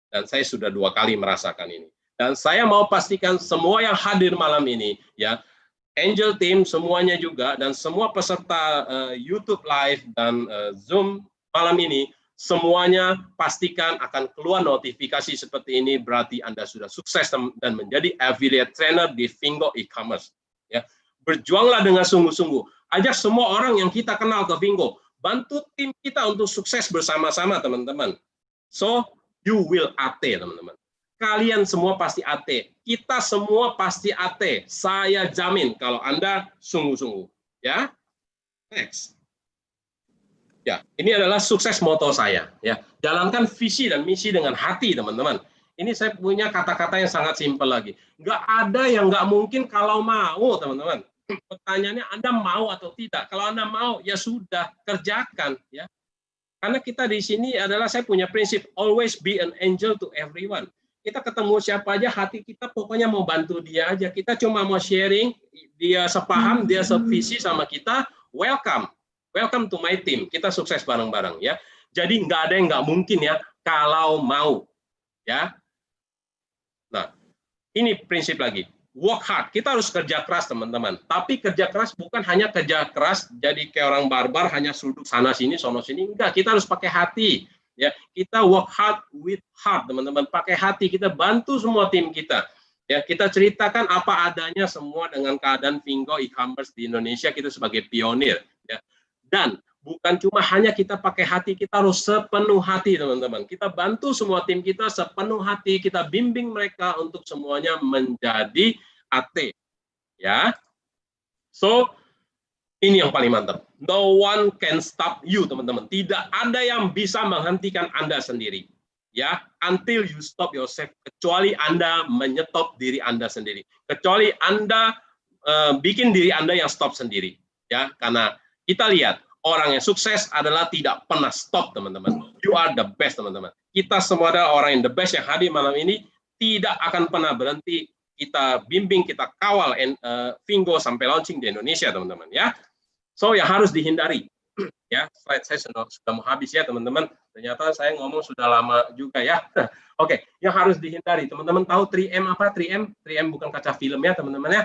Dan saya sudah 2 kali merasakan ini. Dan saya mau pastikan semua yang hadir malam ini, ya, Angel Team semuanya juga, dan semua peserta YouTube Live dan Zoom malam ini, semuanya pastikan akan keluar notifikasi seperti ini, berarti Anda sudah sukses dan menjadi affiliate trainer di Fingo e-commerce. Ya. Berjuanglah dengan sungguh-sungguh. Ajak semua orang yang kita kenal ke Fingo. Bantu tim kita untuk sukses bersama-sama, teman-teman. So, you will AT, teman-teman. Kalian semua pasti AT. Kita semua pasti AT. Saya jamin kalau Anda sungguh-sungguh. Ya. Next. Ya, ini adalah sukses moto saya. Ya, jalankan visi dan misi dengan hati, teman-teman. Ini saya punya kata-kata yang sangat simpel lagi. Nggak ada yang nggak mungkin kalau mau, teman-teman. Pertanyaannya Anda mau atau tidak. Kalau Anda mau, ya sudah, kerjakan. Ya. Karena kita di sini adalah, saya punya prinsip always be an angel to everyone. Kita ketemu siapa aja, hati kita pokoknya mau bantu dia aja. Kita cuma mau sharing, dia sepaham, dia sevisi sama kita, welcome. Welcome to my team. Kita sukses bareng-bareng, ya. Jadi nggak ada yang nggak mungkin, ya, kalau mau, ya. Nah, ini prinsip lagi. Work hard. Kita harus kerja keras, teman-teman. Tapi kerja keras bukan hanya kerja keras jadi kayak orang barbar, hanya sudut sana sini, sono sini. Enggak, kita harus pakai hati. Ya, kita work hard with heart, teman-teman. Pakai hati, kita bantu semua tim kita. Ya, kita ceritakan apa adanya semua dengan keadaan Fingo e-commerce di Indonesia, kita sebagai pionir. Ya. Dan bukan cuma hanya kita pakai hati, kita harus sepenuh hati, teman-teman. Kita bantu semua tim kita sepenuh hati, kita bimbing mereka untuk semuanya menjadi AT. Ya. So, ini yang paling mantap. No one can stop you, teman-teman. Tidak ada yang bisa menghentikan Anda sendiri. Ya, until you stop yourself, kecuali Anda menyetop diri Anda sendiri. Kecuali Anda bikin diri Anda yang stop sendiri. Ya, karena kita lihat orang yang sukses adalah tidak pernah stop, teman-teman. You are the best, teman-teman. Kita semua adalah orang yang the best yang hadir malam ini, tidak akan pernah berhenti. Kita bimbing, kita kawal Fingo sampai launching di Indonesia, teman-teman, ya. So, yang harus dihindari, ya. Slide saya sudah mau habis, ya, teman-teman. Ternyata saya ngomong sudah lama juga, ya. Oke, yang harus dihindari, teman-teman tahu 3M apa? 3M bukan kaca film, ya, teman-teman, ya.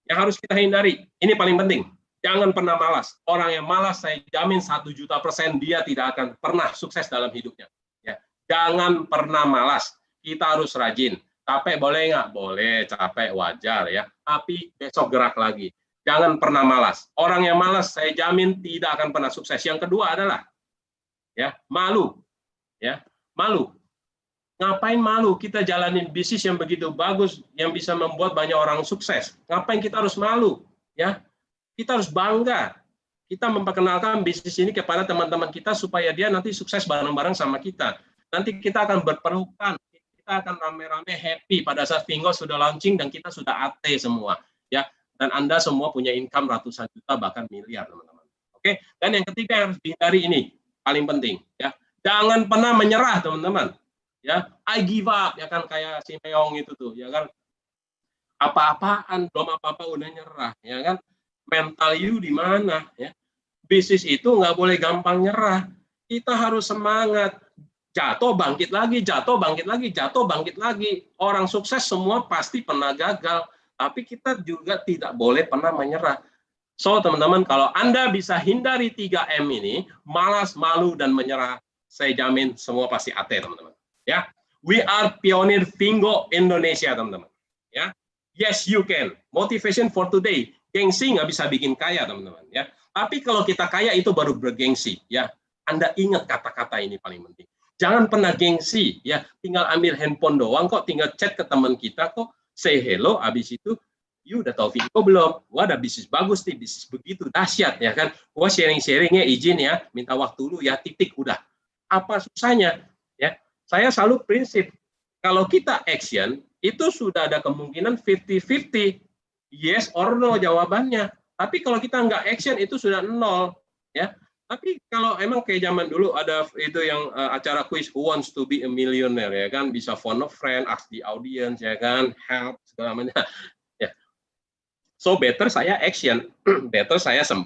Yang harus kita hindari, ini paling penting. Jangan pernah malas. Orang yang malas, saya jamin 1.000.000% dia tidak akan pernah sukses dalam hidupnya. Ya. Jangan pernah malas. Kita harus rajin. Capek boleh nggak? Boleh, capek wajar, ya. Tapi besok gerak lagi. Jangan pernah malas. Orang yang malas, saya jamin tidak akan pernah sukses. Yang kedua adalah, ya, malu. Ya, malu. Ngapain malu? Kita jalanin bisnis yang begitu bagus, yang bisa membuat banyak orang sukses. Ngapain kita harus malu? Ya, kita harus bangga. Kita memperkenalkan bisnis ini kepada teman-teman kita supaya dia nanti sukses bareng-bareng sama kita. Nanti kita akan berpelukan. Kita akan rame-rame happy pada saat Fingo sudah launching dan kita sudah AT semua, ya. Dan Anda semua punya income ratusan juta bahkan miliar, teman-teman. Oke. Dan yang ketiga yang harus dihindari ini paling penting, ya. Jangan pernah menyerah, teman-teman. Ya, I give up, ya kan, kayak si Meong itu tuh, ya kan. Apa-apaan, belum apa-apa udah nyerah, ya kan? Mental you di mana, ya? Bisnis itu nggak boleh gampang nyerah. Kita harus semangat. Jatuh, bangkit lagi, jatuh, bangkit lagi, jatuh, bangkit lagi. Orang sukses semua pasti pernah gagal. Tapi kita juga tidak boleh pernah menyerah. So, teman-teman, kalau Anda bisa hindari 3M ini, malas, malu, dan menyerah, saya jamin semua pasti AT, teman-teman. Ya, we are pionir Fingo Indonesia, teman-teman. Ya, yes you can. Motivation for today. Gengsi nggak bisa bikin kaya, teman-teman. Ya, tapi kalau kita kaya itu baru bergengsi. Ya, Anda ingat kata-kata ini paling penting. Jangan pernah gengsi. Ya, tinggal ambil handphone doang kok, tinggal chat ke teman kita kok, say hello, habis itu you udah tahu Fingo belum? Wah, ada bisnis bagus nih, bisnis begitu dahsyat ya kan? Wah, sharing-sharingnya izin ya, minta waktu dulu ya, titik udah. Apa susahnya? Ya, saya selalu prinsip kalau kita action itu sudah ada kemungkinan 50-50, yes or no jawabannya. Tapi kalau kita nggak action itu sudah 0, ya. Tapi kalau emang kayak zaman dulu ada itu yang acara quiz Who Wants to be a Millionaire ya kan, bisa phone a friend, ask the audience ya kan, help segala macam. So better saya action, better saya